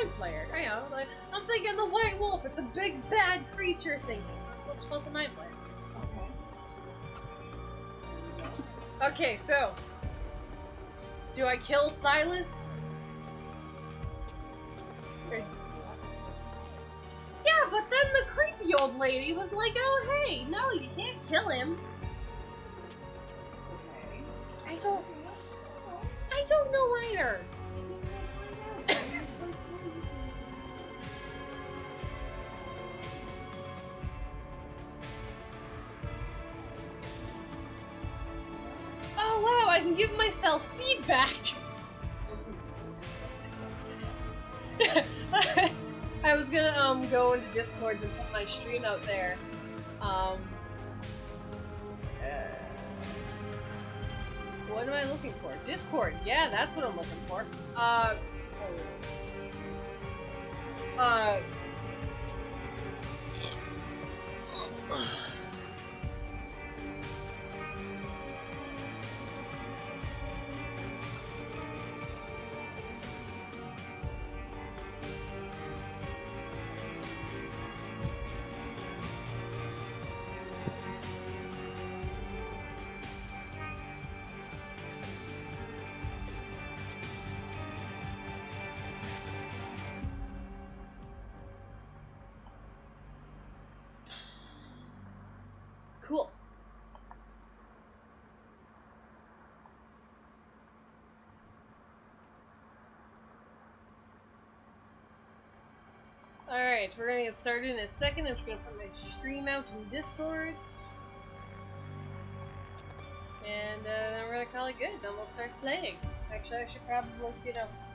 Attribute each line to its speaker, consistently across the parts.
Speaker 1: mind flayer. I know, like, I'm thinking the white wolf. It's a big bad creature thingy. So we'll just call it the mind flayer. Okay, so do I kill Silas? Yeah, but then the creepy old lady was like, "Oh, hey, no, you can't kill him."
Speaker 2: Okay.
Speaker 1: I don't know either. Oh wow, I can give myself feedback. I was gonna go into Discords and put my stream out there. What am I looking for? Discord. Yeah, that's what I'm looking for. Cool. Alright, we're gonna get started in a second. I'm just gonna put my stream out in Discords. And then we're gonna call it good. Then we'll start playing. Actually, I should probably,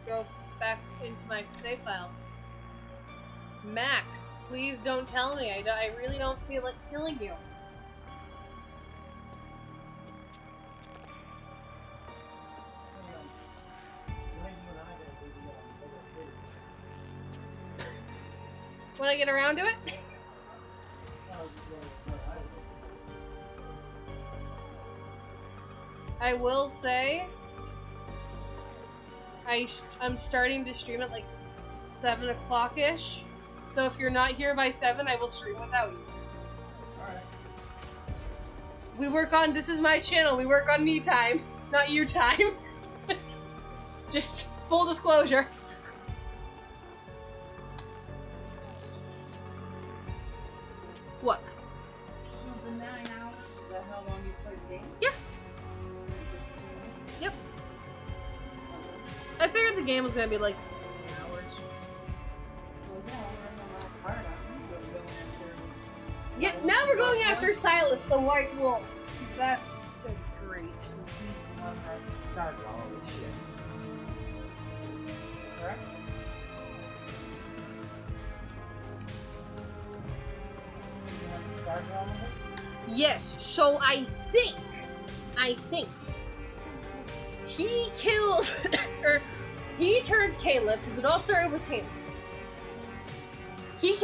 Speaker 1: go back into my save file. Max, please don't tell me. I really don't feel like killing you. When I get around to it? I will say, I'm starting to stream at like 7 o'clock-ish. So if you're not here by 7, I will stream without you.
Speaker 2: Alright.
Speaker 1: We work on, this is my channel, we work on me time, not you time. Just full disclosure. What?
Speaker 2: So the 9 hours, is that how long you play the game?
Speaker 1: Yeah. Yep. I figured the game was gonna be like 10 hours.
Speaker 2: Well, yeah, we're in the last part. I'm going after...
Speaker 1: Yeah, now we're going after Silas, the white wolf. Because that's just great.
Speaker 2: He's the one that started all of this shit. Correct? You want to start all of it?
Speaker 1: Yes, so I think he killed, or he turned Caleb, because it all started with Caleb. He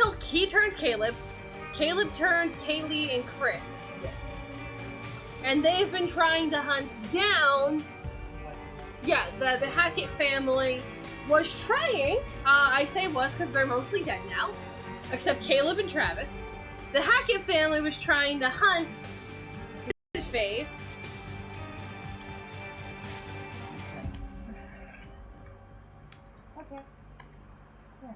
Speaker 1: turned Caleb, Caleb turned Kaylee and Chris.
Speaker 2: Yes.
Speaker 1: And they've been trying to hunt down, yeah, the Hackett family was trying, I say was because they're mostly dead now, except Caleb and Travis. The Hackett family was trying to hunt his face.
Speaker 2: Okay. Yeah.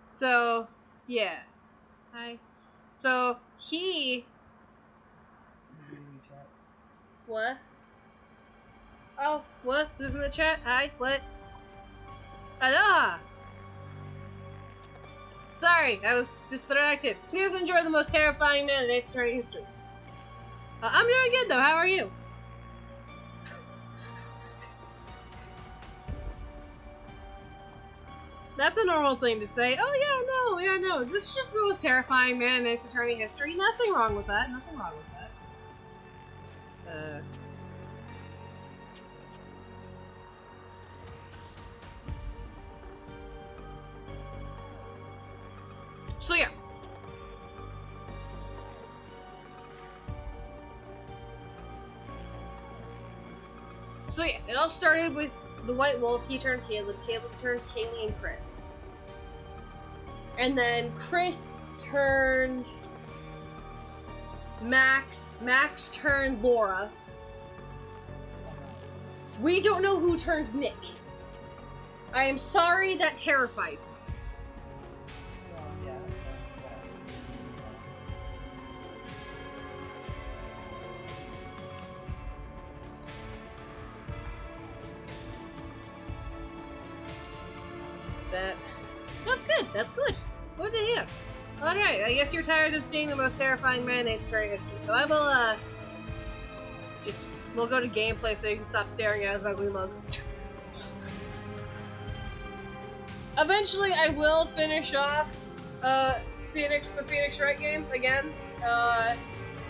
Speaker 1: So, yeah. Hi. So, he... What? Oh, what? Who's in the chat? Hi, what? Aloha! Sorry, I was distracted. Please enjoy the most terrifying man in Ace Attorney history. I'm doing good, though. How are you? That's a normal thing to say. Oh, yeah, no. This is just the most terrifying man in Ace Attorney history. Nothing wrong with that. Nothing wrong with that. So yeah. So yes, it all started with the White Wolf, he turned Caleb. Caleb turns Kaylee and Chris. And then Chris turned Max. Max turned Laura. We don't know who turned Nick. I am sorry that terrifies me.
Speaker 2: Well, yeah,
Speaker 1: That's good. That's good. Good to hear. Alright, I guess you're tired of seeing the most terrifying man in story history, so I will, we'll go to gameplay so you can stop staring at his ugly mug. Eventually, I will finish off, the Phoenix Wright games again,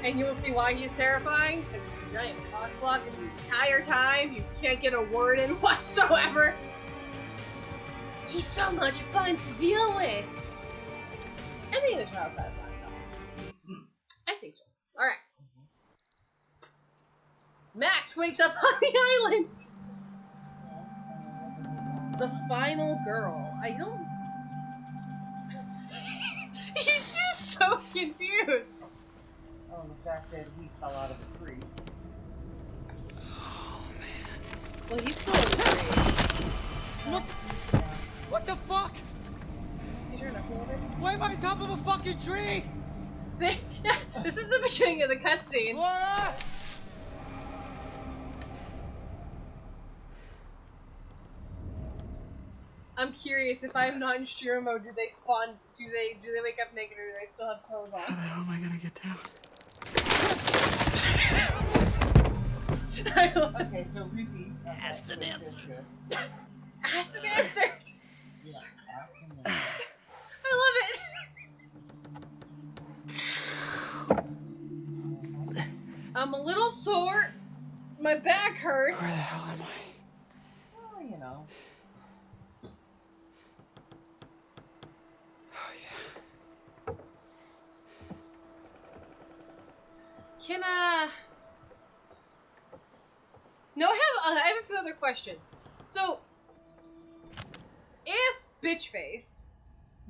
Speaker 1: and you will see why he's terrifying, because it's a giant cock block, and the entire time, you can't get a word in whatsoever. He's so much fun to deal with! I think the trial satisfying though. I think so. Alright. Max wakes up on the island! The final girl. I don't... He's just so confused!
Speaker 2: Oh, the fact that he fell out of the tree.
Speaker 3: Oh, man.
Speaker 1: Well, he's still in the tree.
Speaker 3: What the fuck?
Speaker 1: He's trying to hold it.
Speaker 3: Why am I on top of a fucking tree?
Speaker 1: See? This is the beginning of the cutscene.
Speaker 3: Laura!
Speaker 1: I'm curious, if I'm not in streamer mode, do they spawn, do they wake up naked, or do they still have clothes
Speaker 3: How the
Speaker 1: on?
Speaker 3: hell am I gonna get down?
Speaker 1: I love
Speaker 2: Okay, so repeat.
Speaker 3: Asked and answered.
Speaker 1: Asked and answered.
Speaker 2: Yeah, asked and answered.
Speaker 1: I love it. I'm a little sore. My back
Speaker 3: Where the
Speaker 1: hurts.
Speaker 3: hell am I?
Speaker 2: Well, you know.
Speaker 3: Oh, yeah.
Speaker 1: Can No, I have a few other questions. So, if Bitchface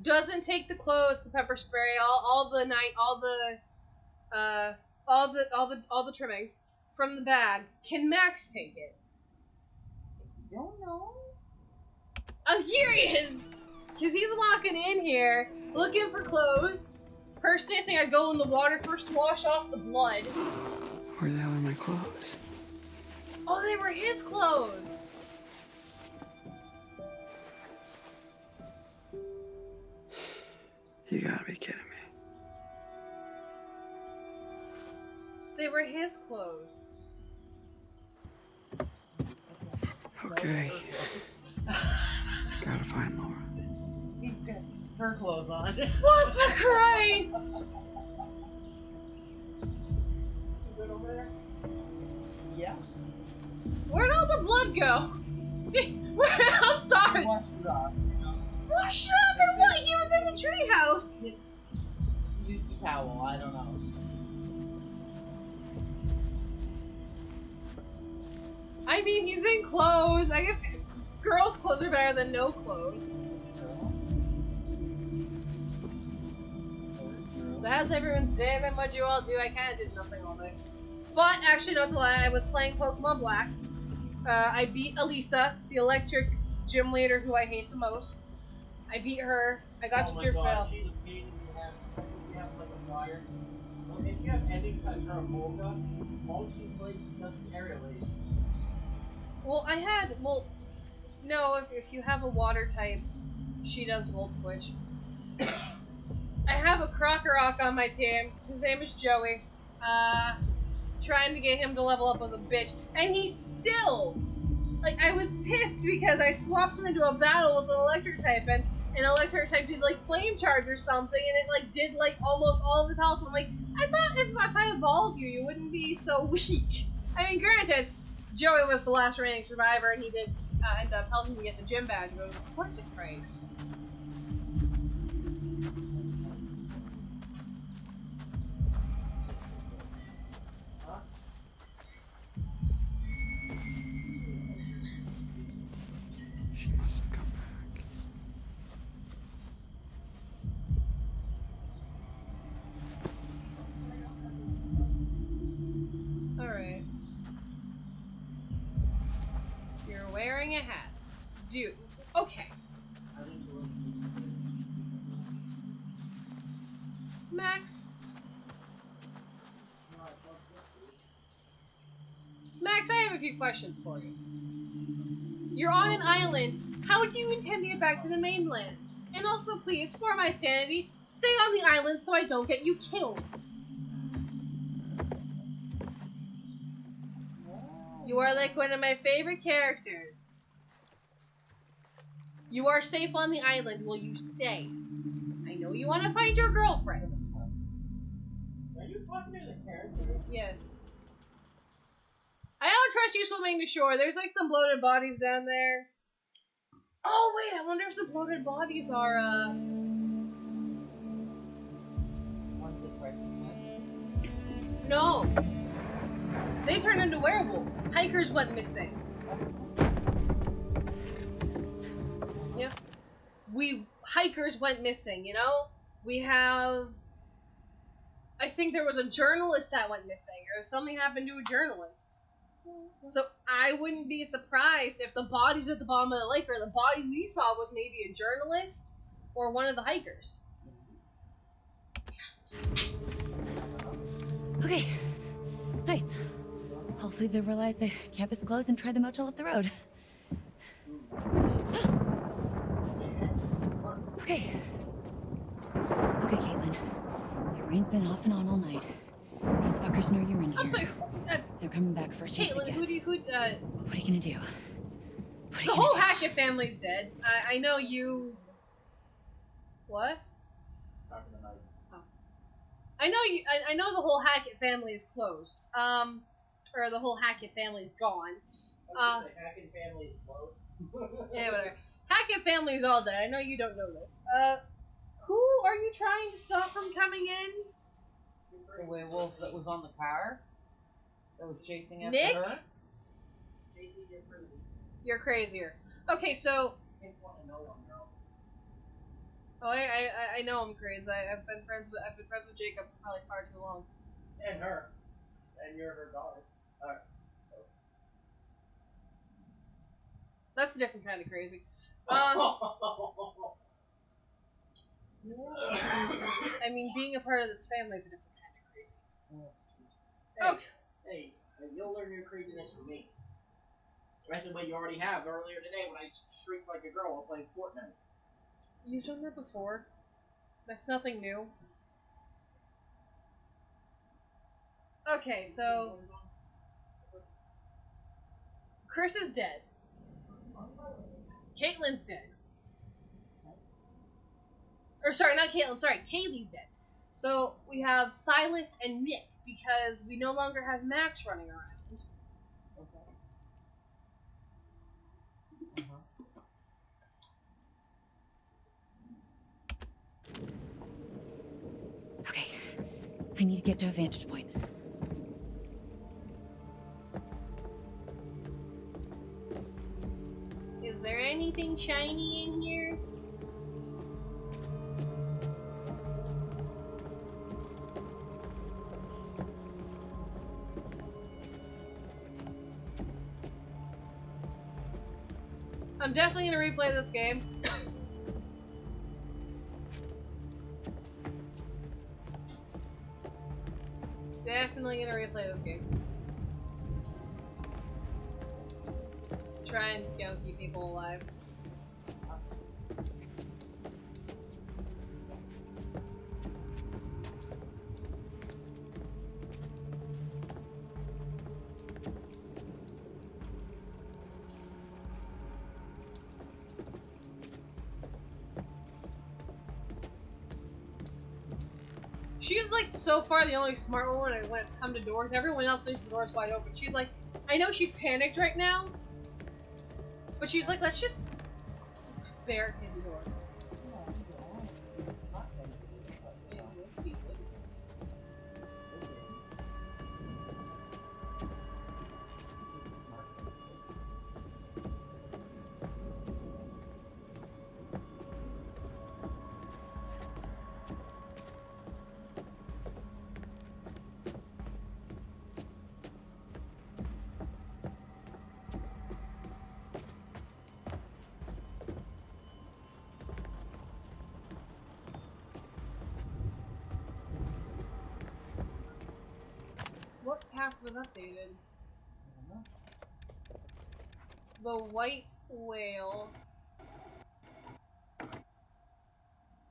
Speaker 1: doesn't take the clothes, the pepper spray, all the trimmings from the bag, can Max take it?
Speaker 2: You don't know?
Speaker 1: I'm curious! Because he's walking in here, looking for clothes. Personally, I think I'd go in the water first to wash off the blood.
Speaker 3: Where the hell are my clothes?
Speaker 1: Oh, they were his clothes!
Speaker 3: You gotta be kidding me.
Speaker 1: They were his clothes.
Speaker 3: Okay. Gotta find Laura.
Speaker 2: He's got her clothes on.
Speaker 1: What the Christ!
Speaker 2: Good over there? Yeah.
Speaker 1: Where'd all the blood go? I'm sorry.
Speaker 2: Washed it off.
Speaker 1: What? Shut up and what? He was in the treehouse.
Speaker 2: Used a towel, I don't know.
Speaker 1: I mean, he's in clothes. I guess girls' clothes are better than no clothes. So how's everyone's day been? What'd you all do? I kind of did nothing all day. But actually, not to lie, I was playing Pokemon Black. I beat Elisa, the electric gym leader who I hate the most. I beat her. I got to Driftvale.
Speaker 2: She's a pain in the ass. You have like a wire. Well, if you have any kind of Mocha, all you play does aerial race.
Speaker 1: Well, no, if you have a water type, she does Volt Switch. I have a Crocorock on my team. His name is Joey. Trying to get him to level up was a bitch. And he's still... Like, I was pissed because I swapped him into a battle with an electric type, and an electric type did, like, flame charge or something, and it, like, did, like, almost all of his health. I'm like, I thought if I evolved you, you wouldn't be so weak. I mean, granted, Joey was the last remaining survivor, and he did end up helping me get the gym badge, but it was like, what the Christ? a hat. Dude. Okay.
Speaker 2: I think you look.
Speaker 1: Max. Max, I have a few questions for you. You're on an island. How do you intend to get back to the mainland? And also, please, for my sanity, stay on the island so I don't get you killed. You are like one of my favorite characters. You are safe on the island. Will you stay? I know you want to find your girlfriend.
Speaker 2: Are you talking to the character?
Speaker 1: Yes. I don't trust you swimming to shore. There's like some bloated bodies down there. Oh wait, I wonder if the bloated bodies are
Speaker 4: Ones that tried to swim.
Speaker 1: no. They turned into werewolves. Hikers went missing. Yeah. Hikers went missing, you know? We have I think there was a journalist that went missing, or something happened to a journalist. So I wouldn't be surprised if the bodies at the bottom of the lake, or the body we saw, was maybe a journalist or one of the hikers.
Speaker 5: Okay. Nice. Hopefully they realize the campus closed and try the motel up the road. Okay. Okay, Caitlin. The rain's been off and on all night. These fuckers know you're in here.
Speaker 1: I'm sorry.
Speaker 5: They're coming back for a chance
Speaker 1: Caitlin,
Speaker 5: again.
Speaker 1: what are you
Speaker 5: gonna do?
Speaker 1: the whole Hackett family's dead. I know you. What?
Speaker 2: Talking to Mike.
Speaker 1: I know you. I know the whole Hackett family is closed. Or the whole Hackett family is gone.
Speaker 2: The Hackett family is close.
Speaker 1: Yeah, whatever. Hackett family is all dead. I know you don't know this. Who are you trying to stop from coming in?
Speaker 4: The werewolf that was on the car? That was chasing after
Speaker 1: Nick?
Speaker 4: her?
Speaker 2: JC, you're crazy.
Speaker 1: You're crazier. Okay, so.
Speaker 2: Kids want to know one girl.
Speaker 1: Oh, I know I'm crazy. I've been friends with Jacob for probably far too long.
Speaker 2: And her. And you're her daughter. Alright, so.
Speaker 1: That's a different kind of crazy. I mean, being a part of this family is a different kind of crazy.
Speaker 4: Oh, that's true.
Speaker 2: Hey, you'll learn your craziness from me. Especially what you already have earlier today when I shrieked like a girl while playing Fortnite.
Speaker 1: You've done that before. That's nothing new. Okay, so Chris is dead. Caitlin's dead. Or sorry, not Caitlin. Sorry, Kaylee's dead. So we have Silas and Nick because we no longer have Max running around.
Speaker 4: Okay.
Speaker 5: Okay. I need to get to a vantage point.
Speaker 1: Is there anything shiny in here? I'm definitely gonna replay this game. Definitely gonna replay this game. Try and, keep people alive. She's like so far the only smart one when it's come to doors. Everyone else leaves the doors wide open. She's like, I know she's panicked right now, but she's like, let's just barricade the door.
Speaker 4: It's not gonna be, but, you know. It's smart.
Speaker 1: Minecraft was updated? The white whale.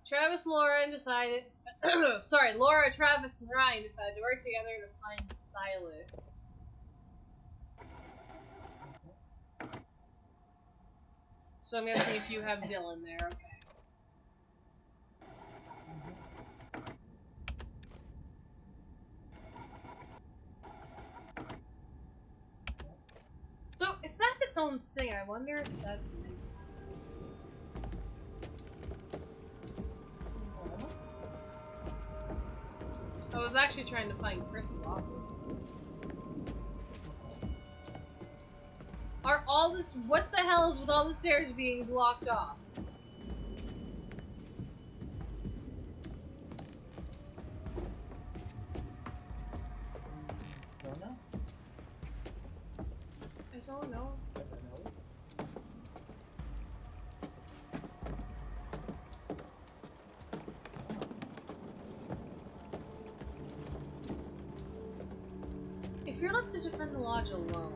Speaker 1: Travis, Laura, and decided. Sorry, Laura, Travis, and Ryan decided to work together to find Silas. So I'm guessing if you have Dylan there, okay. So if that's its own thing, I wonder if that's meant to happen. I was actually trying to find Chris's office. Are all this— what the hell is with all the stairs being blocked off?
Speaker 4: Don't know.
Speaker 1: I don't know. If you're left to defend the lodge alone.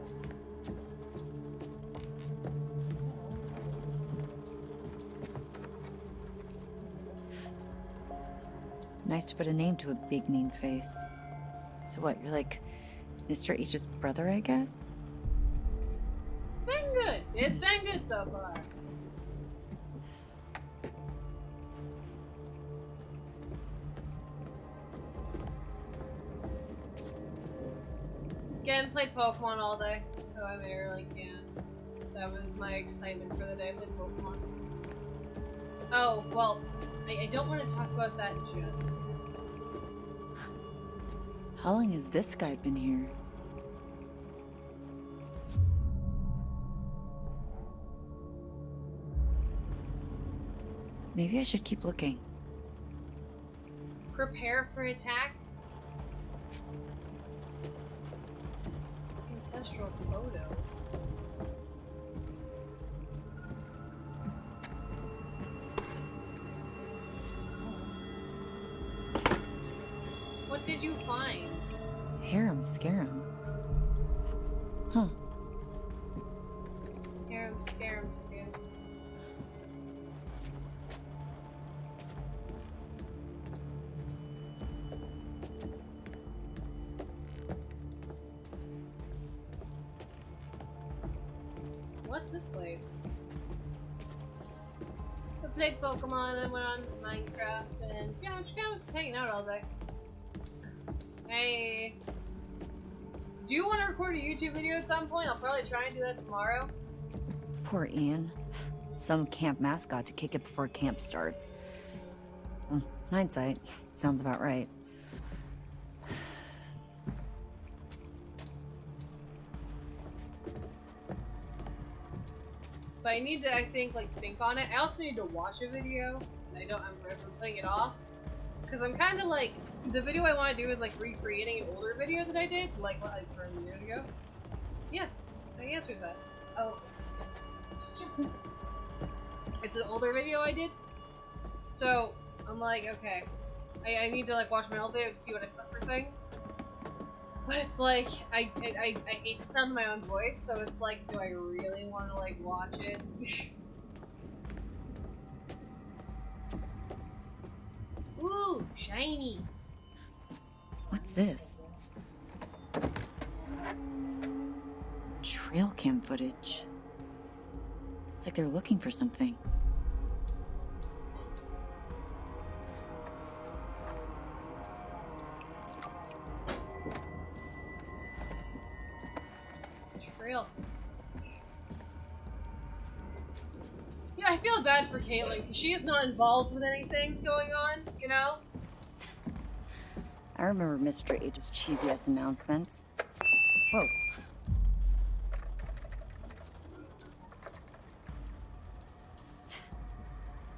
Speaker 5: Nice to put a name to a big mean face. So what, you're like Mr. H's brother, I guess?
Speaker 1: It's been good. It's been good so far. Again, played Pokemon all day, so I mean, I really can't. That was my excitement for the day. I played Pokemon. Oh, well, I don't want to talk about that just yet.
Speaker 5: How long has this guy been here? Maybe I should keep looking.
Speaker 1: Prepare for attack. Ancestral photo. What did you find?
Speaker 5: Harem scarum. Huh.
Speaker 1: Harem scarum to you. What's this place? I played Pokemon and went on Minecraft, and yeah, I'm just kind of hanging out all day. Hey. Do you want to record a YouTube video at some point? I'll probably try and do that tomorrow.
Speaker 5: Poor Ian. Some camp mascot to kick it before camp starts. Well, hindsight, sounds about right.
Speaker 1: But I need to, I think on it. I also need to watch a video. And I'm putting it off. Because I'm kind of like, the video I want to do is like recreating an older video that I did, like for a year ago. Yeah, I answered that. Oh. It's an older video I did. So, I'm like, okay. I need to like watch my old video to see what I put for things. But it's like, I hate the sound of my own voice, so it's like, do I really want to like watch it? Ooh, shiny.
Speaker 5: What's this? Trail cam footage. It's like they're looking for something.
Speaker 1: Trail. Yeah, I feel bad for Caitlin, because she is not involved with anything going on, you know?
Speaker 5: I remember Mr. H's cheesy-ass announcements. Whoa.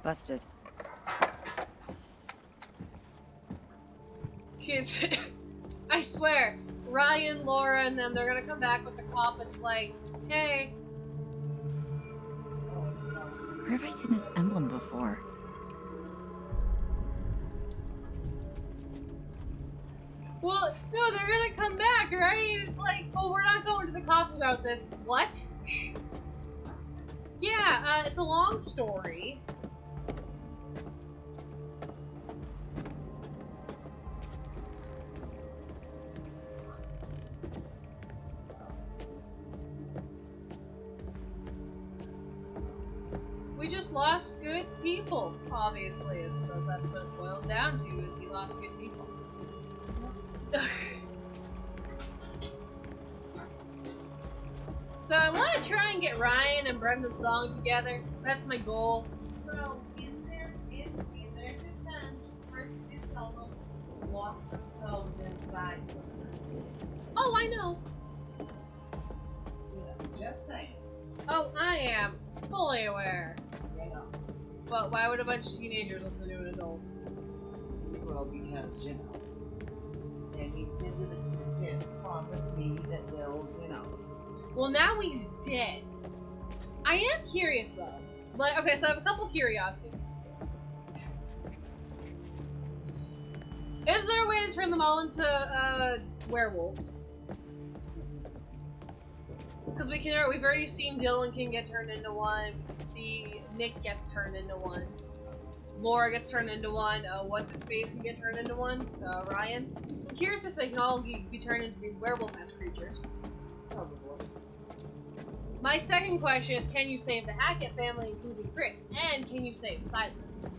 Speaker 5: Busted.
Speaker 1: She is. I swear, Ryan, Laura, and them, they're gonna come back with the cop. It's like, hey.
Speaker 5: Where have I seen this emblem before?
Speaker 1: Well, no, they're gonna come back, right? It's like, oh, we're not going to the cops about this. What? Yeah, it's a long story. We just lost good people, obviously, and so that's what it boils down to, is we lost good people. So I want to try and get Ryan and Brenda's song together. That's my goal.
Speaker 4: So in their defense, Chris did tell them to lock themselves inside.
Speaker 1: Oh, I know.
Speaker 4: You know, just saying.
Speaker 1: Oh, I am fully aware.
Speaker 4: You know.
Speaker 1: But why would a bunch of teenagers listen to an adult?
Speaker 4: Well, because, you know. And he said to the kid, promise me that they'll, you know.
Speaker 1: Well, now he's dead. I am curious, though. Like, okay, so I have a couple curiosities. Is there a way to turn them all into, werewolves? Because we've already seen Dylan can get turned into one. We can see Nick gets turned into one. Laura gets turned into one. What's his face can get turned into one? Ryan. So I'm curious if they can all be turned into these werewolf-esque creatures.
Speaker 4: Probably.
Speaker 1: My second question is, can you save the Hackett family, including Chris? And can you save Silas?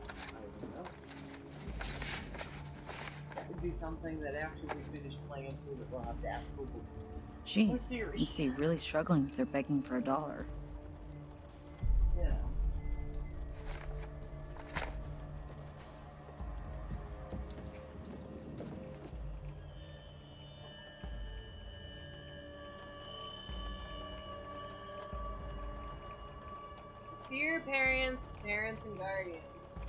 Speaker 4: I don't know. That would be something that after we finish playing through that we'll have to ask Google. Or
Speaker 5: Jeez,
Speaker 4: Siri.
Speaker 5: you'd see really struggling if they're begging for $1.
Speaker 4: Yeah.
Speaker 1: Dear parents, and guardians,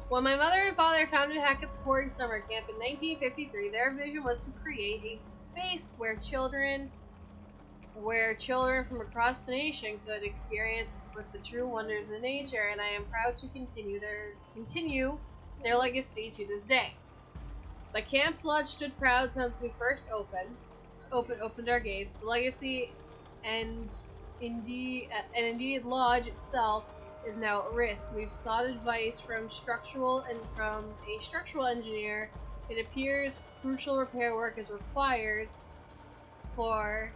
Speaker 1: when my mother and father founded Hackett's Quarry Summer Camp in 1953, their vision was to create a space where children from across the nation could experience with the true wonders of nature, and I am proud to continue their legacy to this day. The camp's lodge stood proud since we first opened our gates. The legacy and indeed lodge itself is now at risk. We've sought advice from a structural engineer. It appears crucial repair work is required for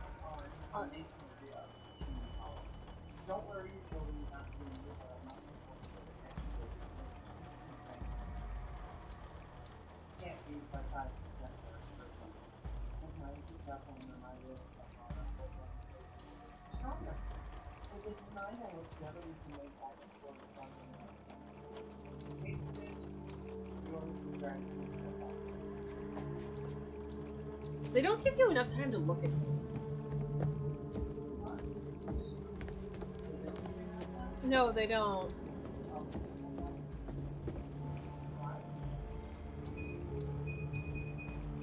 Speaker 4: Don't worry, your children are not doing it, but I must support you with the next year. Can't use by 5% per people. Okay, it's up on them, I will. Stronger. With this in mind, I work together, we can make all this work stronger than ever. Hey, bitch. You always be very true to yourself.
Speaker 1: They don't give you enough time to look at things. No, they don't.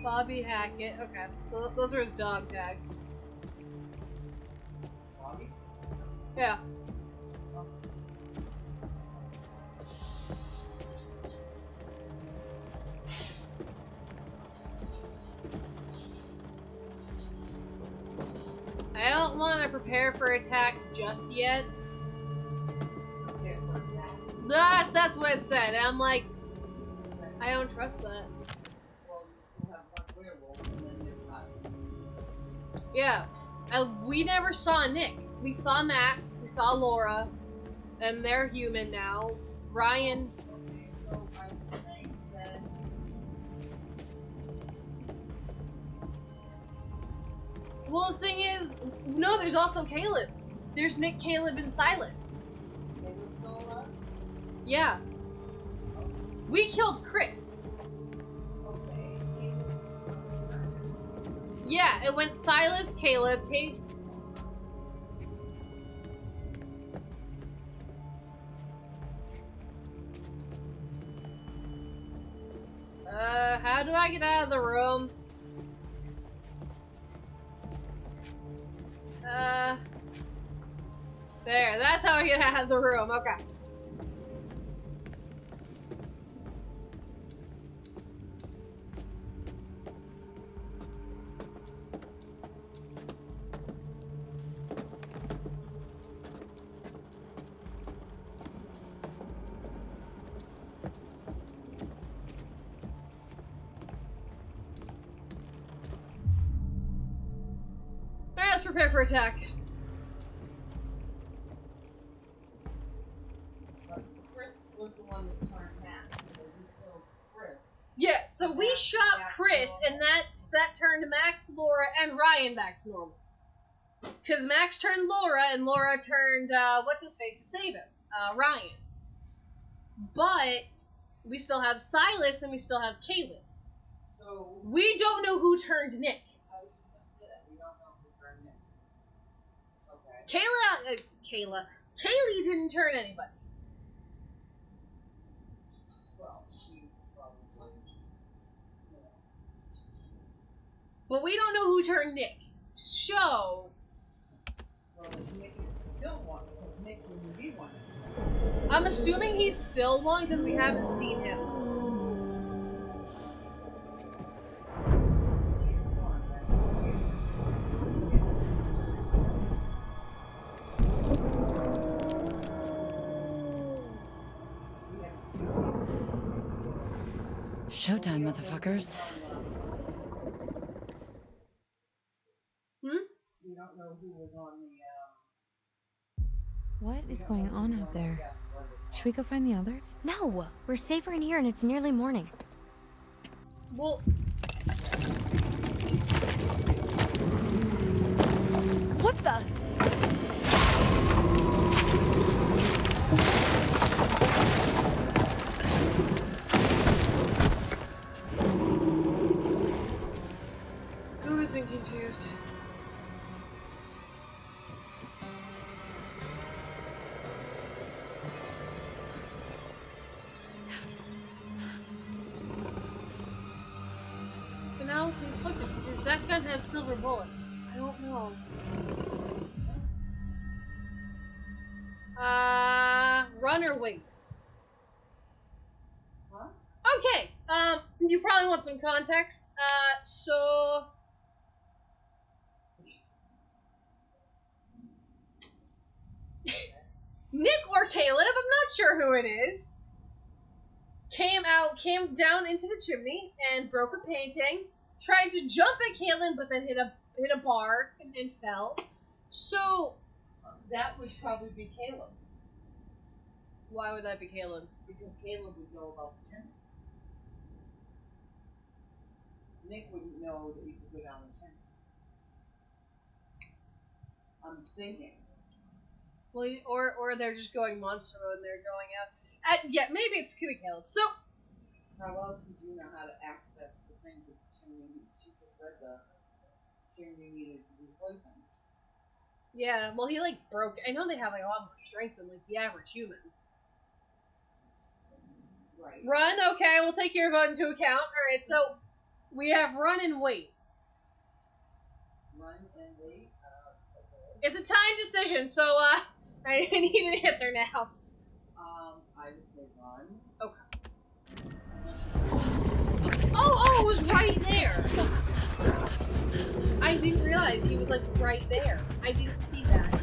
Speaker 1: Bobby Hackett. Okay, so those are his dog tags.
Speaker 4: Bobby?
Speaker 1: Yeah. I don't want to prepare for attack just yet. That's what it said. And I'm like, I don't trust that.
Speaker 4: Well, you still have one werewolf and then there's Silas.
Speaker 1: Yeah. We never saw Nick. We saw Max, we saw Laura, and they're human now. Ryan.
Speaker 4: Okay, so I would think that.
Speaker 1: Well, the thing is, no, there's also Caleb. There's Nick, Caleb, and Silas.
Speaker 4: Caleb's still alive?
Speaker 1: Yeah. We killed Chris.
Speaker 4: Okay.
Speaker 1: Yeah, it went Silas, Caleb, Kate. How do I get out of the room? There, that's how I get out of the room, okay. Prepare for attack.
Speaker 4: But Chris was the one that turned Max, so we killed Chris.
Speaker 1: Yeah, so we
Speaker 4: Max
Speaker 1: shot
Speaker 4: back to
Speaker 1: Chris,
Speaker 4: normal.
Speaker 1: and that turned Max, Laura, and Ryan back to normal. Because Max turned Laura, and Laura turned, what's his face to save him? Ryan. But we still have Silas, and we still have Caleb.
Speaker 4: So
Speaker 1: We don't know who turned Nick.
Speaker 4: I was just gonna say that we don't know who turned Nick. Okay.
Speaker 1: Kaylee didn't turn anybody.
Speaker 4: Well, she probably. You know.
Speaker 1: But we don't know who turned Nick. So,
Speaker 4: Well, Nick is still one because Nick wouldn't be one.
Speaker 1: I'm assuming he's still one because we haven't seen him.
Speaker 5: Showtime, motherfuckers.
Speaker 4: We don't know who was on the.
Speaker 6: What is going on out there? Should we go find the others?
Speaker 7: No, we're safer in here and it's nearly morning.
Speaker 1: Well,
Speaker 7: What the?
Speaker 1: who isn't confused? And now conflicted. Does that gun have silver bullets? I don't know. Run or wait?
Speaker 4: Huh?
Speaker 1: Okay, you probably want some context. So... Nick or Caleb, I'm not sure who it is, came down into the chimney and broke a painting, tried to jump at Caitlin, but then hit a bar and fell. So,
Speaker 4: That would probably be Caleb
Speaker 1: why would that be Caleb?
Speaker 4: because Caleb would know about the chimney. Nick wouldn't know that you could go down the chimney. I'm thinking.
Speaker 1: Well, or they're just going monster mode and they're going out. Yeah, maybe it's could be Caleb. So,
Speaker 4: How else would you know how to access the thing? Because the chimney, she just read the chimney needed to be poisoned.
Speaker 1: yeah, well, he like broke. I know they have like a lot more strength than like the average human.
Speaker 4: Right.
Speaker 1: Run, okay, we'll take your vote into account. Alright, so we have run and wait.
Speaker 4: Run and wait. Okay.
Speaker 1: It's a time decision, so I need an answer now.
Speaker 4: I would say run.
Speaker 1: Okay.
Speaker 4: Unless you
Speaker 1: Oh, it was right there. I didn't realize he was like right there. I didn't see that.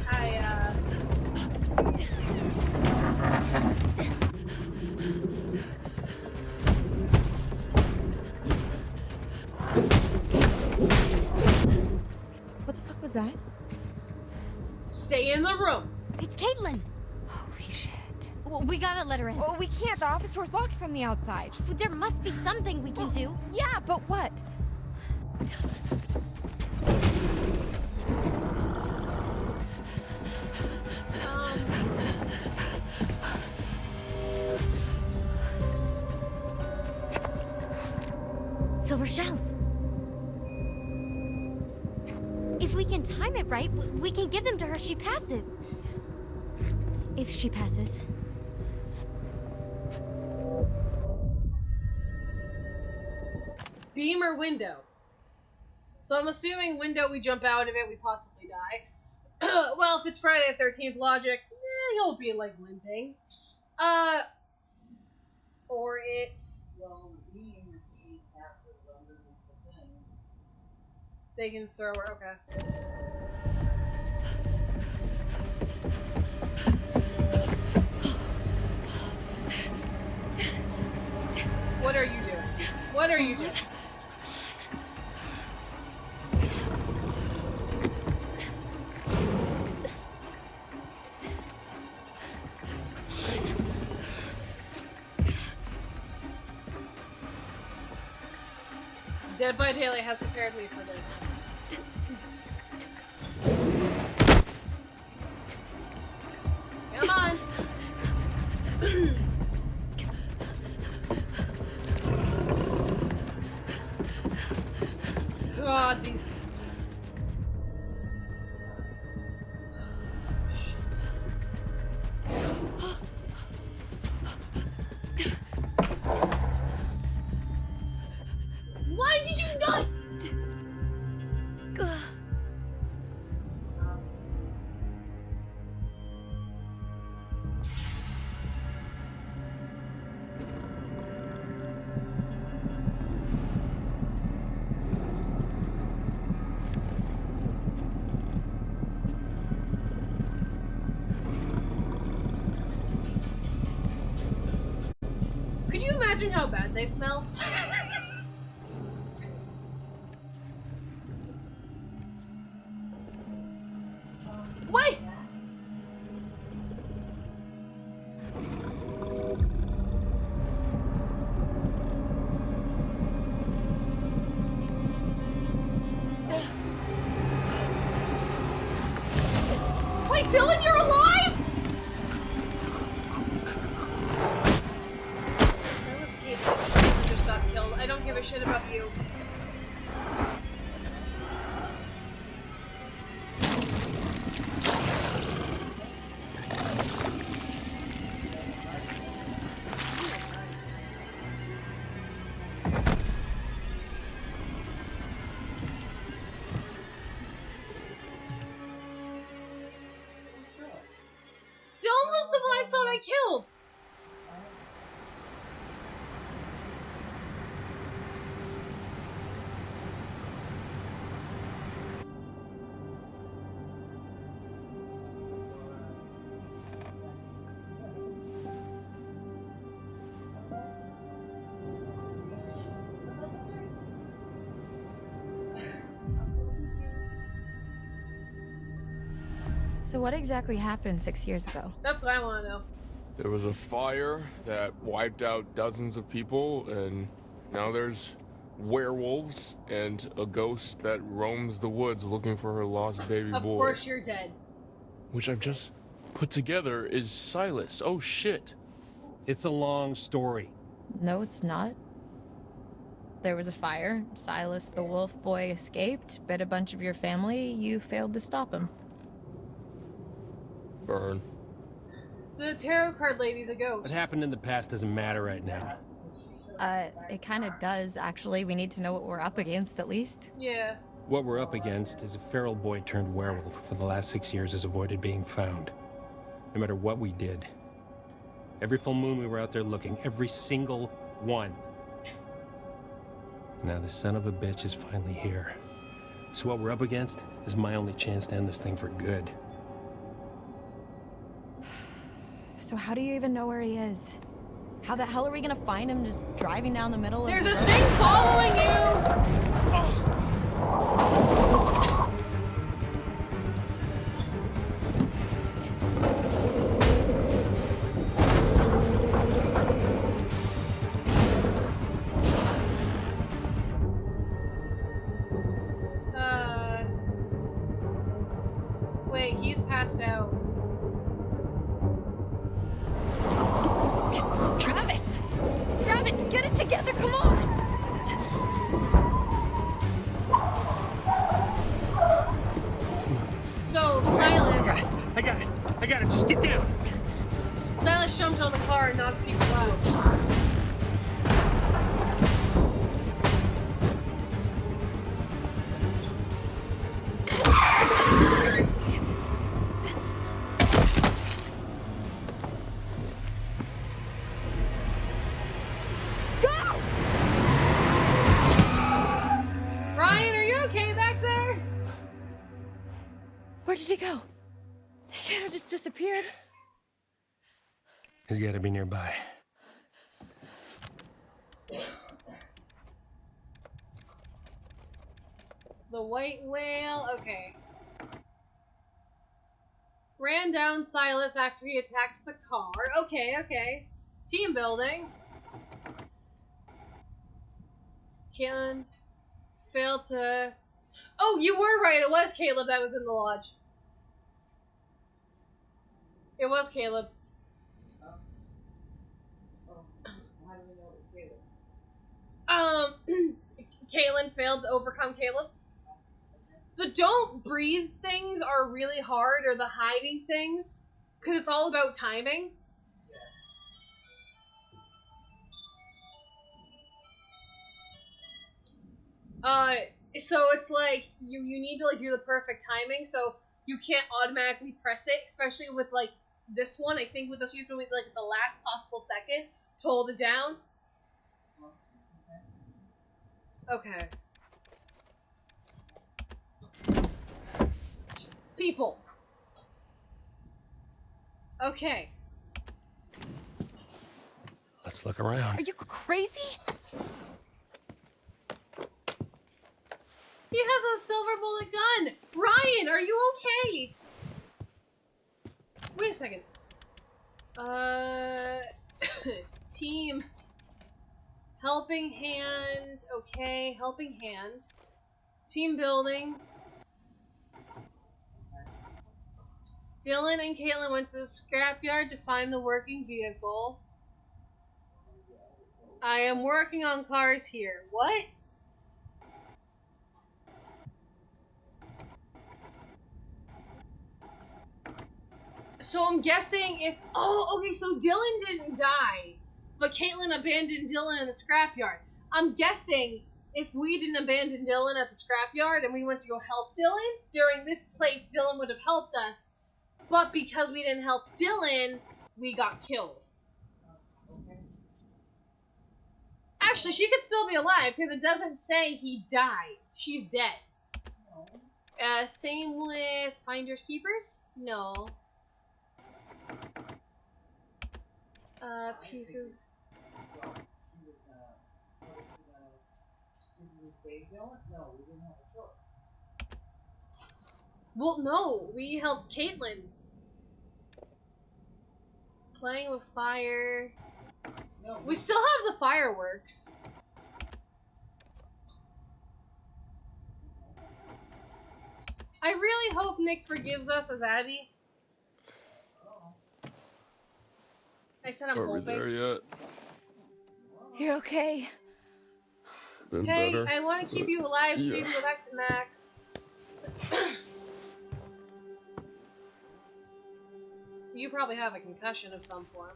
Speaker 6: What the fuck was that?
Speaker 1: Stay in the room.
Speaker 7: It's Caitlin.
Speaker 6: Holy shit.
Speaker 7: Well, we gotta let her in.
Speaker 6: Oh, we can't. The office door's locked from the outside.
Speaker 7: There must be something we can do.
Speaker 6: Yeah, but what?
Speaker 7: Silver shells. If we can time it right, we can give them to her. She passes. If she passes.
Speaker 1: Beam or window? So I'm assuming window, we jump out of it, we possibly die. Well, if it's Friday the 13th logic, you'll be like limping. Or it's
Speaker 4: well, beam if she passes underneath the thing.
Speaker 1: they can throw her. Okay. What are you doing? What are you doing? Dead by Daylight has prepared me for this. Come on! God, these... Why did you not? Could you imagine how bad they smell? Wait! Wait, Dylan, you're alive?! That was Caitlin just got killed. I don't give a shit about you. Dylan was the one I thought I killed!
Speaker 6: So what exactly happened 6 years ago?
Speaker 1: That's what I want to know.
Speaker 8: There was a fire that wiped out dozens of people, and now there's werewolves and a ghost that roams the woods looking for her lost baby boy.
Speaker 1: Of course you're dead.
Speaker 8: Which I've just put together is Silas. Oh shit.
Speaker 9: It's a long story.
Speaker 6: No, it's not. There was a fire. Silas the wolf boy escaped, bit a bunch of your family. You failed to stop him.
Speaker 8: Burn.
Speaker 1: The tarot card lady's a
Speaker 9: What
Speaker 1: ghost.
Speaker 9: happened in the past doesn't matter right now.
Speaker 6: It kind of does, actually. We need to know what we're up against, at least.
Speaker 1: Yeah.
Speaker 9: What we're up against is a feral boy turned werewolf for the last 6 years has avoided being found. No matter what we did. Every full moon we were out there looking. Every single one. Now the son of a bitch is finally here. So what we're up against is my only chance to end this thing for good.
Speaker 6: So how do you even know where he is? How the hell are we gonna find him just driving down the middle
Speaker 1: There's
Speaker 6: of the
Speaker 1: a
Speaker 6: road?
Speaker 1: thing following you! Wait, he's passed out.
Speaker 6: Travis! Travis, get it together, come on!
Speaker 1: So, Silas...
Speaker 9: I got it, just get down!
Speaker 1: Silas jumped on the car and knocked people out. Ryan, are you okay back there?
Speaker 6: Where did he go? He kind of just disappeared.
Speaker 9: He's gotta be nearby.
Speaker 1: The white whale, okay. Ran down Silas after he attacks the car. Okay, okay. Team building. Caitlin. Failed to... Oh, you were right. It was Caleb that was in the lodge. It was Caleb.
Speaker 4: Oh, how do we know it's Caleb?
Speaker 1: Caitlin failed to overcome Caleb. The don't breathe things are really hard, or the hiding things, because it's all about timing. So it's like you need to like do the perfect timing, so you can't automatically press it, especially with like this one. I think with this you have to wait like the last possible second to hold it down. Okay. People. Okay.
Speaker 9: Let's look around.
Speaker 7: Are you crazy?
Speaker 1: He has a silver bullet gun! Ryan, are you okay? Wait a second. Team. Helping hand. Okay, helping hand. Team building. Dylan and Caitlin went to the scrapyard to find the working vehicle. I am working on cars here. What? So I'm guessing if... Oh, okay, so Dylan didn't die, but Caitlin abandoned Dylan in the scrapyard. I'm guessing if we didn't abandon Dylan at the scrapyard and we went to go help Dylan, during this place, Dylan would have helped us. But because we didn't help Dylan, we got killed. Actually, she could still be alive because it doesn't say he died. She's dead. Same with Finders Keepers? No. Pieces.
Speaker 4: Did we save Dylan? No, we didn't have a choice.
Speaker 1: Well, no, we helped Caitlin. Playing with fire.
Speaker 4: No,
Speaker 1: We still have the fireworks. I really hope Nick forgives us as Abby. I said I'm
Speaker 8: Are we
Speaker 1: hoping.
Speaker 8: there yet?
Speaker 7: You're okay.
Speaker 8: Been
Speaker 1: Hey,
Speaker 8: better.
Speaker 1: I want to keep you alive so you
Speaker 8: Yeah.
Speaker 1: can go back to Max. You probably have a concussion of some form.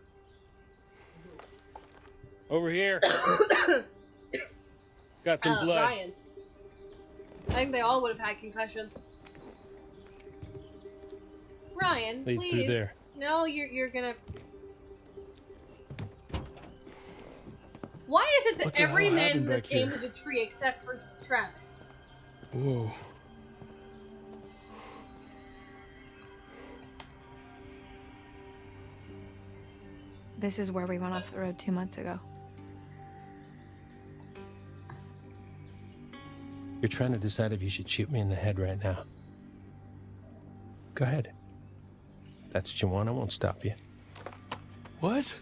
Speaker 9: Over here. Got some blood.
Speaker 1: Ryan. I think they all would have had concussions. Ryan,
Speaker 9: Leads
Speaker 1: please.
Speaker 9: through there.
Speaker 1: No, you're gonna... Why is it that
Speaker 8: What the
Speaker 1: every
Speaker 8: hell
Speaker 1: man in
Speaker 8: happened
Speaker 1: this
Speaker 8: back
Speaker 1: game
Speaker 8: here?
Speaker 1: is a tree except for Travis?
Speaker 8: Whoa.
Speaker 6: This is where we went off the road 2 months ago.
Speaker 9: You're trying to decide if you should shoot me in the head right now. Go ahead. If that's what you want, I won't stop you.
Speaker 8: What?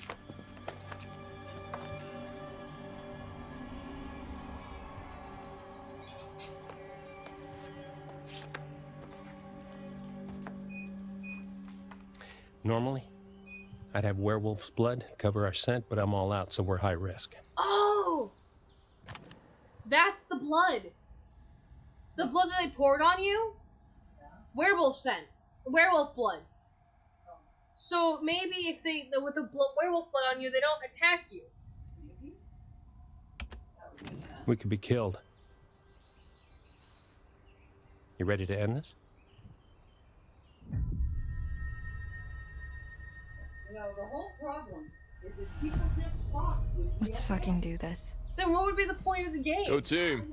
Speaker 9: Normally, I'd have werewolf's blood cover our scent, but I'm all out, so we're high risk.
Speaker 1: Oh! That's the blood. The blood that they poured on you? Werewolf scent. Werewolf blood. So maybe if they, with the werewolf blood on you, they don't attack you.
Speaker 9: We could be killed. You ready to end this?
Speaker 4: You know, the whole problem is if people just talk.
Speaker 6: Let's fucking do this.
Speaker 1: Then what would be the point of the game?
Speaker 8: Go team.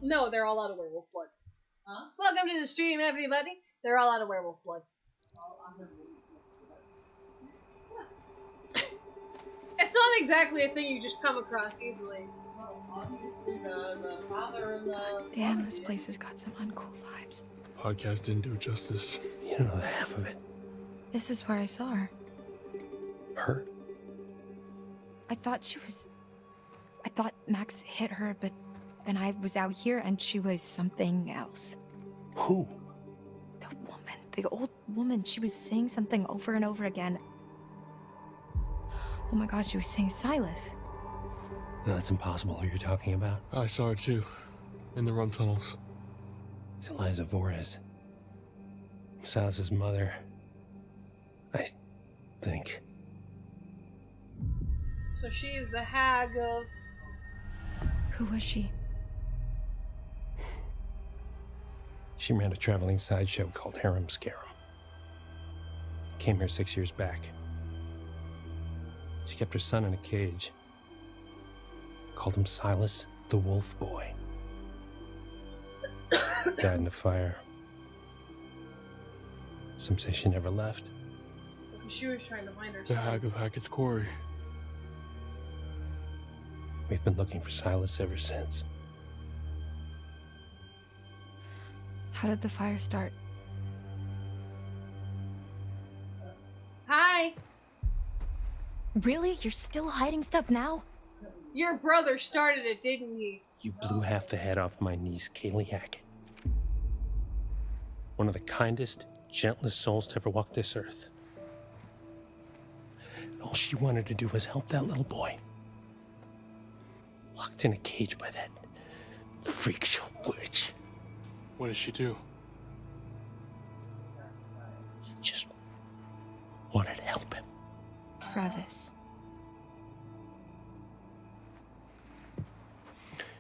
Speaker 1: No, they're all out of werewolf blood.
Speaker 4: Huh?
Speaker 1: Welcome to the stream, everybody. They're all out of werewolf blood. It's not exactly a thing you just come across easily.
Speaker 4: Obviously, the father and the.
Speaker 6: Damn,
Speaker 4: mother
Speaker 6: this
Speaker 4: did.
Speaker 6: place has got some uncool vibes.
Speaker 8: Podcast didn't do it justice.
Speaker 9: You don't know the half of it.
Speaker 6: This is where I saw her.
Speaker 9: Her?
Speaker 6: I thought Max hit her, but then I was out here and she was something else.
Speaker 9: Who?
Speaker 6: The woman, the old woman, she was saying something over and over again. Oh my god, she was saying Silas.
Speaker 9: No, that's impossible who you're talking about.
Speaker 8: I saw her too. In the run tunnels.
Speaker 9: It's Eliza Vorez. Silas's mother. I think.
Speaker 1: So she is the hag of.
Speaker 6: Who was she?
Speaker 9: She ran a traveling sideshow called Harem Scarum. Came here 6 years back. She kept her son in a cage. Called him Silas the Wolf Boy. Died in a fire. Some say she never left.
Speaker 1: Because she was trying to find her
Speaker 8: The
Speaker 1: son.
Speaker 8: hag of Hackett's Quarry.
Speaker 9: We've been looking for Silas ever since.
Speaker 6: How did the fire start?
Speaker 1: Hi!
Speaker 6: Really? You're still hiding stuff now?
Speaker 1: Your brother started it, didn't he?
Speaker 9: You blew half the head off my niece, Kaylee Hackett. One of the kindest, gentlest souls to ever walk this earth. And all she wanted to do was help that little boy. Locked in a cage by that freak show witch.
Speaker 8: What did she do?
Speaker 9: She just wanted to help him.
Speaker 6: Travis.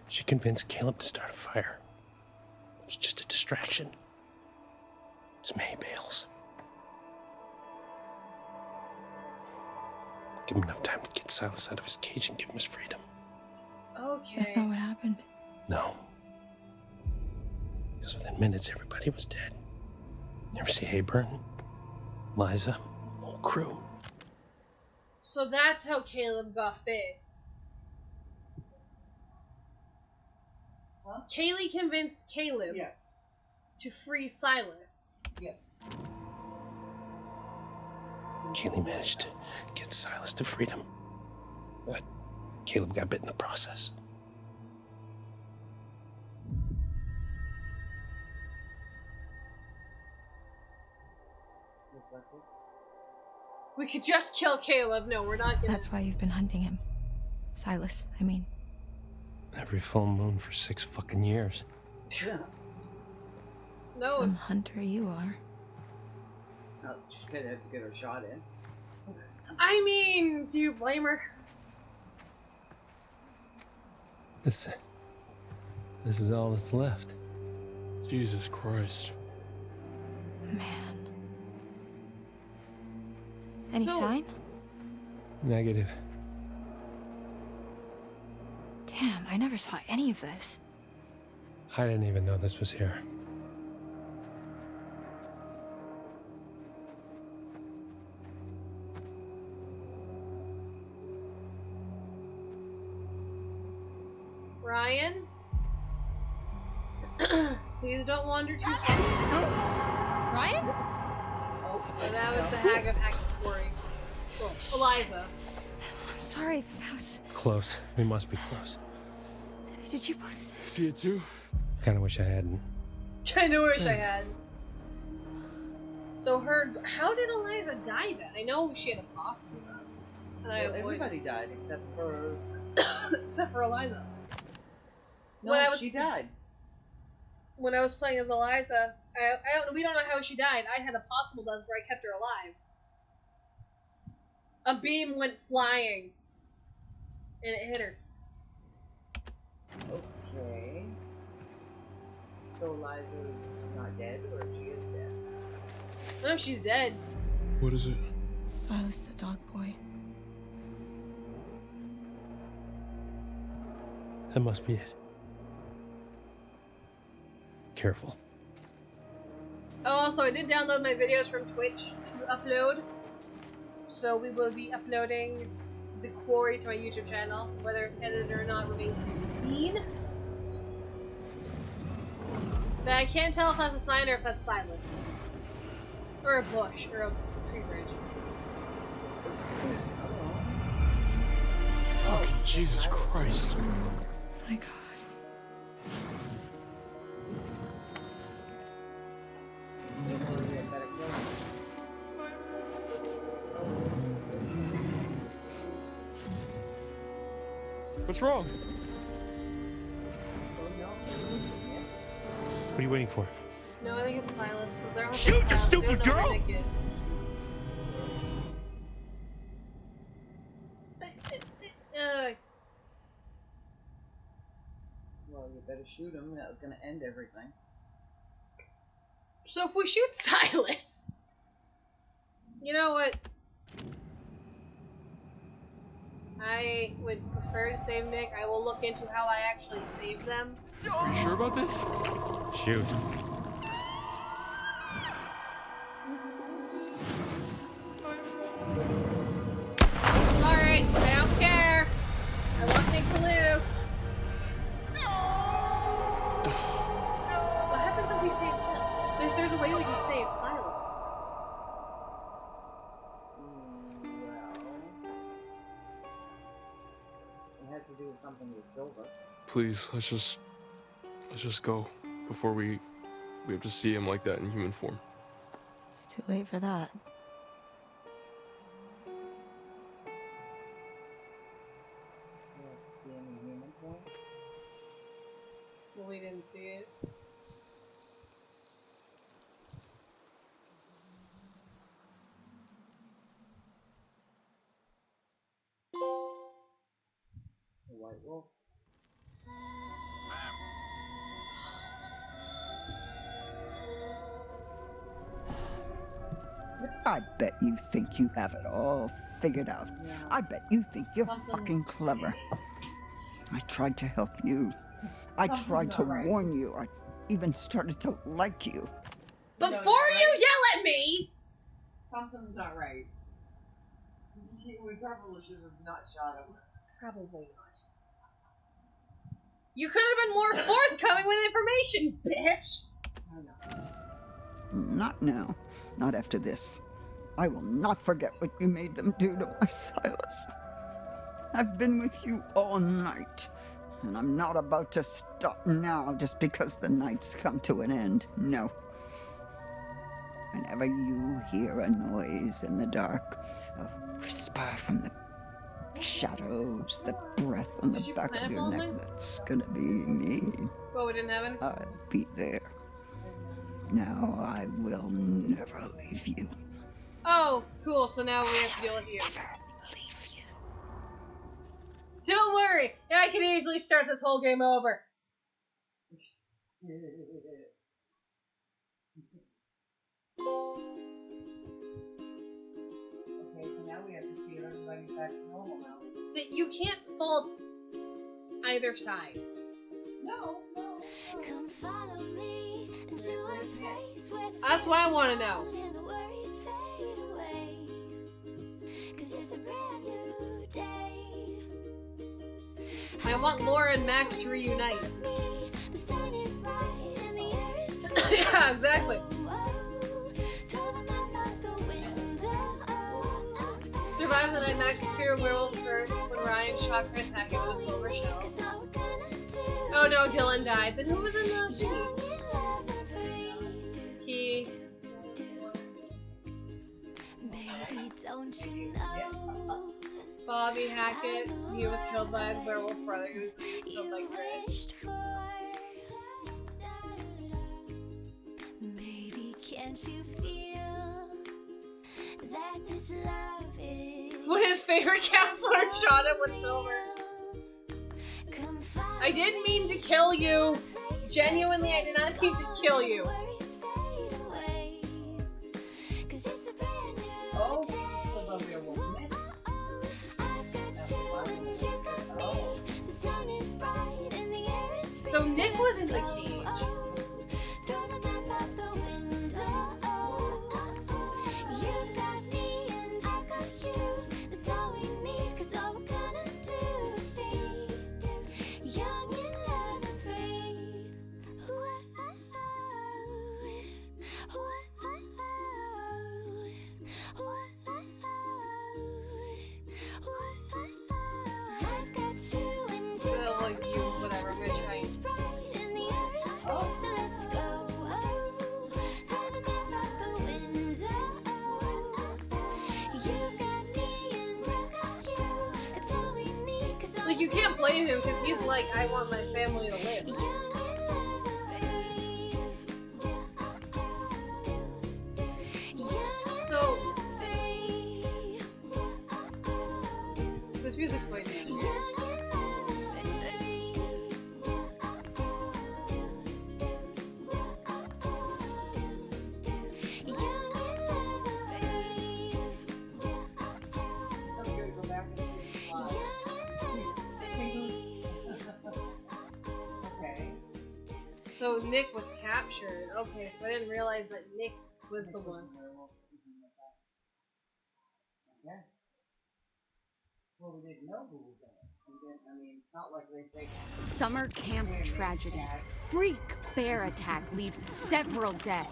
Speaker 9: She convinced Caleb to start a fire. It was just a distraction. Some hay bales. Give him enough time to get Silas out of his cage and give him his freedom.
Speaker 1: Okay.
Speaker 6: That's not what happened.
Speaker 9: No. Because within minutes, everybody was dead. You ever see Hayburn? Liza? Whole crew.
Speaker 1: So that's how Caleb got bit.
Speaker 4: Huh?
Speaker 1: Kaylee convinced Caleb
Speaker 4: Yes.
Speaker 1: to free Silas.
Speaker 4: Yes.
Speaker 9: Kaylee managed to get Silas to freedom. But Caleb got bit in the process.
Speaker 1: We could just kill Caleb. No, we're not gonna.
Speaker 6: That's why you've been hunting him. Silas, I mean.
Speaker 9: Every full moon for 6 fucking years.
Speaker 4: Yeah.
Speaker 1: No.
Speaker 6: Some hunter you are.
Speaker 4: Oh, she's gonna have to get her shot in.
Speaker 1: I mean, do you blame her?
Speaker 9: This is all that's left.
Speaker 8: Jesus Christ.
Speaker 6: Man. Any
Speaker 1: So-
Speaker 6: sign?
Speaker 9: Negative.
Speaker 6: Damn, I never saw any of this.
Speaker 9: I didn't even know this was here.
Speaker 1: Ryan? Please don't wander too far.
Speaker 6: Ryan?
Speaker 1: Oh, that was the hag of Hackett's Quarry. Oh, Eliza.
Speaker 6: I'm sorry, that was...
Speaker 9: Close. We must be close.
Speaker 6: Did you both...
Speaker 8: See it too?
Speaker 9: Kinda wish I hadn't.
Speaker 1: Kinda wish I had. So how did Eliza die then? I know she had a possible death. And I
Speaker 4: Well,
Speaker 1: avoided
Speaker 4: everybody died except for.
Speaker 1: except for Eliza.
Speaker 4: No,
Speaker 1: When I was-
Speaker 4: she died.
Speaker 1: When I was playing as Eliza, we don't know how she died. I had a possible death where I kept her alive. A beam went flying, and it hit her.
Speaker 4: Okay. So Liza's not dead, or she is dead?
Speaker 1: No, she's dead.
Speaker 8: What is it?
Speaker 6: Silas the dog boy.
Speaker 9: That must be it. Careful.
Speaker 1: Oh, also, I did download my videos from Twitch to upload. So we will be uploading the Quarry to my YouTube channel. Whether it's edited or not remains to be seen. But I can't tell if that's a sign or if that's Silas. Or a bush, or a tree bridge.
Speaker 8: Fucking Jesus Christ.
Speaker 3: Oh my God.
Speaker 1: He's
Speaker 4: Oh, yeah, better kill him.
Speaker 8: What's wrong?
Speaker 9: What are you waiting for?
Speaker 1: No, I think it's Silas, because they're all
Speaker 9: Shoot,
Speaker 1: pissed
Speaker 9: you
Speaker 1: off.
Speaker 9: stupid
Speaker 1: They don't know
Speaker 9: girl!
Speaker 1: where Nick is.
Speaker 4: Well, you better shoot him. That was gonna end everything.
Speaker 1: So if we shoot Silas, you know what? I would prefer to save Nick. I will look into how I actually saved them.
Speaker 8: Are you sure about this?
Speaker 9: Shoot.
Speaker 1: Alright, I don't care. I want Nick to live. What happens if we save Silas? If there's a way we can save Silas.
Speaker 4: It had to do with something with Silver.
Speaker 8: Please, let's just go before we have to see him like that in human form.
Speaker 6: It's too late for that.
Speaker 4: You have to see him in human form.
Speaker 1: Well, we didn't see it.
Speaker 4: The White Wolf.
Speaker 10: I bet you think you have it all figured out.
Speaker 4: Yeah.
Speaker 10: I bet you think you're
Speaker 4: Something's-
Speaker 10: fucking clever. I tried to help you. I
Speaker 4: Something's
Speaker 10: tried to
Speaker 4: not right.
Speaker 10: warn you. I even started to like you.
Speaker 1: Before
Speaker 4: No,
Speaker 1: you
Speaker 4: right?
Speaker 1: yell at me!
Speaker 4: Something's not right. We probably should have not shot him.
Speaker 1: Probably not. You could have been more forthcoming with information, bitch!
Speaker 4: I know.
Speaker 10: Not now. Not after this. I will not forget what you made them do to my Silas. I've been with you all night, and I'm not about to stop now just because the night's come to an end. No. Whenever you hear a noise in the dark, a whisper from the shadows, the breath on the
Speaker 1: Did you
Speaker 10: back
Speaker 1: plan
Speaker 10: of
Speaker 1: it,
Speaker 10: your neck,
Speaker 1: Baldwin?
Speaker 10: that's gonna be me.
Speaker 1: What, we didn't have any?
Speaker 10: I'll be there. Now I will never leave you.
Speaker 1: Oh, cool, so now we have to deal with you.
Speaker 10: Never leave you.
Speaker 1: Don't worry! I can easily start this whole game over.
Speaker 4: Okay, so now we have to see if everybody's back to normal now.
Speaker 1: So you can't fault either side.
Speaker 4: No.
Speaker 7: Come follow me to a place where the
Speaker 1: That's what I want to know.
Speaker 7: and the worries fade away. 'Cause it's a brand new day.
Speaker 1: I want Laura and Max to reunite.
Speaker 7: The sun is bright and the air is
Speaker 1: Yeah, exactly.
Speaker 7: throw them out the window.
Speaker 1: Survive the night Max was scared of werewolf first when Ryan shot Chris Hackett with a silver shell.
Speaker 7: 'Cause all we're gonna do
Speaker 1: Oh no, Dylan died. Then who was in the
Speaker 7: is
Speaker 1: thingy?
Speaker 7: young and love and free.
Speaker 1: He.
Speaker 7: Baby, don't you know?
Speaker 1: Bobby Hackett. He was killed by his werewolf brother who was killed by Chris.
Speaker 7: Wished for. Baby, can't you feel that this love is
Speaker 1: When his favorite counselor shot him with silver.
Speaker 7: Come follow
Speaker 1: I didn't mean to kill you. Genuinely, I did not mean to kill you.
Speaker 7: worries fade away. 'Cause it's a brand new
Speaker 4: Oh,
Speaker 7: day.
Speaker 4: it's the werewolf.
Speaker 7: I've got you and you got me. The sun is bright and the air is
Speaker 1: So Nick was in the cage.
Speaker 7: Throw the map out the window. You've got me and I've got you. That's all we need, 'cause all
Speaker 1: like you, whatever, I'm gonna try. Like, you can't blame him, because he's like, I want my family to live. So, this music's way too much. So Nick was captured. Okay, so I didn't realize that Nick was the one.
Speaker 4: Okay. Well, we didn't know who was in it. I mean, it's not like they say.
Speaker 11: Summer camp tragedy. Freak bear attack leaves several dead.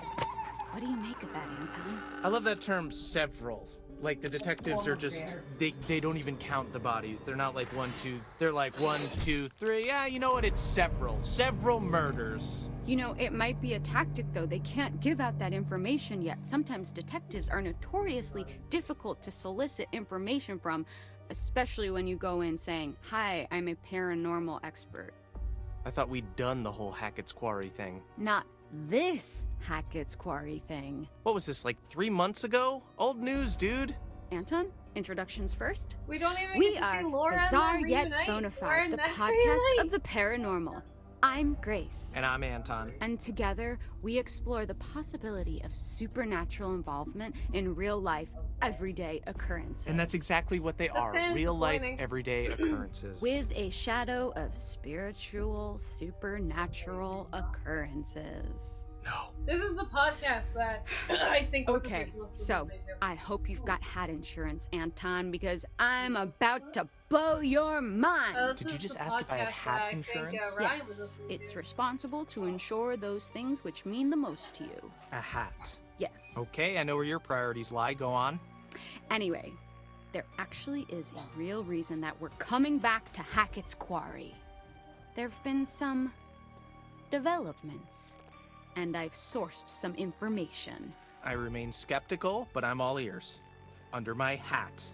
Speaker 11: What do you make of that, Anton?
Speaker 12: I love that term, several. Like, the detectives are just, they don't even count the bodies. They're not like 1, 2, they're like 1, 2, 3. Yeah, you know what? It's several murders.
Speaker 11: You know, it might be a tactic, though. They can't give out that information yet. Sometimes detectives are notoriously difficult to solicit information from, especially when you go in saying, "Hi, I'm a paranormal expert."
Speaker 12: I thought we'd done the whole Hackett's Quarry thing.
Speaker 11: Not this Hackett's Quarry thing.
Speaker 12: What was this, like 3 months ago? Old news, dude.
Speaker 11: Anton, introductions first.
Speaker 1: We don't even
Speaker 11: We
Speaker 1: get to
Speaker 11: are
Speaker 1: see Laura
Speaker 11: Bizarre
Speaker 1: and
Speaker 11: Yet
Speaker 1: reunite.
Speaker 11: Bonafide, the podcast of the paranormal. I'm Grace.
Speaker 12: And I'm Anton.
Speaker 11: And together, we explore the possibility of supernatural involvement in real life, everyday occurrences.
Speaker 12: And that's exactly what they are. Real life, everyday occurrences.
Speaker 11: With a shadow of spiritual, supernatural occurrences.
Speaker 12: No.
Speaker 1: This is the podcast that I think was
Speaker 11: Okay, so I hope you've got hat insurance, Anton, because I'm about to blow your mind.
Speaker 12: Did you just ask if I had hat insurance?
Speaker 11: Yes, it's responsible to insure those things which mean the most to you.
Speaker 12: A hat.
Speaker 11: Yes.
Speaker 12: Okay, I know where your priorities lie. Go on.
Speaker 11: Anyway, there actually is a real reason that we're coming back to Hackett's Quarry. There have been some developments, and I've sourced some information.
Speaker 12: I remain skeptical, but I'm all ears. Under my hat.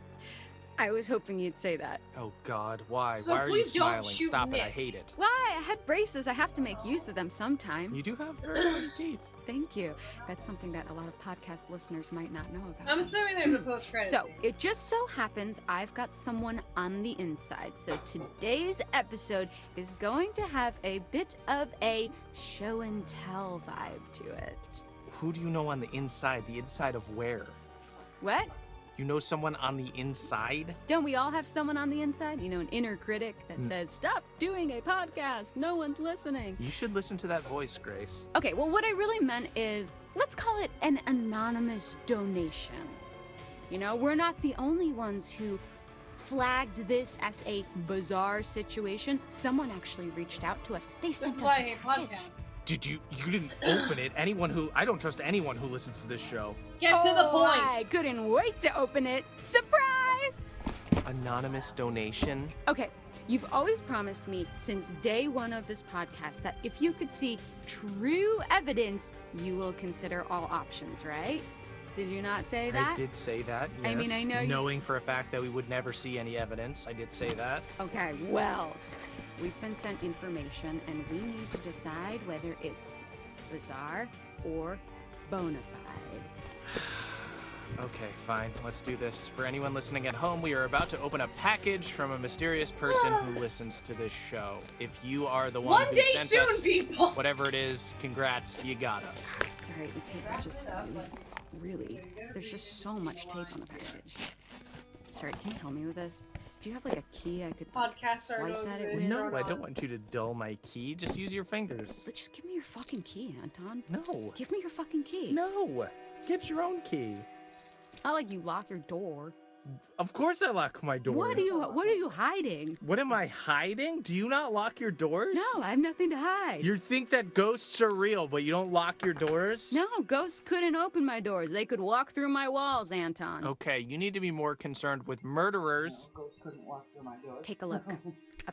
Speaker 11: I was hoping you'd say that.
Speaker 12: Oh God, why?
Speaker 1: So
Speaker 12: why
Speaker 1: if
Speaker 12: are
Speaker 1: we
Speaker 12: you
Speaker 1: don't
Speaker 12: smiling?
Speaker 1: shoot
Speaker 12: Stop it, I
Speaker 1: Nick-
Speaker 12: hate it.
Speaker 11: Why? I had braces. I have to make use of them sometimes.
Speaker 12: You do have very pretty teeth.
Speaker 11: Thank you. That's something that a lot of podcast listeners might not know about.
Speaker 1: I'm assuming there's a post-credit
Speaker 11: So,
Speaker 1: scene.
Speaker 11: it just so happens I've got someone on the inside. So today's episode is going to have a bit of a show and tell vibe to it.
Speaker 12: Who do you know on the inside? The inside of where?
Speaker 11: What?
Speaker 12: You know someone on the inside?
Speaker 11: Don't we all have someone on the inside? You know, an inner critic that says, "Stop doing a podcast. No one's listening."
Speaker 12: You should listen to that voice, Grace.
Speaker 11: Okay, well, what I really meant is, let's call it an anonymous donation. You know, we're not the only ones who flagged this as a bizarre situation. Someone actually reached out to us. They sent
Speaker 1: This is
Speaker 11: us
Speaker 1: why I
Speaker 11: a
Speaker 1: hate
Speaker 11: package.
Speaker 1: podcasts.
Speaker 12: Did you didn't open it? I don't trust anyone who listens to this show.
Speaker 1: Get to the point.
Speaker 11: I couldn't wait to open it. Surprise!
Speaker 12: Anonymous donation?
Speaker 11: Okay, you've always promised me since day one of this podcast that if you could see true evidence, you will consider all options, right? Did you not say that?
Speaker 12: I did say that, yes.
Speaker 11: I mean, I know you...
Speaker 12: Knowing for a fact that we would never see any evidence, I did say that.
Speaker 11: Okay, well, we've been sent information and we need to decide whether it's bizarre or bona fide.
Speaker 12: Okay, fine. Let's do this. For anyone listening at home, we are about to open a package from a mysterious person who listens to this show. If you are the one
Speaker 1: One
Speaker 12: who
Speaker 1: day
Speaker 12: sent
Speaker 1: soon,
Speaker 12: us
Speaker 1: people.
Speaker 12: whatever it is, congrats, you got us.
Speaker 11: Sorry, the tape is just really, there's just so much tape on the package. Sorry, can you help me with this? Do you have like a key I could
Speaker 1: Podcasts are
Speaker 11: slice at it with?
Speaker 12: No, I don't want you to dull my key. Just use your fingers.
Speaker 11: But just give me your fucking key, Anton.
Speaker 12: No.
Speaker 11: Give me your fucking key.
Speaker 12: No. Get your own key.
Speaker 11: It's not like you lock your door.
Speaker 12: Of course I lock my door.
Speaker 11: What are you hiding?
Speaker 12: What am I hiding? Do you not lock your doors?
Speaker 11: No, I have nothing to hide.
Speaker 12: You think that ghosts are real, but you don't lock your doors?
Speaker 11: No, ghosts couldn't open my doors. They could walk through my walls, Anton.
Speaker 12: Okay, you need to be more concerned with murderers.
Speaker 4: Ghosts couldn't walk through my doors.
Speaker 11: Take a look.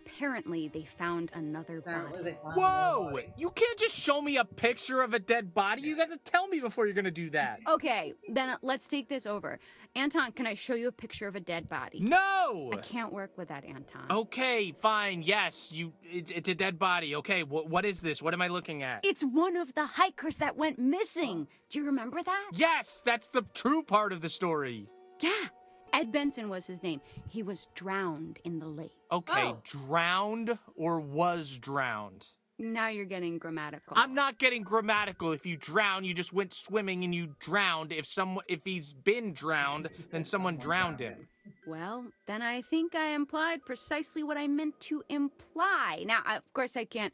Speaker 11: Apparently, they found another
Speaker 4: Apparently
Speaker 11: body.
Speaker 4: they found
Speaker 12: Whoa!
Speaker 4: another body.
Speaker 12: You can't just show me a picture of a dead body. You got to tell me before you're gonna do that.
Speaker 11: Okay, then let's take this over. Anton, can I show you a picture of a dead body?
Speaker 12: No!
Speaker 11: I can't work with that, Anton.
Speaker 12: Okay, fine. Yes, it's a dead body. Okay, what is this? What am I looking at?
Speaker 11: It's one of the hikers that went missing. Do you remember that?
Speaker 12: Yes, that's the true part of the story.
Speaker 11: Yeah. Ed Benson was his name. He was drowned in the lake.
Speaker 12: Okay,
Speaker 1: Oh.
Speaker 12: drowned or was drowned?
Speaker 11: Now you're getting grammatical.
Speaker 12: I'm not getting grammatical. If you drown, you just went swimming and you drowned. If he's been drowned, then someone drowned him.
Speaker 11: Well, then I think I implied precisely what I meant to imply. Now, of course, I can't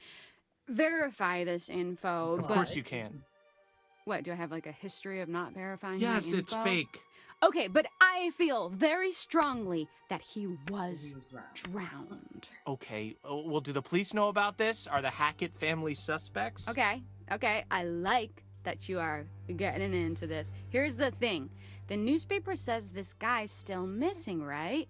Speaker 11: verify this info.
Speaker 12: Of
Speaker 11: but...
Speaker 12: course you can.
Speaker 11: What, do I have like a history of not verifying
Speaker 12: Yes,
Speaker 11: my
Speaker 12: it's
Speaker 11: info?
Speaker 12: fake.
Speaker 11: Okay, but I feel very strongly that he was drowned.
Speaker 12: Okay, well, do the police know about this? Are the Hackett family suspects?
Speaker 11: Okay, I like that you are getting into this. Here's the thing. The newspaper says this guy's still missing, right?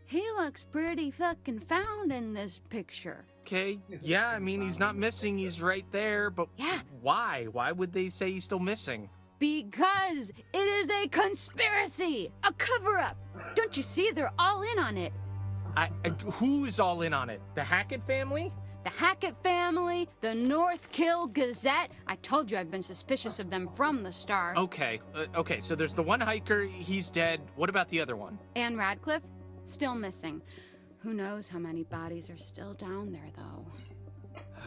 Speaker 11: He looks pretty fucking found in this picture.
Speaker 12: Okay, yeah, I mean, he's not missing, he's right there, but
Speaker 11: Yeah.
Speaker 12: why? Why would they say he's still missing?
Speaker 11: Because it is a conspiracy, a cover-up. Don't you see? They're all in on it.
Speaker 12: Who is all in on it? The Hackett family?
Speaker 11: The Hackett family, the North Kill Gazette. I told you I've been suspicious of them from the start.
Speaker 12: Okay, so there's the one hiker, he's dead. What about the other one?
Speaker 11: Anne Radcliffe, still missing. Who knows how many bodies are still down there, though.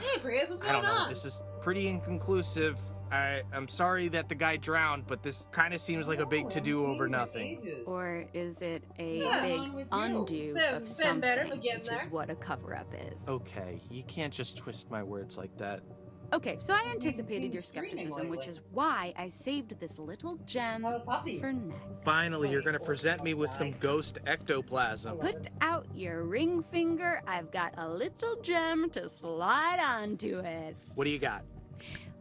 Speaker 1: Hey, Prius, what's
Speaker 12: I
Speaker 1: going
Speaker 12: don't know,
Speaker 1: on?
Speaker 12: this is pretty inconclusive. I'm sorry that the guy drowned, but this kind of seems like a big to-do over nothing.
Speaker 11: Or is it a
Speaker 1: Yeah.
Speaker 11: big undo
Speaker 1: Been
Speaker 11: of something,
Speaker 1: better, but getting
Speaker 11: which
Speaker 1: there.
Speaker 11: is what a cover-up is?
Speaker 12: Okay, you can't just twist my words like that.
Speaker 11: Okay, so I anticipated your skepticism, which is why I saved this little gem for next.
Speaker 12: Finally, you're gonna present me with some ghost ectoplasm.
Speaker 11: Put out your ring finger. I've got a little gem to slide onto it.
Speaker 12: What do you got?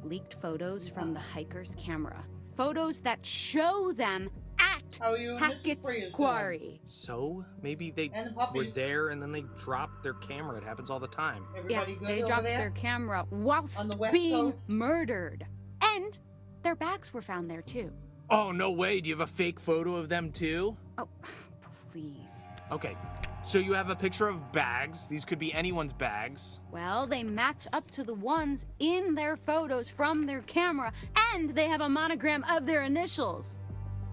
Speaker 11: Leaked photos from the hiker's camera. Photos that show them at Hackett's Quarry.
Speaker 12: So, maybe they
Speaker 4: And the
Speaker 12: were
Speaker 4: puppies.
Speaker 12: there and then they dropped their camera. It happens all the time.
Speaker 11: Yeah,
Speaker 4: Everybody good
Speaker 11: they
Speaker 4: over
Speaker 11: dropped
Speaker 4: there?
Speaker 11: their camera
Speaker 4: On the
Speaker 11: whilst
Speaker 4: West
Speaker 11: being
Speaker 4: Coast?
Speaker 11: murdered. And their bags were found there too.
Speaker 12: Oh, no way. Do you have a fake photo of them too?
Speaker 11: Oh, please.
Speaker 12: Okay, so you have a picture of bags. These could be anyone's bags.
Speaker 11: Well, they match up to the ones in their photos from their camera, and they have a monogram of their initials.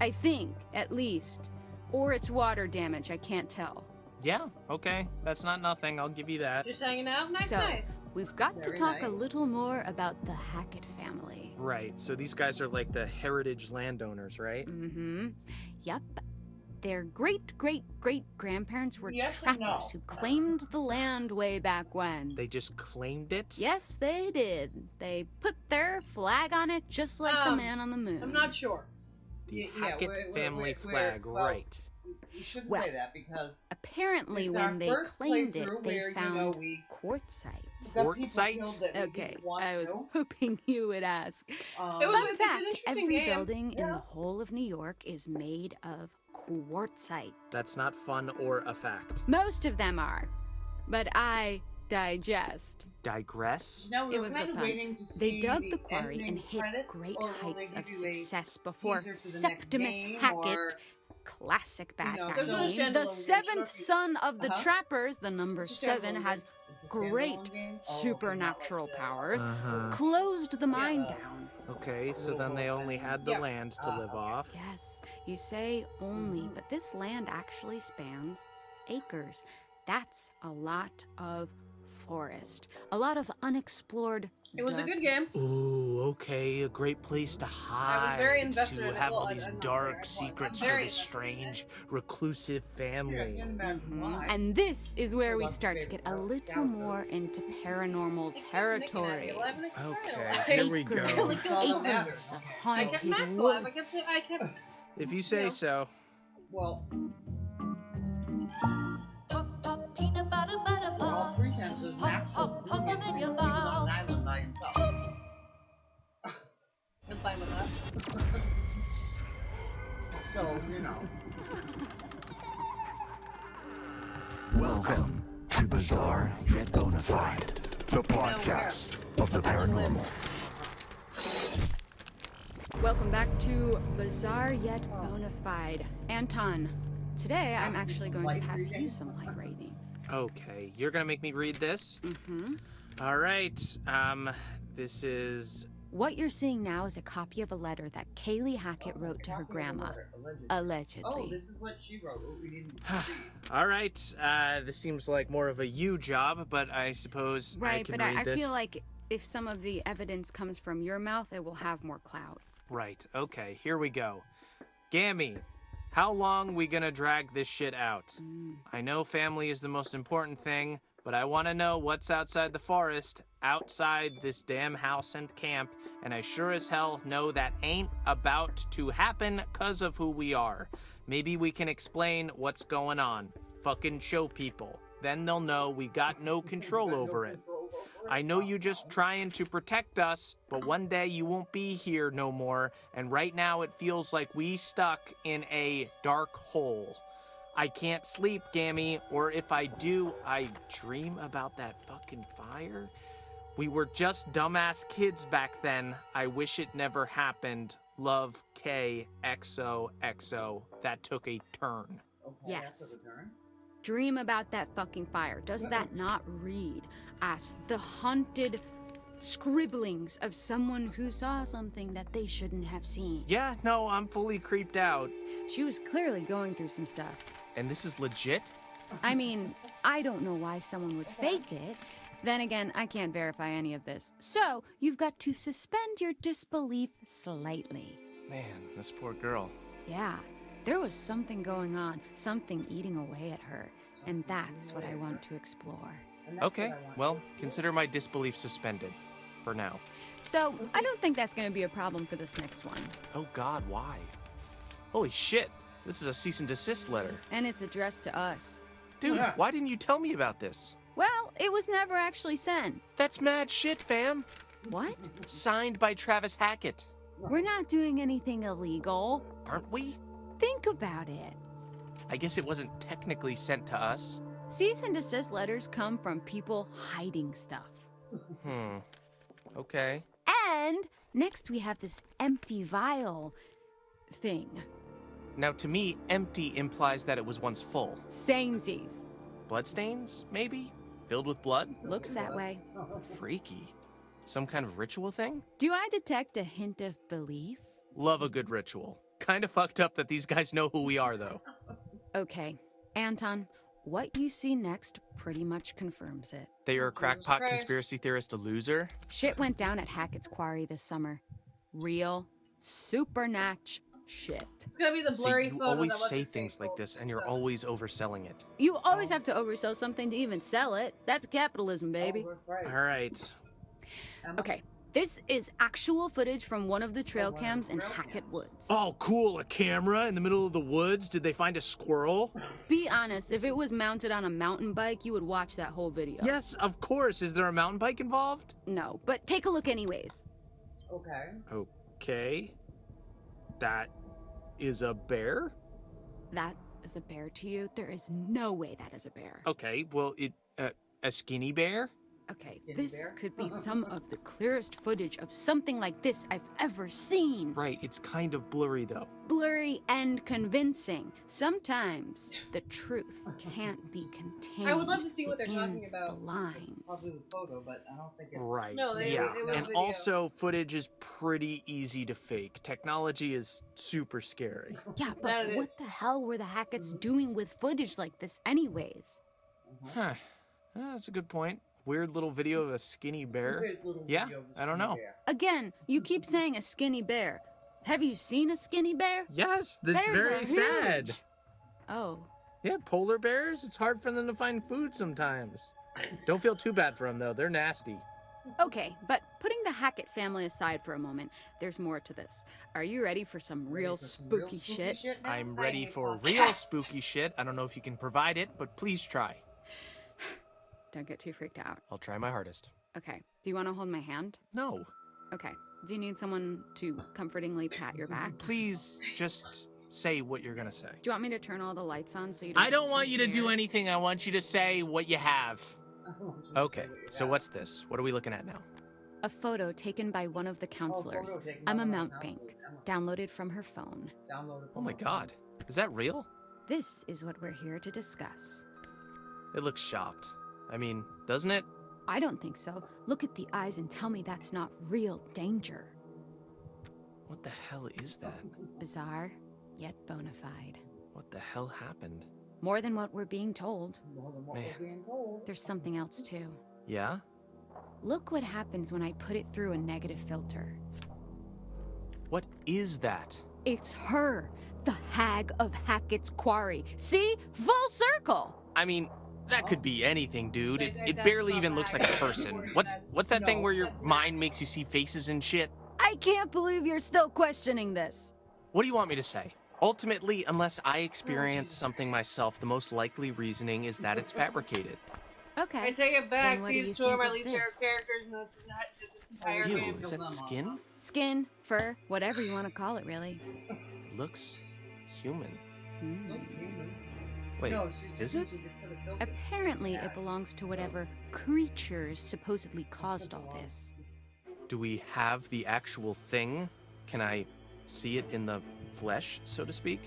Speaker 11: I think, at least. Or it's water damage, I can't tell.
Speaker 12: Yeah, okay. That's not nothing. I'll give you that.
Speaker 1: Just hanging out? Nice,
Speaker 11: So,
Speaker 1: nice.
Speaker 11: we've got to
Speaker 4: Very
Speaker 11: talk a
Speaker 4: nice.
Speaker 11: little more about the Hackett family.
Speaker 12: Right, so these guys are like the heritage landowners, right?
Speaker 11: Mm-hmm. Yep. Their great-great-great-grandparents were
Speaker 4: Yes and
Speaker 11: trappers
Speaker 4: no.
Speaker 11: who claimed the land way back when.
Speaker 12: They just claimed it?
Speaker 11: Yes, they did. They put their flag on it just like the man on the moon.
Speaker 1: I'm not sure.
Speaker 12: The Hackett family flag, right.
Speaker 4: You shouldn't
Speaker 11: Well,
Speaker 4: say that because
Speaker 11: Apparently,
Speaker 4: it's
Speaker 11: when
Speaker 4: our
Speaker 11: they
Speaker 4: first
Speaker 11: claimed it,
Speaker 4: playthrough
Speaker 11: they
Speaker 4: where,
Speaker 11: found
Speaker 4: we
Speaker 11: quartzite.
Speaker 4: got people
Speaker 12: Quartzite?
Speaker 4: killed that we
Speaker 11: Okay,
Speaker 4: didn't want
Speaker 11: I was
Speaker 4: to.
Speaker 11: hoping you would ask.
Speaker 1: It was
Speaker 11: Fun
Speaker 1: it's
Speaker 11: fact,
Speaker 1: an interesting
Speaker 11: every
Speaker 1: game.
Speaker 11: building in
Speaker 4: Yeah.
Speaker 11: the whole of New York is made of quartzite.
Speaker 12: That's not fun or a fact.
Speaker 11: Most of them are, but I digest.
Speaker 12: Digress?
Speaker 4: No, we
Speaker 11: It
Speaker 4: were
Speaker 11: was
Speaker 4: kind
Speaker 11: a
Speaker 4: of
Speaker 11: pun.
Speaker 4: waiting to see
Speaker 11: They dug the quarry
Speaker 4: ending
Speaker 11: and hit
Speaker 4: credits,
Speaker 11: great
Speaker 4: or will they
Speaker 11: heights of
Speaker 4: give you a
Speaker 11: success before
Speaker 4: teaser to the next
Speaker 11: Septimus
Speaker 4: game,
Speaker 11: Hackett,
Speaker 4: or-
Speaker 11: classic bad
Speaker 4: know,
Speaker 11: guy
Speaker 1: There's no
Speaker 11: name,
Speaker 1: standalone
Speaker 11: the
Speaker 1: games,
Speaker 11: seventh
Speaker 1: right?
Speaker 11: son of the
Speaker 4: Uh-huh.
Speaker 11: trappers, the number
Speaker 4: It's a
Speaker 11: 7,
Speaker 4: standalone
Speaker 11: has
Speaker 4: game. It's a standalone
Speaker 11: great
Speaker 4: game? Oh,
Speaker 11: supernatural
Speaker 4: okay, not like
Speaker 11: powers,
Speaker 12: Uh-huh.
Speaker 11: closed the mine down.
Speaker 12: Okay, so then they only had the
Speaker 4: Yeah.
Speaker 12: land to live
Speaker 4: Okay.
Speaker 12: off.
Speaker 11: Yes, you say only,
Speaker 4: Mm-hmm.
Speaker 11: but this land actually spans acres. That's a lot of forest, a lot of unexplored.
Speaker 1: It was a
Speaker 11: dark-
Speaker 1: good game.
Speaker 12: Ooh, okay, a great place to hide.
Speaker 1: very invested
Speaker 12: to
Speaker 1: in it.
Speaker 12: have
Speaker 1: Well,
Speaker 12: all these
Speaker 1: I'm not
Speaker 12: dark
Speaker 1: very- I'm
Speaker 12: secrets for
Speaker 1: very
Speaker 12: this
Speaker 1: invested in it.
Speaker 12: strange, reclusive
Speaker 4: Yeah, I
Speaker 12: family.
Speaker 4: can't imagine why.
Speaker 11: And this is where we
Speaker 4: Love
Speaker 11: start to
Speaker 4: favorite
Speaker 11: get a
Speaker 4: part.
Speaker 11: little more into paranormal territory.
Speaker 12: Okay, here we go.
Speaker 11: Acres,
Speaker 4: All that
Speaker 11: acres of
Speaker 1: I kept
Speaker 11: haunted
Speaker 1: Max alive.
Speaker 11: woods.
Speaker 1: I kept.
Speaker 12: If you say
Speaker 1: Yeah.
Speaker 12: so.
Speaker 4: Well, for all pretenses, Max was doing it when he was on an island by himself.
Speaker 1: I'm fine with that.
Speaker 4: So, you know.
Speaker 13: Welcome to Bizarre yet bona fide. The podcast of the paranormal.
Speaker 11: Welcome back to Bizarre Yet Bonafide. Anton, today I'm actually going to pass you some light reading.
Speaker 12: Okay, you're gonna make me read this?
Speaker 11: Mm-hmm.
Speaker 12: All right, this is...
Speaker 11: What you're seeing now is a copy of a letter that Kaylee Hackett wrote to her grandma. Allegedly.
Speaker 4: Oh, this is what she wrote. What we didn't see.
Speaker 12: All right, this seems like more of a you job, but I suppose I can read this.
Speaker 11: I feel like if some of the evidence comes from your mouth, it will have more clout.
Speaker 12: Right, okay, here we go. Gammy, how long we gonna drag this shit out? I know family is the most important thing, but I want to know what's outside the forest, outside this damn house and camp, and I sure as hell know that ain't about to happen 'cause of who we are. Maybe we can explain what's going on. Fucking show people. Then they'll know we got no control over it. I know you just trying to protect us, but one day you won't be here no more, and right now it feels like we stuck in a dark hole. I can't sleep, Gammy, or if I do, I dream about that fucking fire. We were just dumbass kids back then. I wish it never happened. Love, K, XOXO. That took a turn.
Speaker 4: Okay,
Speaker 11: Yes.
Speaker 4: that's a turn.
Speaker 11: Dream about that fucking fire. Does that not read as the haunted scribblings of someone who saw something that they shouldn't have seen?
Speaker 12: Yeah, no, I'm fully creeped out.
Speaker 11: She was clearly going through some stuff.
Speaker 12: And this is legit?
Speaker 11: I mean, I don't know why someone would fake it. Then again, I can't verify any of this. So, you've got to suspend your disbelief slightly.
Speaker 12: Man, this poor girl.
Speaker 11: Yeah, there was something going on, something eating away at her. And that's what I want to explore.
Speaker 12: Okay, well, consider my disbelief suspended. For now.
Speaker 11: So, I don't think that's going to be a problem for this next one.
Speaker 12: Oh god, why? Holy shit, this is a cease and desist letter.
Speaker 11: And it's addressed to us.
Speaker 12: Dude, why didn't you tell me about this?
Speaker 11: Well, it was never actually sent.
Speaker 12: That's mad shit, fam.
Speaker 11: What?
Speaker 12: Signed by Travis Hackett.
Speaker 11: We're not doing anything illegal.
Speaker 12: Aren't we?
Speaker 11: Think about it.
Speaker 12: I guess it wasn't technically sent to us.
Speaker 11: Cease and desist letters come from people hiding stuff.
Speaker 12: Okay.
Speaker 11: And next we have this empty vial thing.
Speaker 12: Now, to me, empty implies that it was once full.
Speaker 11: Samesies.
Speaker 12: Bloodstains, maybe? Filled with blood?
Speaker 11: Looks that way.
Speaker 12: Freaky. Some kind of ritual thing?
Speaker 11: Do I detect a hint of belief?
Speaker 12: Love a good ritual. Kinda fucked up that these guys know who we are, though.
Speaker 11: Okay. Anton, what you see next pretty much confirms it.
Speaker 12: That you're a crackpot conspiracy theorist, a loser?
Speaker 11: Shit went down at Hackett's Quarry this summer. Real, supernatch shit.
Speaker 1: It's gonna be the blurry
Speaker 12: See, you
Speaker 1: photo.
Speaker 12: always
Speaker 1: that
Speaker 12: say things like this, and you're always overselling it.
Speaker 11: You always have to oversell something to even sell it. That's capitalism, baby.
Speaker 4: Oh, that's right.
Speaker 12: All right.
Speaker 11: Okay, this is actual footage from one of the trail cams in Hackett Woods.
Speaker 12: Oh, cool. A camera in the middle of the woods. Did they find a squirrel?
Speaker 11: Be honest, if it was mounted on a mountain bike, you would watch that whole video.
Speaker 12: Yes, of course. Is there a mountain bike involved?
Speaker 11: No, but take a look anyways.
Speaker 4: Okay.
Speaker 12: Okay. That is a bear?
Speaker 11: That is a bear to you? There is no way that is a bear.
Speaker 12: Okay, well, a skinny bear?
Speaker 11: Okay, this could be some of the clearest footage of something like this I've ever seen.
Speaker 12: Right, it's kind of blurry, though.
Speaker 11: Blurry and convincing. Sometimes the truth can't be contained.
Speaker 1: I would love to see what they're talking
Speaker 11: The
Speaker 1: about.
Speaker 11: lines.
Speaker 4: Probably the photo, but I don't think it.
Speaker 12: Right.
Speaker 1: No, it was
Speaker 12: and
Speaker 1: video.
Speaker 12: also, footage is pretty easy to fake. Technology is super scary.
Speaker 11: Yeah,
Speaker 1: That
Speaker 11: but
Speaker 1: it
Speaker 11: what
Speaker 1: is.
Speaker 11: the hell were the Hacketts doing with footage like this anyways?
Speaker 12: Huh. That's a good point. Weird little video of a skinny bear.
Speaker 4: Weird little
Speaker 12: Yeah,
Speaker 4: video of the
Speaker 12: I don't
Speaker 4: skinny
Speaker 12: know.
Speaker 4: bear.
Speaker 11: Again, you keep saying a skinny bear. Have you seen a skinny bear?
Speaker 12: Yes, that's
Speaker 11: Bears
Speaker 12: very
Speaker 11: are
Speaker 12: sad.
Speaker 11: huge. Oh.
Speaker 12: Yeah, polar bears, it's hard for them to find food sometimes. Don't feel too bad for them, though. They're nasty.
Speaker 11: Okay, but putting the Hackett family aside for a moment, there's more to this. Are you ready for some real spooky shit?
Speaker 4: now?
Speaker 12: I'm ready
Speaker 4: Hey,
Speaker 12: for
Speaker 4: podcast.
Speaker 12: real spooky shit. I don't know if you can provide it, but please try.
Speaker 11: Don't get too freaked out.
Speaker 12: I'll try my hardest.
Speaker 11: Okay, do you want to hold my hand?
Speaker 12: No.
Speaker 11: Okay. Do you need someone to comfortingly pat your back?
Speaker 12: Please, just say what you're gonna say.
Speaker 11: Do you want me to turn all the lights on so you don't
Speaker 12: I don't
Speaker 11: get
Speaker 12: want
Speaker 11: too
Speaker 12: you to do
Speaker 11: scared?
Speaker 12: anything. I want you to say what you have.
Speaker 4: I want you to say
Speaker 12: Okay,
Speaker 4: what you
Speaker 12: so
Speaker 4: have.
Speaker 12: what's this? What are we looking at now?
Speaker 11: A photo taken by one of the counselors.
Speaker 4: photo taken by
Speaker 11: Emma
Speaker 4: one of the
Speaker 11: Mountbank.
Speaker 4: counselors, Emma.
Speaker 11: Downloaded from her phone.
Speaker 4: Downloaded
Speaker 12: Oh my god. Is that real?
Speaker 11: This is what we're here to discuss.
Speaker 12: It looks shocked. I mean, doesn't it?
Speaker 11: I don't think so. Look at the eyes and tell me that's not real danger.
Speaker 12: What the hell is that?
Speaker 11: Bizarre, yet bona fide.
Speaker 12: What the hell happened?
Speaker 11: More than what we're being told.
Speaker 4: More than what
Speaker 12: Man.
Speaker 4: we're being told.
Speaker 11: There's something else too.
Speaker 12: Yeah?
Speaker 11: Look what happens when I put it through a negative filter.
Speaker 12: What is that?
Speaker 11: It's her, the Hag of Hackett's Quarry. See? Full circle!
Speaker 12: I mean, that could be anything, dude. It
Speaker 1: That's
Speaker 12: barely
Speaker 1: not
Speaker 12: even
Speaker 1: the
Speaker 12: looks
Speaker 1: Hag
Speaker 12: like a
Speaker 1: of
Speaker 12: person.
Speaker 1: Quarry.
Speaker 12: What's that thing where your
Speaker 1: that's
Speaker 12: mind
Speaker 1: Max.
Speaker 12: makes you see faces and shit?
Speaker 11: I can't believe you're still questioning this.
Speaker 12: What do you want me to say? Ultimately, unless I experience something myself, the most likely reasoning is that it's fabricated.
Speaker 11: Okay.
Speaker 1: I take it back.
Speaker 11: Then what do
Speaker 1: These
Speaker 11: you
Speaker 1: two are
Speaker 11: think
Speaker 1: my
Speaker 11: of
Speaker 1: least favorite
Speaker 11: this?
Speaker 1: characters in this entire
Speaker 12: Ew,
Speaker 1: game.
Speaker 12: is that skin?
Speaker 11: Skin, fur, whatever you want to call it, really.
Speaker 12: Looks human.
Speaker 11: Hmm.
Speaker 12: Wait,
Speaker 4: No, she's
Speaker 12: is it?
Speaker 4: she just put a filter.
Speaker 11: Apparently,
Speaker 4: Yeah.
Speaker 11: it belongs to whatever creatures supposedly caused all this.
Speaker 12: Do we have the actual thing? Can I see it in the flesh, so to speak?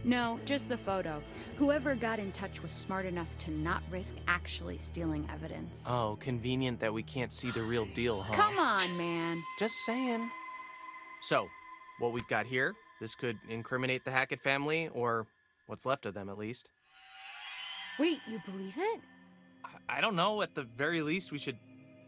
Speaker 11: No, just the photo. Whoever got in touch was smart enough to not risk actually stealing evidence.
Speaker 12: Oh, convenient that we can't see the real deal, huh?
Speaker 11: Come on, man.
Speaker 12: Just saying. So, what we've got here, this could incriminate the Hackett family, or what's left of them at least.
Speaker 11: Wait, you believe it?
Speaker 12: I don't know, at the very least we should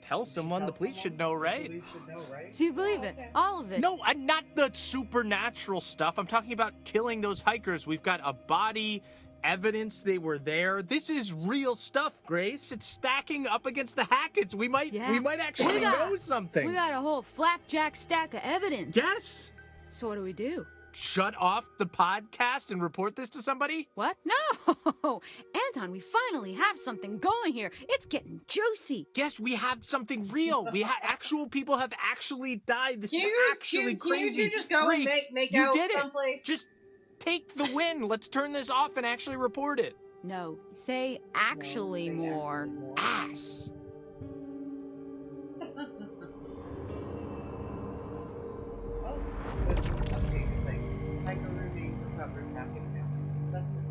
Speaker 12: tell someone. The police should know,
Speaker 4: The
Speaker 12: right?
Speaker 4: police should know, right?
Speaker 11: Do you believe it? All of it?
Speaker 12: No, not the supernatural stuff. I'm talking about killing those hikers. We've got a body, evidence they were there. This is real stuff, Grace. It's stacking up against the Hacketts. We might actually know something.
Speaker 11: We got a whole flapjack stack of evidence.
Speaker 12: Yes.
Speaker 11: So what do we do?
Speaker 12: Shut off the podcast and report this to somebody?
Speaker 11: What? No! Anton, we finally have something going here. It's getting juicy.
Speaker 12: Yes, we have something real. Actual people have actually died. This is actually
Speaker 1: Can
Speaker 12: crazy.
Speaker 1: you just go
Speaker 12: Grace,
Speaker 1: and make
Speaker 12: you
Speaker 1: out
Speaker 12: did it.
Speaker 1: someplace?
Speaker 12: Just take the win. Let's turn this off and actually report it.
Speaker 11: No, say actually
Speaker 4: say
Speaker 11: more.
Speaker 4: actually more.
Speaker 12: Ass.
Speaker 4: Oh, good. Okay, good thing. Hiker remains recovered. Hackett family suspected.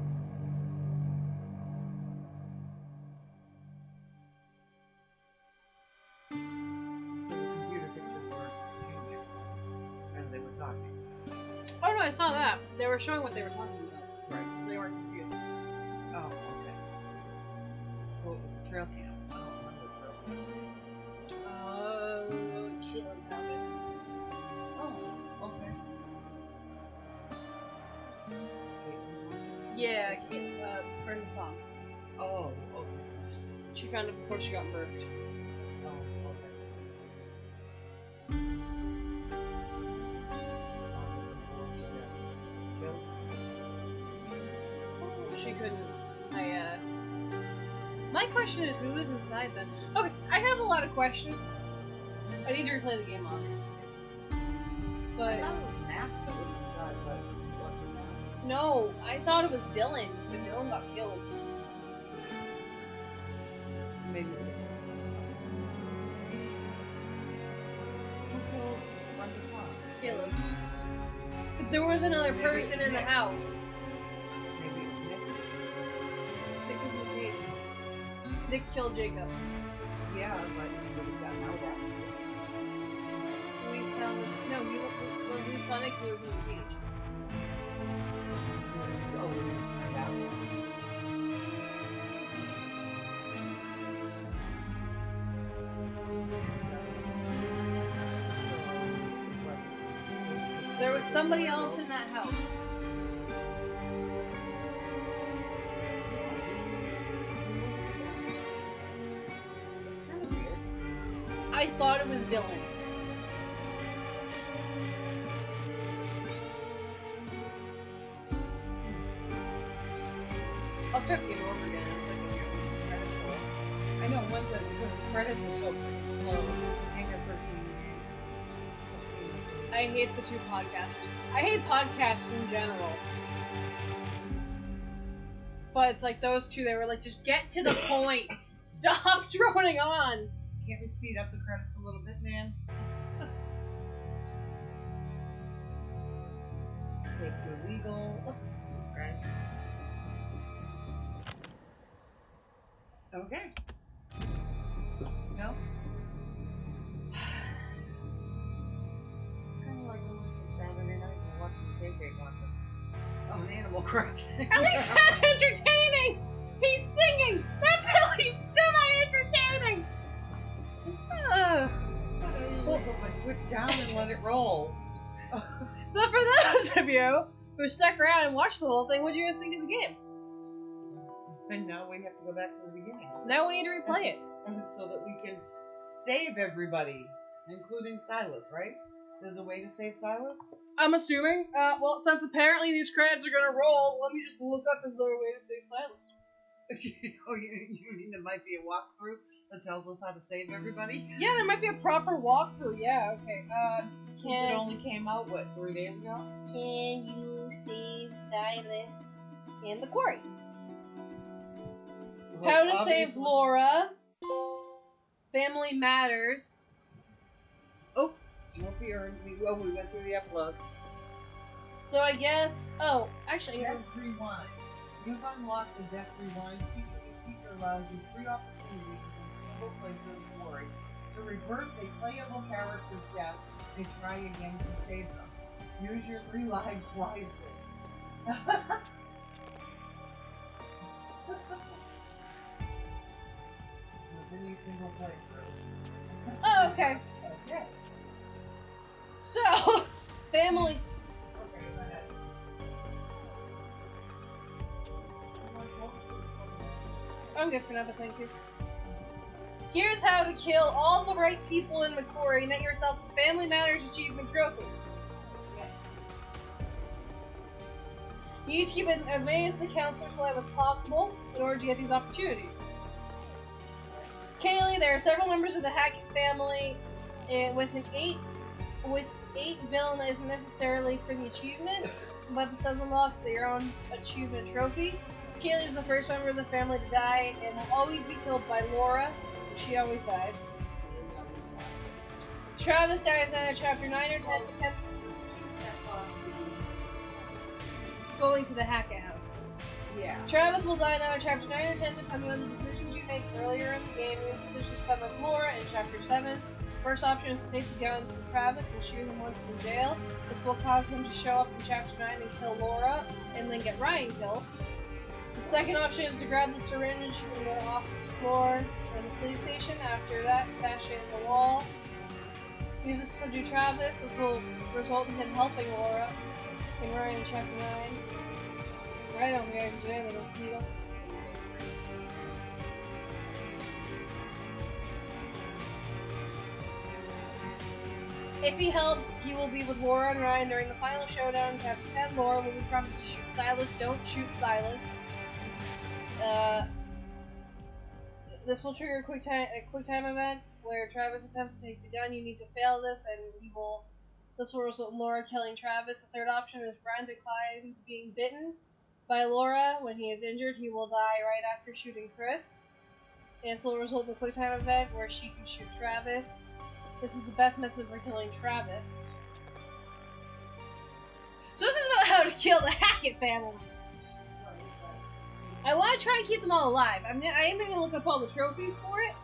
Speaker 4: So the computer pictures were changing as they were talking.
Speaker 1: Oh no, I saw that. They were showing what they were talking about.
Speaker 4: Right.
Speaker 1: So they weren't confused.
Speaker 4: Oh, okay. So it was a trail cam. I don't remember the trail cam.
Speaker 1: Caitlin found it.
Speaker 4: Oh, okay.
Speaker 1: Yeah, Caitlin, friend song.
Speaker 4: Oh, okay.
Speaker 1: She found it before she got murked.
Speaker 4: Oh, okay.
Speaker 1: She couldn't. My question is, who is inside them? Okay, I have a lot of questions. I need to replay the game, obviously.
Speaker 4: I
Speaker 1: But
Speaker 4: thought it was Max that was inside, but it wasn't Max.
Speaker 1: no, I thought it was Dylan, but Dylan got killed.
Speaker 4: Maybe. Who killed Brenda's mom?
Speaker 1: Caleb. But there was another
Speaker 4: Maybe
Speaker 1: person
Speaker 4: it's
Speaker 1: in the
Speaker 4: Nick.
Speaker 1: house.
Speaker 4: Maybe it's Nick.
Speaker 1: Nick was in the cage. Nick killed Jacob.
Speaker 4: Yeah, but he would have gotten out of that.
Speaker 1: We found this. No, when we saw Nick, he was in the cage.
Speaker 4: Oh, when it was turned out.
Speaker 1: There was somebody else in that house.
Speaker 4: It's kind of weird.
Speaker 1: I thought it was Dylan. I'll start the game over again in a second here once the credits roll.
Speaker 4: I know, once it, because the credits are so freaking slow. Hangar 13.
Speaker 1: I I hate the two podcasters. I hate podcasts in general. But it's like those two, they were like, just get to the point. Stop droning on.
Speaker 4: Can't we speed up the credits a little bit, man? Take two legal. Right. Okay. No? Kind of like when it's a Saturday night and we're watching the KK concert. Oh, an Animal Crossing.
Speaker 1: At least that's entertaining! He's singing! That's at least semi-entertaining!
Speaker 4: I usually put my Switch down and let it roll.
Speaker 1: So for those of you who stuck around and watched the whole thing, what did you guys think of the game?
Speaker 4: And now we have to go back to the beginning.
Speaker 1: Now we need to replay it.
Speaker 4: So that we can save everybody, including Silas, right? There's a way to save Silas?
Speaker 1: I'm assuming. Well, since apparently these credits are gonna roll, let me just look up is there a way to save Silas.
Speaker 4: Oh, you mean there might be a walkthrough that tells us how to save everybody?
Speaker 1: Yeah, there might be a proper walkthrough. Yeah, okay.
Speaker 4: Since it only came out, what, 3 days ago?
Speaker 1: Can you save Silas in the Quarry?
Speaker 4: Well,
Speaker 1: How to save
Speaker 4: obviously-
Speaker 1: Laura. Family Matters.
Speaker 4: Oh, trophy earned. Oh, we went through the epilogue.
Speaker 1: So I guess. Oh, actually.
Speaker 4: Death Rewind. You've unlocked the Death Rewind feature. This feature allows you 3 opportunities in a single playthrough of Quarry to reverse a playable character's death and try again to save them. Use your 3 lives wisely. Any single playthrough.
Speaker 1: Oh, okay.
Speaker 4: Okay.
Speaker 1: So, family.
Speaker 4: Okay, go ahead.
Speaker 1: I'm good for now, but thank you. Here's how to kill all the right people in the Quarry and get yourself the Family Matters Achievement Trophy. You need to keep it as many as the counselors alive as possible in order to get these opportunities. Kaylee, there are several members of the Hackett family with 8 villain isn't necessarily for the achievement, but this does unlock your own achievement trophy. Kaylee is the first member of the family to die and will always be killed by Laura, so she always dies. Travis dies in chapter 9 or 10, depending going to the Hackett house.
Speaker 4: Yeah.
Speaker 1: Travis will die in either chapter 9 or 10 depending on the decisions you make earlier in the game. These decisions come as Laura in chapter 7. First option is to take the gun from Travis and shoot him once in jail. This will cause him to show up in chapter 9 and kill Laura, and then get Ryan killed. The second option is to grab the syringe and go to the office floor and the police station. After that, stash it in the wall. Use it to subdue Travis. This will result in him helping Laura and Ryan in chapter 9. I don't care if jail little needle. If he helps, he will be with Laura and Ryan during the final showdown in chapter 10. Laura will be prompted to shoot Silas. Don't shoot Silas. This will trigger a quick time event where Travis attempts to take the gun. You need to fail this, and this will result in Laura killing Travis. The third option is Brian declines being bitten by Laura. When he is injured, he will die right after shooting Chris. And this will result in a quick time event where she can shoot Travis. This is the best method for killing Travis. So this is about how to kill the Hackett family. I want to try and keep them all alive. I am going to look up all the trophies for it.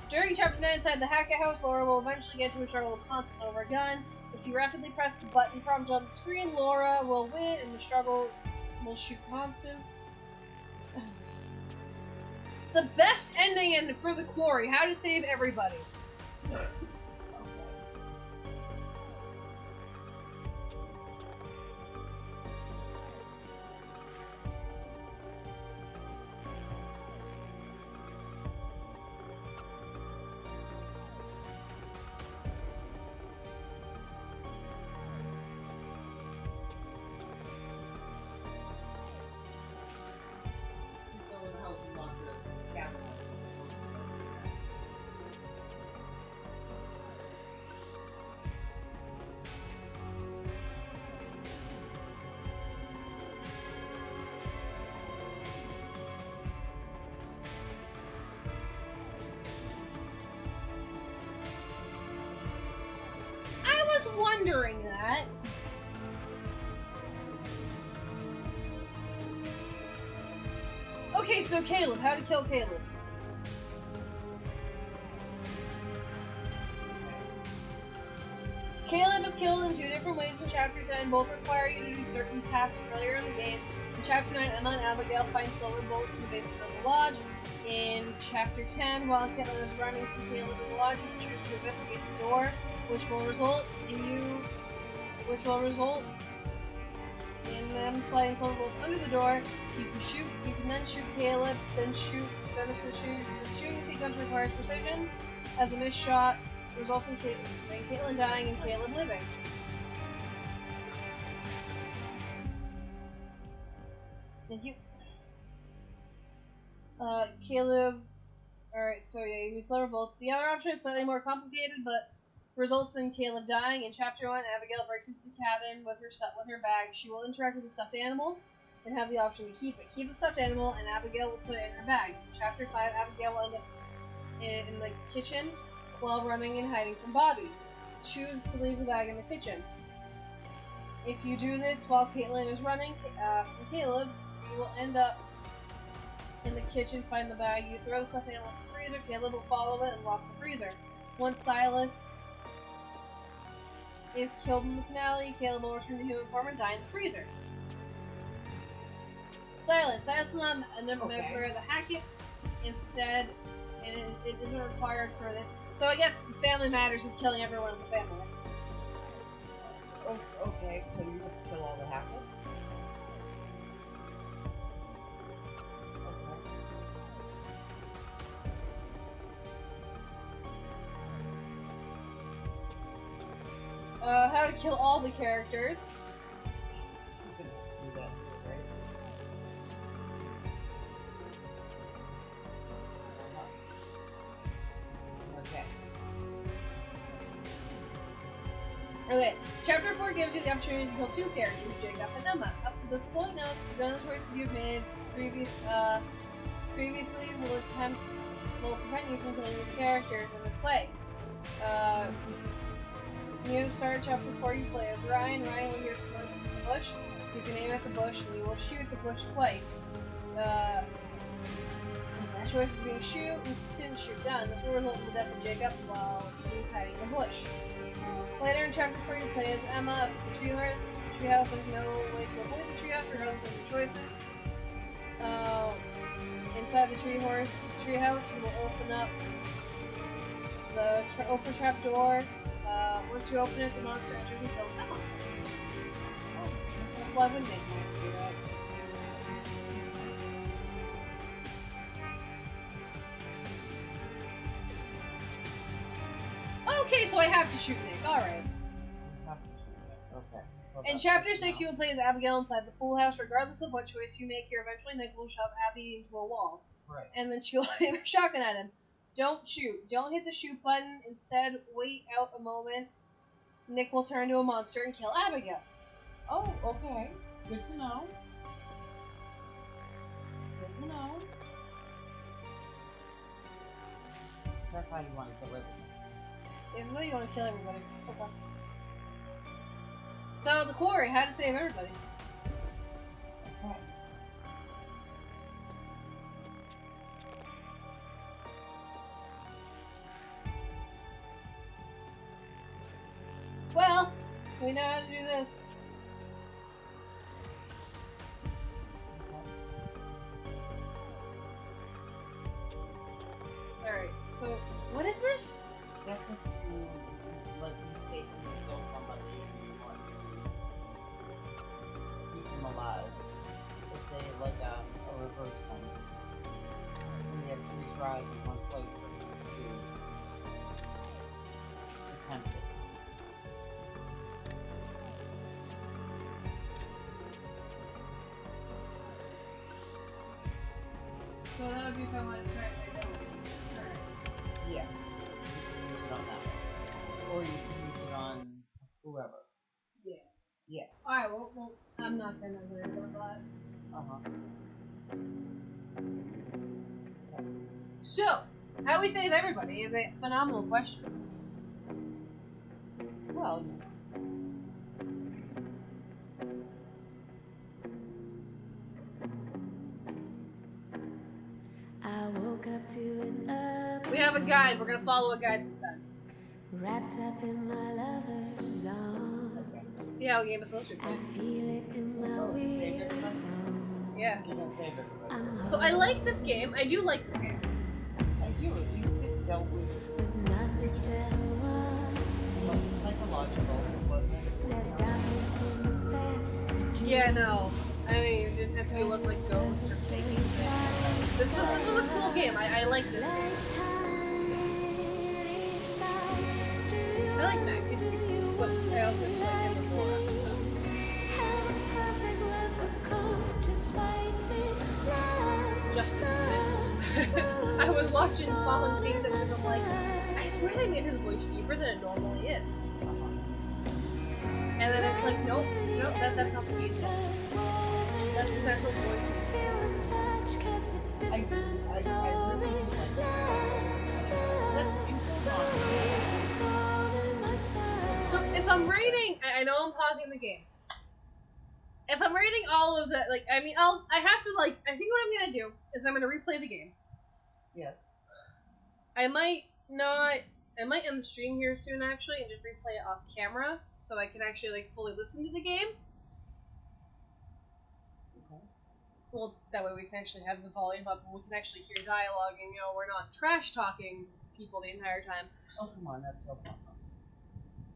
Speaker 1: During chapter 9 inside the Hackett house, Laura will eventually get into a struggle with Constance over a gun. If you rapidly press the button prompted on the screen, Laura will win and the struggle will shoot Constance. The best ending for the Quarry. How to save everybody. was wondering that. Okay, so Caleb, how to kill Caleb? Caleb is killed in 2 different ways in Chapter 10. Both require you to do certain tasks earlier in the game. In Chapter 9, Emma and Abigail find silver bullets in the basement of the lodge. In Chapter 10, while Caleb is running from Caleb in the lodge, you can choose to investigate the door, which will result in them sliding silver bullets under the door. You can then shoot Caleb, finish the shooting sequence requires precision. As a missed shot results in Caitlin dying and Caleb living. Thank you. Caleb. Alright, so yeah, you use silver bullets. The other option is slightly more complicated, but results in Caleb dying. In Chapter 1, Abigail breaks into the cabin with her bag. She will interact with a stuffed animal and have the option to keep it. Keep the stuffed animal, and Abigail will put it in her bag. In Chapter 5, Abigail will end up in the kitchen while running and hiding from Bobby. Choose to leave the bag in the kitchen. If you do this while Caitlin is running from Caleb, you will end up in the kitchen, find the bag, you throw the stuffed animal in the freezer, Caleb will follow it and lock the freezer. Once Silas is killed in the finale, Caleb will return to human form and die in the freezer. Silas is not a member of the Hacketts. Instead, and it isn't required for this. So I guess Family Matters is killing everyone in the family.
Speaker 4: Okay, so you have to kill all the Hacketts?
Speaker 1: How to kill all the characters.
Speaker 4: You can do that, right?
Speaker 1: Okay, Chapter 4 gives you the opportunity to kill 2 characters, Jacob and Emma. Up to this point, none of the choices you've made previously will prevent you from killing these characters in this way. Near the start of Chapter 4, you play as Ryan. Ryan will hear some voices in the bush. You can aim at the bush, and you will shoot the bush twice. The choice is being shoot, insistent, shoot gun. This will result in the death of Jacob while he was hiding in the bush. Later in Chapter 4, you play as Emma up at the treehouse. The treehouse has no way to avoid the treehouse regardless of your choices. Inside the treehouse, you will open up the open trap door. Once you open it, the monster enters and kills Emma. Well, I wouldn't make Max do that. Okay, so I have to shoot Nick. Alright.
Speaker 4: Okay.
Speaker 1: In Chapter 6, you will play as Abigail inside the pool house. Regardless of what choice you make here, eventually Nick will shove Abby into a wall.
Speaker 4: Right.
Speaker 1: And then she'll aim a shotgun at him. Don't shoot. Don't hit the shoot button. Instead, wait out a moment. Nick will turn to a monster and kill Abigail.
Speaker 4: Oh, okay. Good to know. Good to know. That's how you want to kill everything.
Speaker 1: This is how you want to kill everybody. Okay. So, the Quarry, how to save everybody.
Speaker 4: Okay.
Speaker 1: Well, we know how to do this. Alright, so, what is this?
Speaker 4: That's if you, like, mistakenly kill somebody and you want to keep them alive. It's a reverse thing. And you have 3 tries in one playthrough to attempt it.
Speaker 1: So that would be if I wanted to try it right now. Alright.
Speaker 4: Yeah. You can use it on that one. Or you can use it on whoever.
Speaker 1: Yeah.
Speaker 4: Yeah.
Speaker 1: Alright, well, I'm not gonna worry about that.
Speaker 4: Okay.
Speaker 1: So, how we save everybody is a phenomenal question.
Speaker 4: Well,
Speaker 1: We have a guide. We're gonna follow a guide this time.
Speaker 14: Wrapped up in my lover's arms.
Speaker 1: See how a game is supposed to be played.
Speaker 14: I feel it in my
Speaker 4: So to save everybody?
Speaker 1: Yeah.
Speaker 4: You're gonna save everybody.
Speaker 1: So I like this game. I do like this game.
Speaker 4: I do. At least it dealt with creatures. It wasn't psychological. It wasn't.
Speaker 1: Yeah, no. I mean, you didn't have to deal with like ghosts or taking things. This was a cool game. I like this game. I like Max. He's cute, but I also just like him before. Justice Smith. I was watching Fallen Kingdoms and I'm like, I swear they made his voice deeper than it normally is. And then it's like, nope, that's not the case. That's his natural voice.
Speaker 4: I really do like that.
Speaker 1: So if I'm rating, I know I'm pausing the game. If I'm rating all of the, like, I mean, I have to, like, I think what I'm gonna do is I'm gonna replay the game.
Speaker 4: Yes.
Speaker 1: I might end the stream here soon, actually, and just replay it off camera, so I can actually, like, fully listen to the game.
Speaker 4: Okay.
Speaker 1: Well, that way we can actually have the volume up, and we can actually hear dialogue, and, you know, we're not trash-talking people the entire time.
Speaker 4: Oh, come on, that's so fun.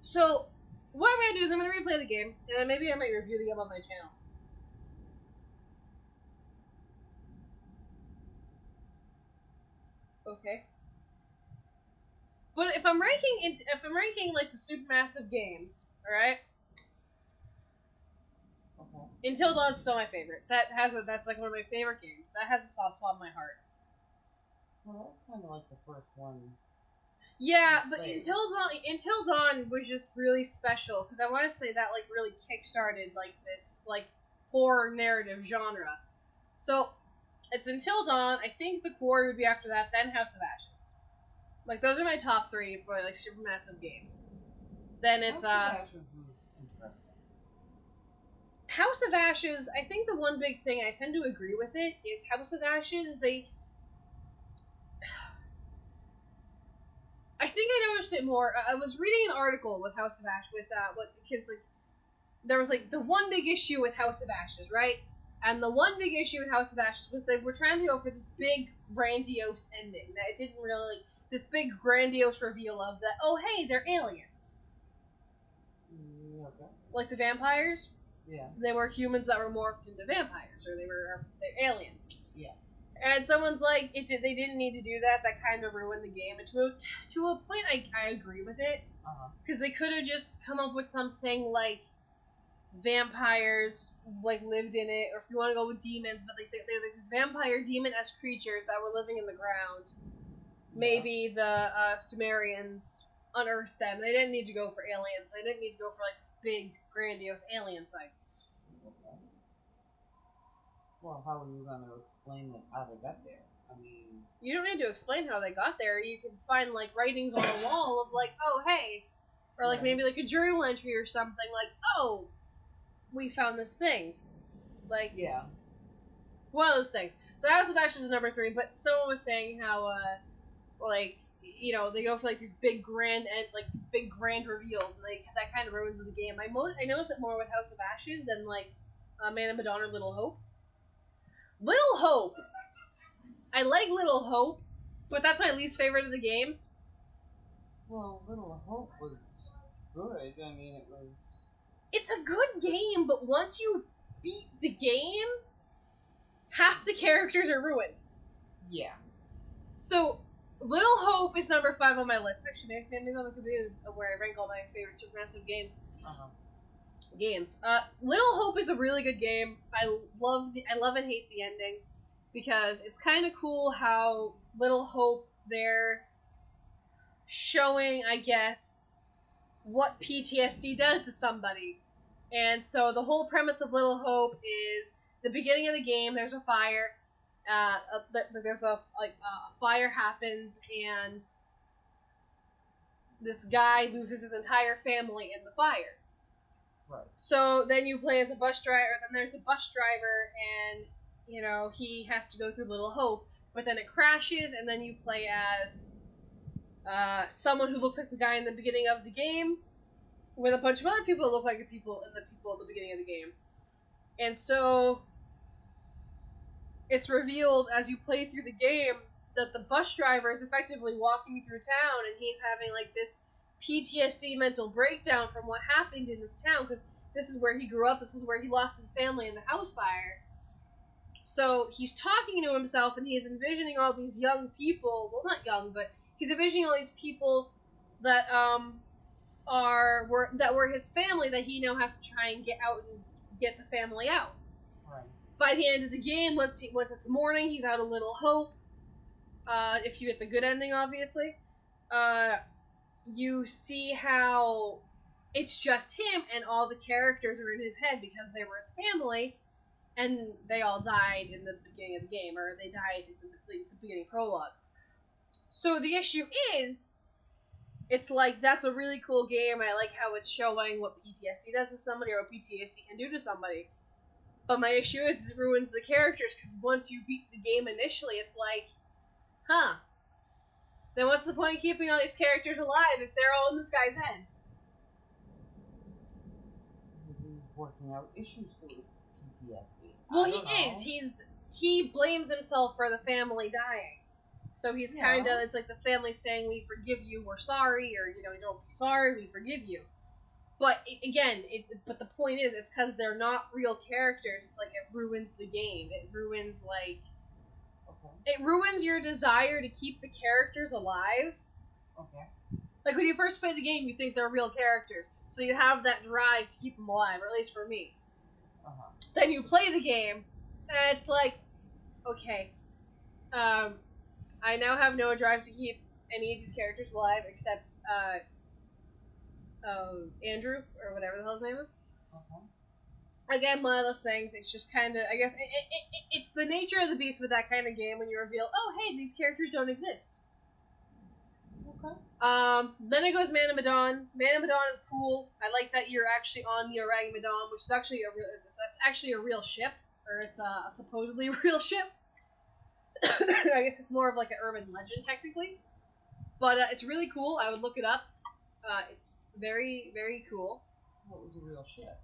Speaker 1: So, what I'm gonna do is I'm gonna replay the game, and then maybe I might review the game on my channel. Okay. But if I'm ranking like the supermassive games, all right?
Speaker 4: Okay.
Speaker 1: Until Dawn's still my favorite. That's like one of my favorite games. That has a soft spot in my heart.
Speaker 4: Well, that was kind of like the first one.
Speaker 1: Yeah, but Until Dawn was just really special because I want to say that like really kickstarted like this like horror narrative genre. So it's Until Dawn. I think the Quarry would be after that, then House of Ashes. Like those are my top 3 for like supermassive games. Then it's
Speaker 4: House of Ashes was interesting.
Speaker 1: House of Ashes. I think the one big thing I tend to agree with it is House of Ashes. I think I noticed it more. I was reading an article with House of Ashes because like there was like the one big issue with House of Ashes, right? And the one big issue with House of Ashes was they were trying to go for this big grandiose ending that it didn't really like this big grandiose reveal of that. Oh hey, they're aliens.
Speaker 4: Okay.
Speaker 1: Like the vampires.
Speaker 4: Yeah.
Speaker 1: They were humans that were morphed into vampires, or they're aliens.
Speaker 4: Yeah.
Speaker 1: And someone's like, they didn't need to do that. That kind of ruined the game. And to a point, I agree with it. Because they could have just come up with something like vampires like lived in it, or if you want to go with demons, but like they're like these vampire demon-esque creatures that were living in the ground. Maybe the Sumerians unearthed them. They didn't need to go for aliens. They didn't need to go for like this big, grandiose alien thing.
Speaker 4: Okay. Well, how are you going to explain how they got there? I mean...
Speaker 1: You don't need to explain how they got there. You can find, like, writings on the wall of, like, oh, hey. Or, like, maybe, like, a journal entry or something. Like, oh, we found this thing. Like...
Speaker 4: Yeah.
Speaker 1: One of those things. So House of Ashes is number 3, but someone was saying how, like, you know, they go for, like, these big grand reveals, and, like, that kind of ruins the game. I noticed it more with House of Ashes than, like, Man of Madonna or Little Hope. Little Hope! I like Little Hope, but that's my least favorite of the games.
Speaker 4: Well, Little Hope was good. I mean, it was...
Speaker 1: It's a good game, but once you beat the game, half the characters are ruined.
Speaker 4: Yeah.
Speaker 1: So, Little Hope is number 5 on my list. Actually, maybe I'm computer where I rank all my favorite supermassive games. Little Hope is a really good game. I love and hate the ending because it's kind of cool how Little Hope they're showing, I guess, what PTSD does to somebody. And so the whole premise of Little Hope is the beginning of the game. There's a fire. A fire happens, and this guy loses his entire family in the fire.
Speaker 4: Right.
Speaker 1: So then you play as a bus driver, then there's a bus driver, and, you know, he has to go through Little Hope, but then it crashes, and then you play as someone who looks like the guy in the beginning of the game, with a bunch of other people that look like the people at the beginning of the game. And so it's revealed as you play through the game that the bus driver is effectively walking through town, and he's having like this PTSD mental breakdown from what happened in this town, because this is where he grew up, this is where he lost his family in the house fire. So he's talking to himself, and he's envisioning all these young people, well, not young, but he's envisioning all these people that were his family, that he now has to try and get out and get the family out.
Speaker 4: Right.
Speaker 1: By the end of the game, once it's morning, he's out a little hope. If you get the good ending, obviously, you see how it's just him, and all the characters are in his head because they were his family, and they all died in the beginning of the game, or they died in the beginning prologue. So the issue is, it's like, that's a really cool game. I like how it's showing what PTSD does to somebody, or what PTSD can do to somebody. But my issue is, it ruins the characters, because once you beat the game initially, it's like, huh. Then what's the point of keeping all these characters alive if they're all in this guy's head?
Speaker 4: He's working out issues with his PTSD.
Speaker 1: Well, he is. He blames himself for the family dying. So he's kind of, it's like the family saying, we forgive you, we're sorry, or, don't be sorry, we forgive you. But, but the point is, it's because they're not real characters. It's like, it ruins the game. It ruins, it ruins your desire to keep the characters alive.
Speaker 4: Okay.
Speaker 1: Like, when you first play the game, you think they're real characters. So you have that drive to keep them alive, or at least for me.
Speaker 4: Uh-huh.
Speaker 1: Then you play the game, and it's like, okay, I now have no drive to keep any of these characters alive except Andrew, or whatever the hell his name is. Again, one of those things, it's just kind of, I guess, it's the nature of the beast with that kind of game when you reveal, oh, hey, these characters don't exist.
Speaker 4: Okay.
Speaker 1: Then it goes Man of Medan. Man of Medan is cool. I like that you're actually on the Orang Medan, which is actually a real ship, or it's a supposedly real ship. I guess it's more of like an urban legend, technically. But it's really cool. I would look it up. It's very, very cool.
Speaker 4: What was a real ship?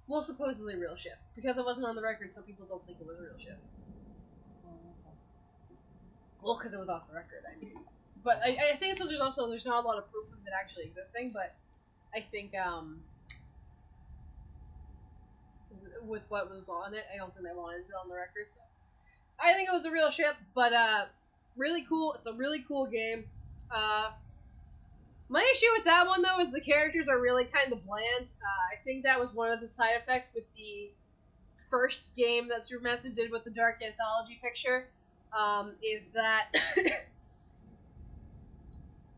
Speaker 1: Well, supposedly real ship. Because it wasn't on the record, so people don't think it was a real ship. Well, because it was off the record, I mean. But I think it's because there's not a lot of proof of it actually existing, but I think, with what was on it, I don't think they wanted it on the record, so. I think it was a real ship, but, really cool. It's a really cool game. My issue with that one, though, is the characters are really kind of bland. I think that was one of the side effects with the first game that Supermassive did with the Dark Anthology picture, is that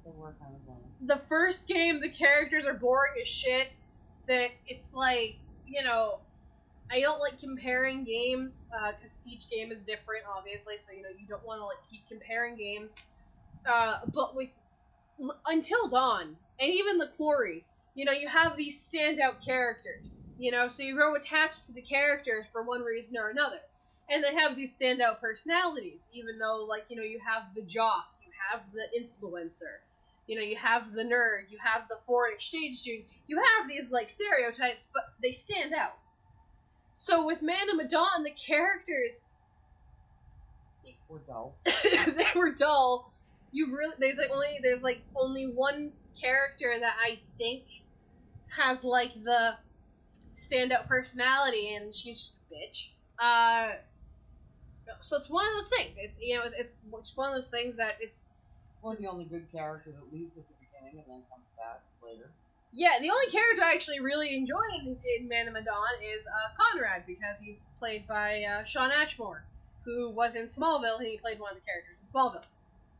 Speaker 4: They were kind of bland.
Speaker 1: the first game, the characters are boring as shit, that it's like, I don't like comparing games, because each game is different, obviously, so, you don't want to, keep comparing games. But with Until Dawn, and even the Quarry, you have these standout characters, so you grow attached to the characters for one reason or another. And they have these standout personalities, even though, you have the jock, you have the influencer, you have the nerd, you have the foreign exchange student, you have these, stereotypes, but they stand out. So with Man of Medan, the characters
Speaker 4: were dull.
Speaker 1: they were dull. There's only one character that I think has the standout personality, and she's just a bitch. So it's one of those things. It's it's one of those things that it's
Speaker 4: Or the only good character that leaves at the beginning and then comes back later.
Speaker 1: Yeah, the only character I actually really enjoy in Man of Medan is Conrad, because he's played by Shawn Ashmore, who was in Smallville, and he played one of the characters in Smallville.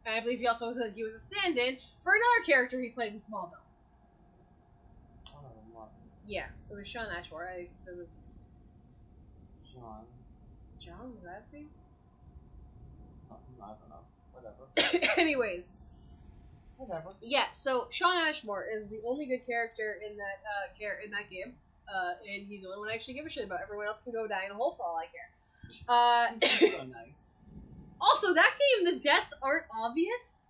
Speaker 1: And I believe he also was a stand-in for another character he played in Smallville. Yeah, it was Shawn Ashmore. It was
Speaker 4: John.
Speaker 1: John, was that his name?
Speaker 4: Something, I don't know. Whatever.
Speaker 1: Anyways.
Speaker 4: Whatever.
Speaker 1: Yeah, so Shawn Ashmore is the only good character in that game, and he's the only one I actually give a shit about. Everyone else can go die in a hole for all I care.
Speaker 4: So nice.
Speaker 1: Also, that game, the deaths aren't obvious.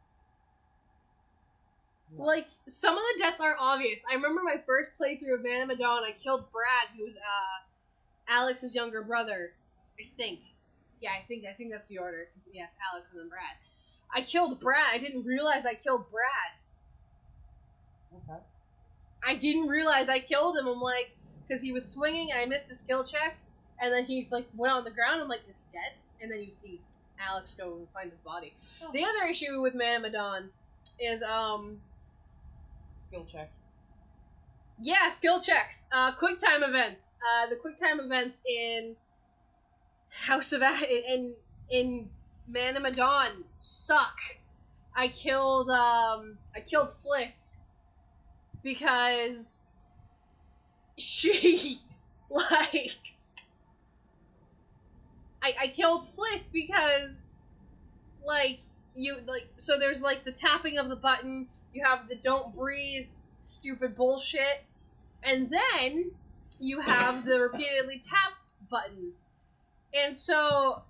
Speaker 1: Like, some of the deaths aren't obvious. I remember my first playthrough of Man of Medan, I killed Brad, who was Alex's younger brother. I think. Yeah, I think that's the order. Yeah, it's Alex and then Brad. I killed Brad. I didn't realize I killed Brad.
Speaker 4: Okay.
Speaker 1: I didn't realize I killed him. I'm like, because he was swinging and I missed a skill check, and then he like went on the ground. I'm like, is he dead? And then you see Alex go and find his body.
Speaker 4: Oh.
Speaker 1: The other issue with Man of Medan is
Speaker 4: skill checks.
Speaker 1: Yeah, skill checks. Quick time events. The quick time events in House of in Man of Medan suck. I killed Fliss because she like I killed Fliss because like you like so there's like the tapping of the button, you have the don't breathe stupid bullshit, and then you have the repeatedly tap buttons. And so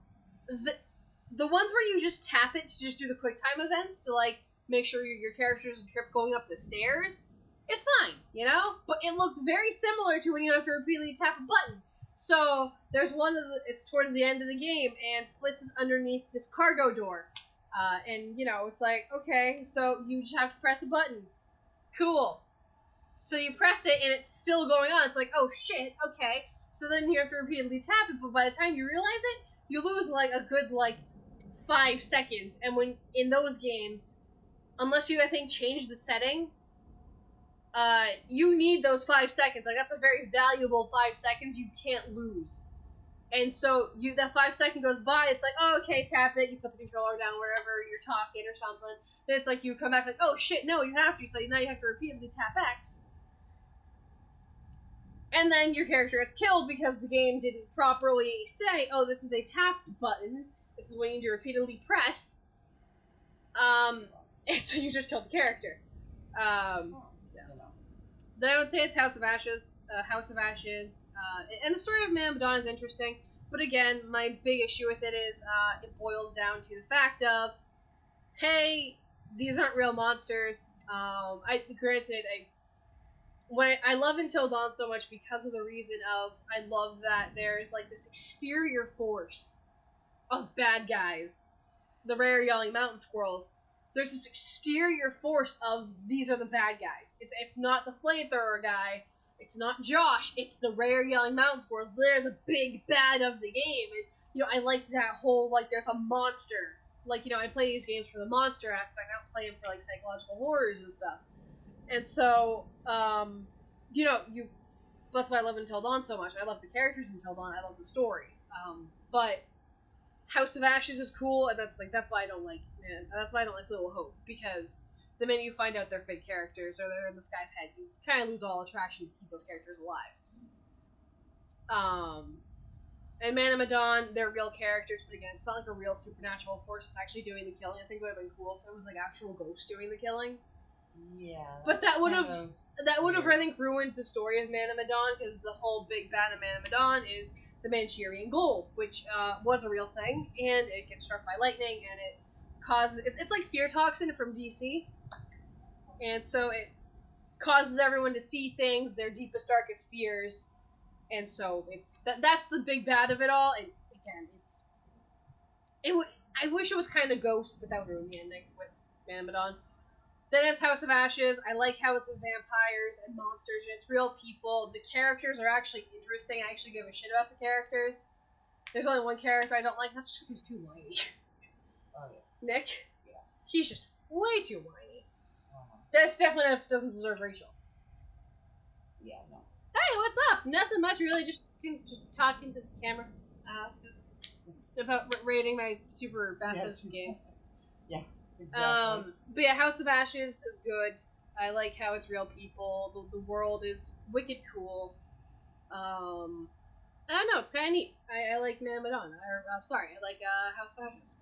Speaker 1: the ones where you just tap it to just do the quick time events to like make sure your character doesn't trip going up the stairs, it's fine, you know? But it looks very similar to when you have to repeatedly tap a button. So there's one of it's towards the end of the game, and Fliss is underneath this cargo door. And you know, it's like, okay, so you just have to press a button. Cool. So you press it and it's still going on. It's like, oh shit, okay. So then you have to repeatedly tap it, but by the time you realize it, you lose like a good like 5 seconds. And when in those games, unless you I think change the setting, you need those 5 seconds. Like that's a very valuable 5 seconds you can't lose. And so that 5 second goes by, it's like, oh okay, tap it, you put the controller down wherever you're talking or something. Then it's like you come back like, oh shit, no, you have to, so now you have to repeatedly tap X. And then your character gets killed because the game didn't properly say, oh, this is a tap button. This is when you need to repeatedly press. And so you just killed the character. Yeah. Then I would say it's House of Ashes. And the story of Man of Medan is interesting. But again, my big issue with it is it boils down to the fact of, hey, these aren't real monsters. I love Until Dawn so much because of the reason of I love that there's like this exterior force of bad guys, the rare yelling mountain squirrels. There's this exterior force of these are the bad guys. It's not the flamethrower guy. It's not Josh. It's the rare yelling mountain squirrels. They're the big bad of the game. And you know I like that whole like there's a monster. Like you know I play these games for the monster aspect. I don't play them for like psychological horrors and stuff. And so, you know, that's why I love Until Dawn so much. I love the characters in Until Dawn. I love the story. But House of Ashes is cool, and that's why I don't like Little Hope, because the minute you find out they're fake characters or they're in this guy's head, you kind of lose all attraction to keep those characters alive. And Man of Medan, they're real characters, but again, it's not like a real supernatural force that's actually doing the killing. I think it would have been cool if it was like actual ghosts doing the killing.
Speaker 4: Yeah.
Speaker 1: But that would have I think ruined the story of Man of Medan, because the whole big bad of Man of Medan is the Manchurian Gold, which was a real thing, and it gets struck by lightning, and it causes it's like fear toxin from DC, and so it causes everyone to see things, their deepest darkest fears, and so that's the big bad of it all. And again, I wish it was kind of Ghost, but that would ruin the ending with Man of Medan. Then it's House of Ashes. I like how it's vampires and monsters and it's real people. The characters are actually interesting. I actually give a shit about the characters. There's only one character I don't like. That's just because he's too whiny.
Speaker 4: Oh, yeah.
Speaker 1: Nick?
Speaker 4: Yeah.
Speaker 1: He's just way too whiny.
Speaker 4: Uh-huh.
Speaker 1: This definitely doesn't deserve Rachel.
Speaker 4: Yeah, no.
Speaker 1: Hey, what's up? Nothing much, really. Just talking to the camera. Just about rating my super massive games.
Speaker 4: Yeah. Exactly.
Speaker 1: But yeah, House of Ashes is good. I like how it's real people. The world is wicked cool. I don't know, it's kind of neat. I like Man of Medan. I like House of Ashes.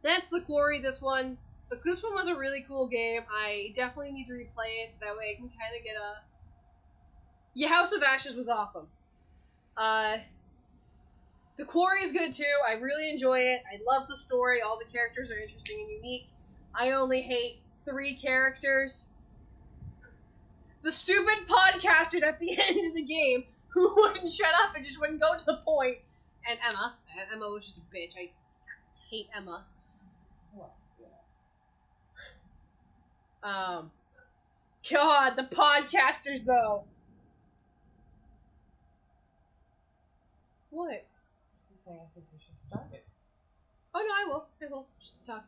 Speaker 1: That's the Quarry. This one was a really cool game. I definitely need to replay it. That way I can kind of get a. Yeah, House of Ashes was awesome. The Quarry is good too. I really enjoy it. I love the story. All the characters are interesting and unique. I only hate 3 characters. the stupid podcasters at the end of the game who wouldn't shut up and just wouldn't go to the point. And Emma. Emma was just a bitch. I hate Emma. God, the podcasters though. What?
Speaker 4: I'm saying I think we should start it.
Speaker 1: Oh no, I will. Just talk.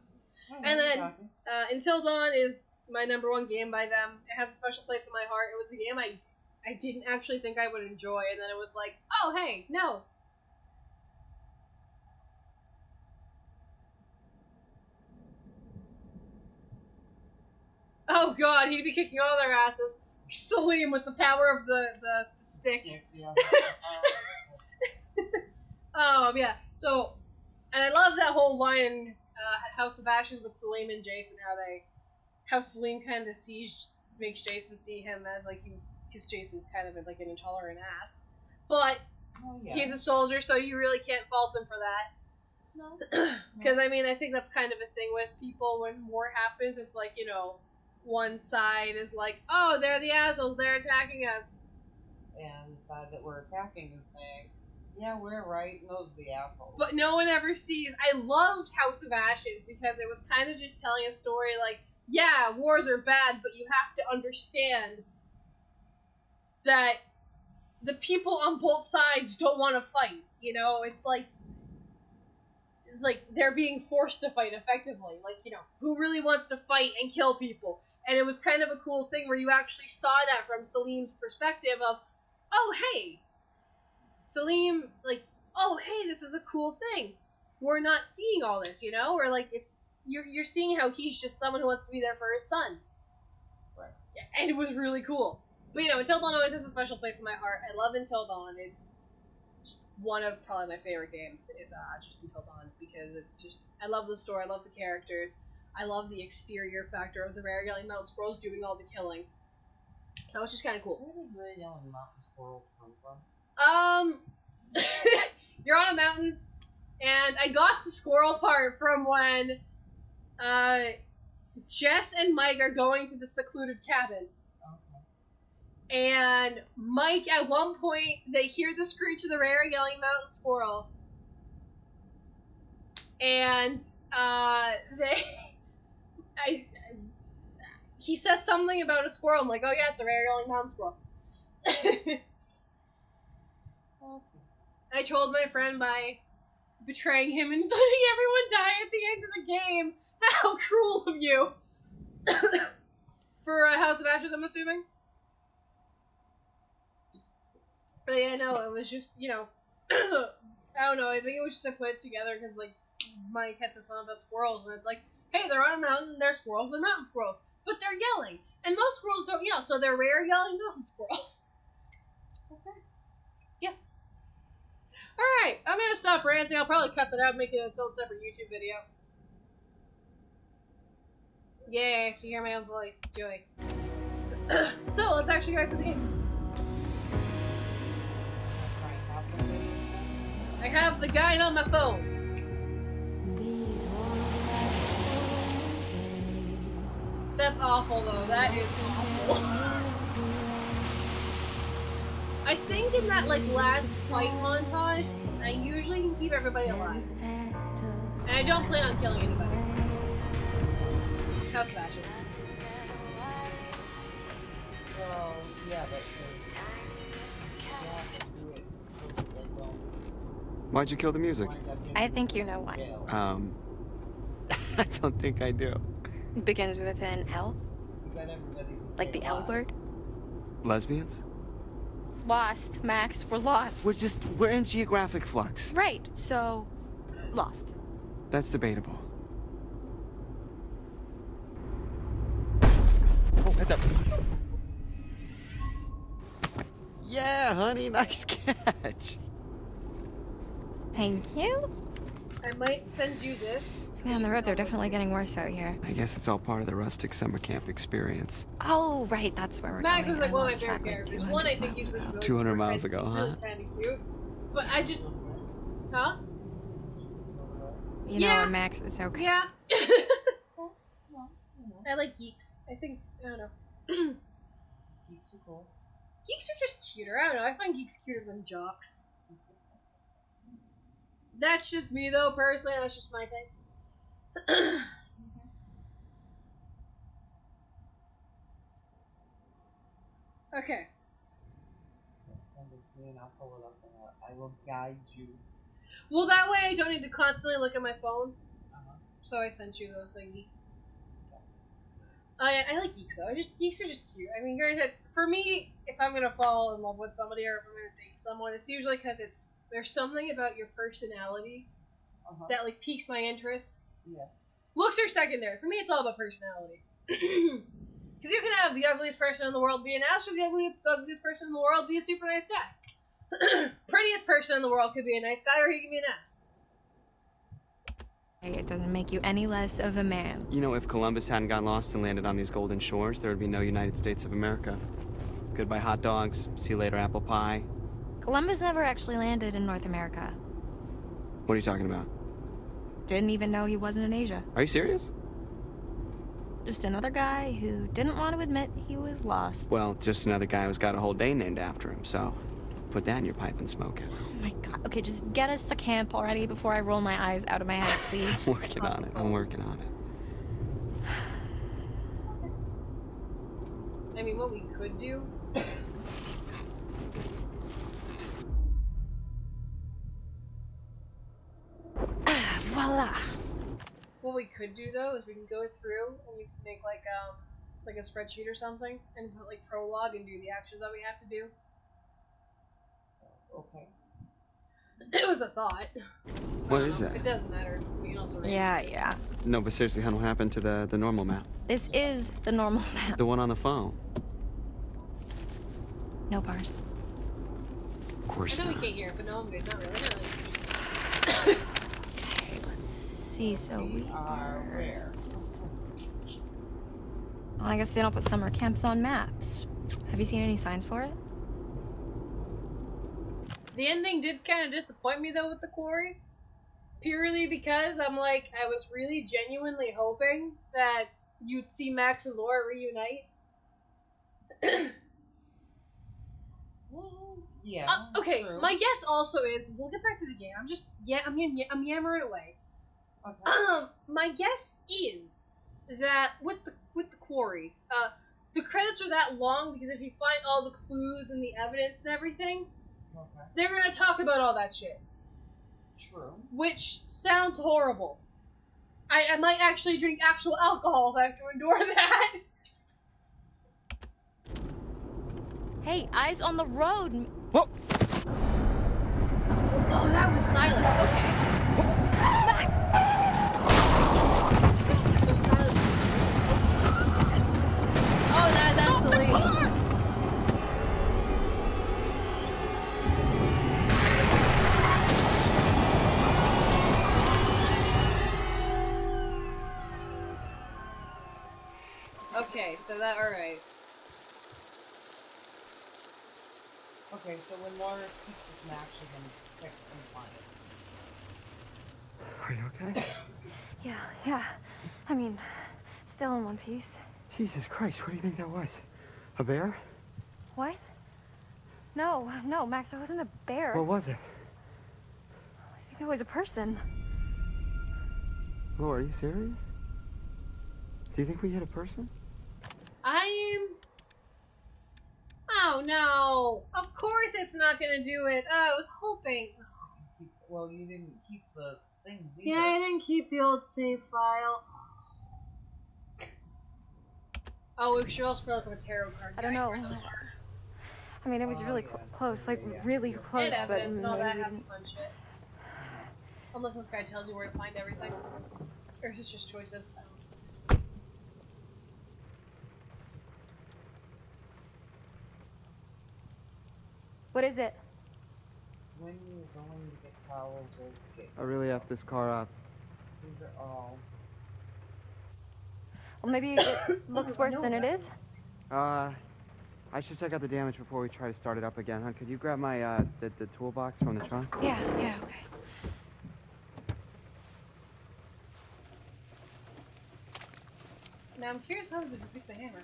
Speaker 4: Oh,
Speaker 1: And
Speaker 4: you're
Speaker 1: then,
Speaker 4: talking.
Speaker 1: Until Dawn is my number one game by them. It has a special place in my heart. It was a game I didn't actually think I would enjoy, and then it was like, oh hey, no. Oh god, he'd be kicking all their asses. Salim with the power of the stick.
Speaker 4: Yeah.
Speaker 1: Yeah. So, and I love that whole line in House of Ashes with Salim and Jason, how Salim kind of makes Jason see him as like because Jason's kind of like an intolerant ass, but he's a soldier, so you really can't fault him for that.
Speaker 4: No.
Speaker 1: Because I mean, I think that's kind of a thing with people when war happens. It's like, one side is like, oh, they're the assholes, they're attacking us.
Speaker 4: And the side that we're attacking is saying, yeah, we're right, and those are the assholes.
Speaker 1: But no one ever sees. I loved House of Ashes because it was kind of just telling a story like, yeah, wars are bad, but you have to understand that the people on both sides don't want to fight. It's like they're being forced to fight effectively. Who really wants to fight and kill people? And it was kind of a cool thing where you actually saw that from Salim's perspective of, oh, hey, Salim, oh, hey, this is a cool thing. We're not seeing all this, or you're seeing how he's just someone who wants to be there for his son.
Speaker 4: Right.
Speaker 1: And it was really cool. But, Until Dawn always has a special place in my heart. I love Until Dawn. It's one of probably my favorite games is just Until Dawn, because it's just, I love the story, I love the characters, I love the exterior factor of the rare yelling mountain squirrels doing all the killing. So it's just kind of cool.
Speaker 4: Where did rare yelling mountain squirrels come from?
Speaker 1: You're on a mountain, and I got the squirrel part from when Jess and Mike are going to the secluded cabin. And Mike, at one point, they hear the screech of the rare yelling mountain squirrel. And, he says something about a squirrel. I'm like, oh yeah, it's a rare yelling mountain squirrel. I trolled my friend by betraying him and letting everyone die at the end of the game. How cruel of you. For House of Ashes, I'm assuming. But yeah, no, it was just, I don't know, I think it was just I put it together because, Mike had said something about squirrels, and it's like, hey, they're on a mountain, they're squirrels, they're mountain squirrels, but they're yelling, and most squirrels don't yell, so they're rare yelling mountain squirrels. Okay. Yeah. Alright, I'm gonna stop ranting, I'll probably cut that out and make it its own separate YouTube video. Yay, I have to hear my own voice. Joy. So, let's actually go back to the game. I have the guide on my phone. That's awful, though. That is awful. I think in that, last fight montage, I usually can keep everybody alive. And I don't plan on killing anybody. House of Ashes.
Speaker 4: Well, yeah, but you have to do it so that they don't.
Speaker 3: Why'd you kill the music?
Speaker 15: I think you know why.
Speaker 3: I don't think I do.
Speaker 15: It begins with an L. Like the L word.
Speaker 3: Lesbians?
Speaker 15: Lost, Max. We're lost.
Speaker 3: We're in geographic flux.
Speaker 15: Right, so lost.
Speaker 3: That's debatable.
Speaker 16: Oh, heads up.
Speaker 3: Yeah, honey, nice catch.
Speaker 15: Thank you.
Speaker 1: I might send you this.
Speaker 15: Man, the roads are definitely getting worse out here.
Speaker 3: I guess it's all part of the rustic summer camp experience.
Speaker 15: Oh, right, that's where we're
Speaker 1: Max
Speaker 15: going.
Speaker 1: is like one of my
Speaker 15: lost
Speaker 1: favorite
Speaker 15: track,
Speaker 1: characters. One, I think he's really
Speaker 3: 200 miles ago,
Speaker 1: he's
Speaker 3: huh?
Speaker 1: really kind of cute. But I just... Huh?
Speaker 15: You know where Max is okay.
Speaker 1: Yeah. I like geeks. I think, I don't know.
Speaker 4: Geeks are cool.
Speaker 1: Geeks are just cuter. I don't know. I find geeks cuter than jocks. That's just me, though, personally. That's just my type. Okay.
Speaker 4: Send it to me and I'll pull it up and I will guide you.
Speaker 1: Well, that way I don't need to constantly look at my phone. So I sent you the thingy. I like geeks though. Geeks are just cute. I mean, for me, if I'm gonna fall in love with somebody or if I'm gonna date someone, it's usually because there's something about your personality that like piques my interest.
Speaker 4: Yeah.
Speaker 1: Looks are secondary. For me, it's all about personality. Because you can have the ugliest person in the world be an ass, or the ugliest person in the world be a super nice guy. Prettiest person in the world could be a nice guy, or he can be an ass.
Speaker 6: It doesn't make you any less of a man.
Speaker 3: You know, if Columbus hadn't got lost and landed on these golden shores, there would be no United States of America. Goodbye hot dogs, see you later apple pie.
Speaker 6: Columbus never actually landed in North America.
Speaker 3: What are you talking about?
Speaker 6: Didn't even know he wasn't in Asia.
Speaker 3: Are you serious?
Speaker 6: Just another guy who didn't want to admit he was lost.
Speaker 3: Well, just another guy who's got a whole day named after him, so put that in your pipe and smoke it.
Speaker 6: Oh my god. Okay, just get us to camp already before I roll my eyes out of my head, please.
Speaker 3: I'm working on it. I'm working on it.
Speaker 1: I mean, what we could do...
Speaker 6: Voila!
Speaker 1: What we could do though is we can go through and we can make like a spreadsheet or something and put like prologue and do the actions that we have to do.
Speaker 4: Okay.
Speaker 1: It was a thought.
Speaker 3: What is that?
Speaker 1: It doesn't matter. We can also read.
Speaker 6: Yeah.
Speaker 3: No, but seriously, what happened to the normal map?
Speaker 6: This is the normal map.
Speaker 3: The one on the phone.
Speaker 6: No bars.
Speaker 3: Of course
Speaker 1: I know
Speaker 3: not.
Speaker 1: we can't hear it, but no, not really.
Speaker 6: Okay, let's see. So we
Speaker 4: are where?
Speaker 6: Well, I guess they don't put summer camps on maps. Have you seen any signs for it?
Speaker 1: The ending did kind of disappoint me though with the Quarry. Purely because I was really genuinely hoping that you'd see Max and Laura reunite.
Speaker 4: Well, yeah.
Speaker 1: Okay,
Speaker 4: true.
Speaker 1: my guess also is, we'll get back to the game. I'm yammering away.
Speaker 4: Okay.
Speaker 1: My guess is that with the Quarry, the credits are that long because if you find all the clues and the evidence and everything, they're gonna talk about all that shit.
Speaker 4: True.
Speaker 1: Which sounds horrible. I might actually drink actual alcohol if I have to endure that.
Speaker 6: Hey, eyes on the road.
Speaker 3: Whoa!
Speaker 1: Oh, that was Silas. Okay.
Speaker 6: Max!
Speaker 1: So Silas. Oh, that's the lead. Okay, so that, alright.
Speaker 4: Okay, so when Laura speaks with Max, she's gonna check and find it.
Speaker 3: Are you okay?
Speaker 16: Yeah. I mean, still in one piece.
Speaker 3: Jesus Christ, what do you think that was? A bear?
Speaker 16: What? No, Max, it wasn't a bear.
Speaker 3: What was it?
Speaker 16: I think it was a person.
Speaker 3: Laura, are you serious? Do you think we hit a person?
Speaker 1: Oh no! Of course it's not gonna do it. I was hoping.
Speaker 4: Well, you didn't keep the things either.
Speaker 1: Yeah, I didn't keep the old save file. Oh, we should also look up a tarot card.
Speaker 16: I don't know. I mean, it was really close, like really close,
Speaker 1: And
Speaker 16: but
Speaker 1: evidence and all that
Speaker 16: maybe
Speaker 1: half fun shit. Unless this guy tells you where to find everything. Or is this just choices?
Speaker 16: What is it?
Speaker 4: When you're going to get towels, there's Jake.
Speaker 3: I really have this car up.
Speaker 4: These are all.
Speaker 16: Well, maybe it looks worse than it is.
Speaker 3: I should check out the damage before we try to start it up again, huh? Could you grab my, the toolbox from the trunk?
Speaker 6: Yeah, okay.
Speaker 1: Now I'm curious, how does it pick the hammer?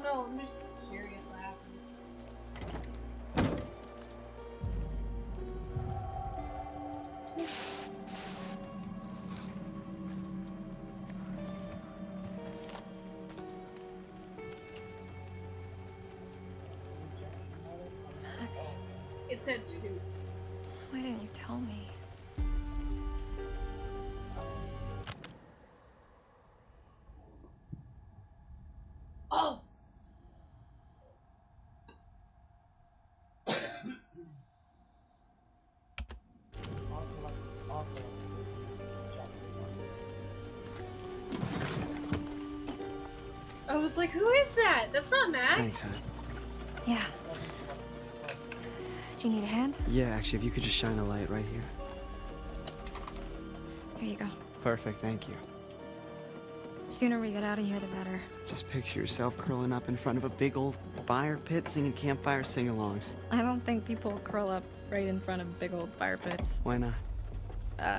Speaker 1: know. I'm just curious what happens. Snoop.
Speaker 16: Max,
Speaker 1: It said Snoop.
Speaker 16: why didn't you tell me?
Speaker 1: Oh! I was like, who is that? That's not Max.
Speaker 3: Thanks, hon.
Speaker 16: Yeah. Do you need a hand?
Speaker 3: Yeah, actually, if you could just shine a light right here.
Speaker 16: Here you go.
Speaker 3: Perfect, thank you.
Speaker 16: Sooner we get out of here, the better.
Speaker 3: Just picture yourself curling up in front of a big old fire pit singing campfire sing-alongs.
Speaker 6: I don't think people curl up right in front of big old fire pits.
Speaker 3: Why not?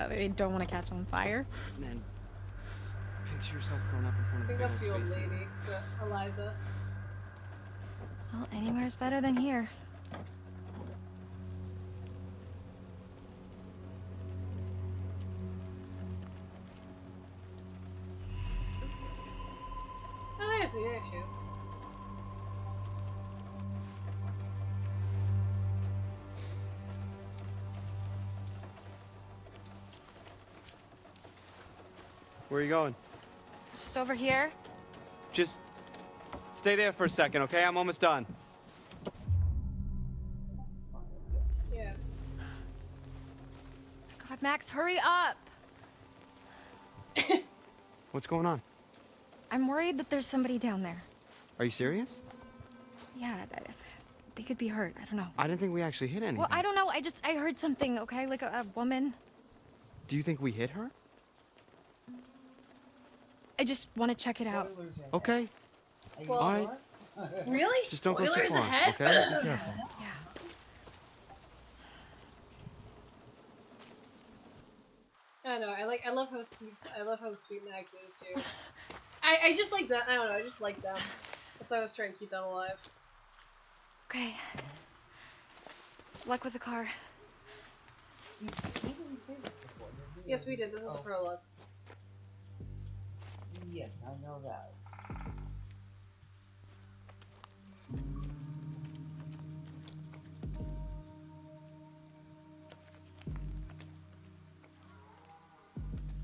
Speaker 6: They don't want to catch on fire.
Speaker 3: Then picture yourself curling up in front
Speaker 1: I
Speaker 3: of a
Speaker 1: think
Speaker 3: big
Speaker 1: that's the
Speaker 3: old
Speaker 1: old
Speaker 3: space
Speaker 1: lady, the Eliza.
Speaker 16: Well, anywhere's better than here.
Speaker 1: Oh, there she is.
Speaker 3: Where are you going?
Speaker 16: Just over here.
Speaker 3: Just stay there for a second, okay? I'm almost done.
Speaker 1: Yeah.
Speaker 16: God, Max, hurry up!
Speaker 3: What's going on?
Speaker 16: I'm worried that there's somebody down there.
Speaker 3: Are you serious?
Speaker 16: Yeah, they could be hurt. I don't know.
Speaker 3: I didn't think we actually hit anything.
Speaker 16: Well, I don't know. I heard something, okay? Like a woman.
Speaker 3: Do you think we hit her?
Speaker 16: I just want to check it out.
Speaker 3: Okay.
Speaker 1: Well,
Speaker 3: all right.
Speaker 1: Really?
Speaker 3: Just don't go too
Speaker 1: Spoilers
Speaker 3: far,
Speaker 1: ahead?
Speaker 3: okay? Be careful.
Speaker 16: Yeah.
Speaker 1: I know. I love how sweet Max is too. I just like that. I don't know. I just like them. That's why I was trying to keep them alive.
Speaker 16: Okay. Luck with the car.
Speaker 1: Yes, we did. This is the prologue.
Speaker 4: Yes, I know that.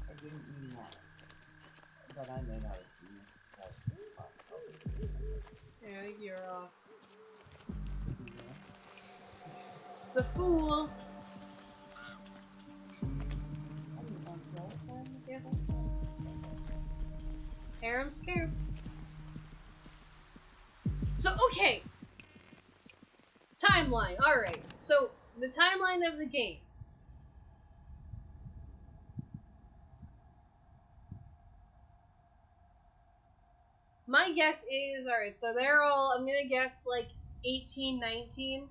Speaker 4: I didn't mean that. But I may not have seen it.
Speaker 1: Yeah, I think you're off. The fool. Harem scare. So, okay. Timeline. Alright. So, the timeline of the game. My guess is, alright, so they're all, I'm gonna guess, like, 18, 19.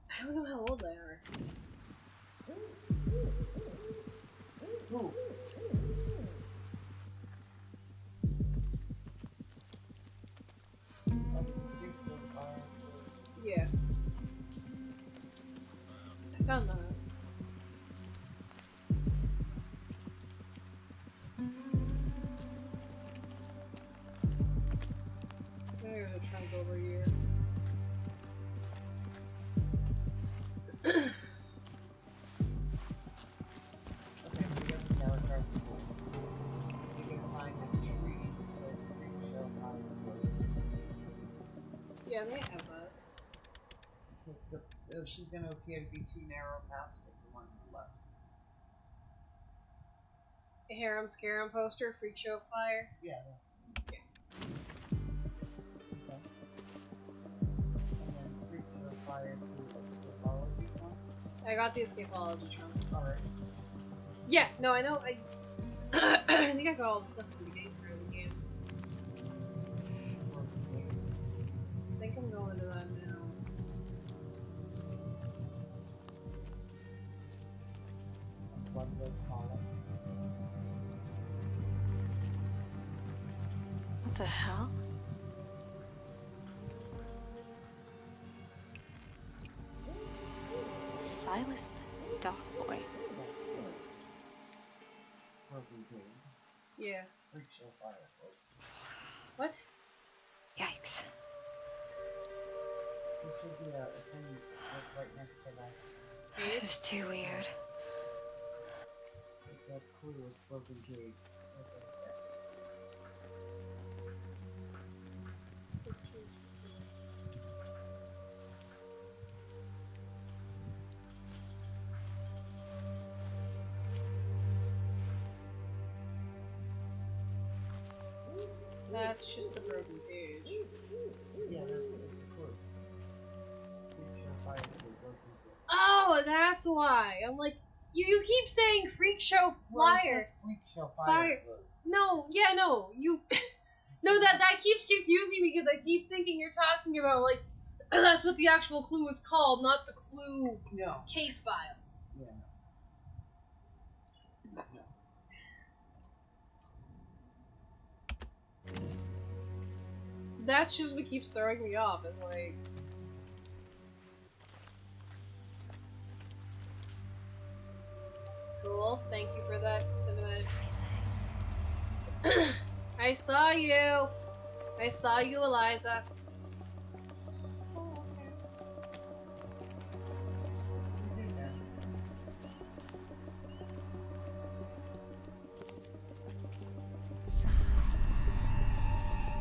Speaker 1: I don't know how old they are.
Speaker 4: Who?
Speaker 1: Yeah. I found that. There's a trunk over here.
Speaker 4: Okay, so you got the tower card. You can find a tree that says Freak Show Hollywood.
Speaker 1: Yeah, they have that.
Speaker 4: Take the, oh, she's going to appear to be too narrow paths, take the one to the left.
Speaker 1: A Harem Scarum poster, Freak Show Flyer.
Speaker 4: Yeah, that's
Speaker 1: Yeah.
Speaker 4: okay. And then Freak Show Flyer to Escapology one.
Speaker 1: I got the Escapology trunk.
Speaker 4: Alright.
Speaker 1: Yeah, no, I know. I I think I got all the stuff from the game for the game. I think I'm going to that now.
Speaker 4: One way column.
Speaker 15: The hell? Silas the dog boy.
Speaker 1: Yeah. What?
Speaker 15: Yikes.
Speaker 4: There should be a thing right next to that.
Speaker 15: This is too weird.
Speaker 4: It's a clue with broken cage.
Speaker 1: This is. That's just the broken page.
Speaker 4: Yeah, it's a clue. Freak show fire with broken cage.
Speaker 1: Oh, that's why. I'm like, you keep saying freak show flyer.
Speaker 4: Well, it says freak show fire.
Speaker 1: No, yeah, no, you. No, that keeps confusing me because I keep thinking you're talking about like that's what the actual clue is called, not the clue case file.
Speaker 4: Yeah.
Speaker 1: That's just what keeps throwing me off. It's like. Cool, thank you for that cinematic. I saw you! I saw you, Eliza.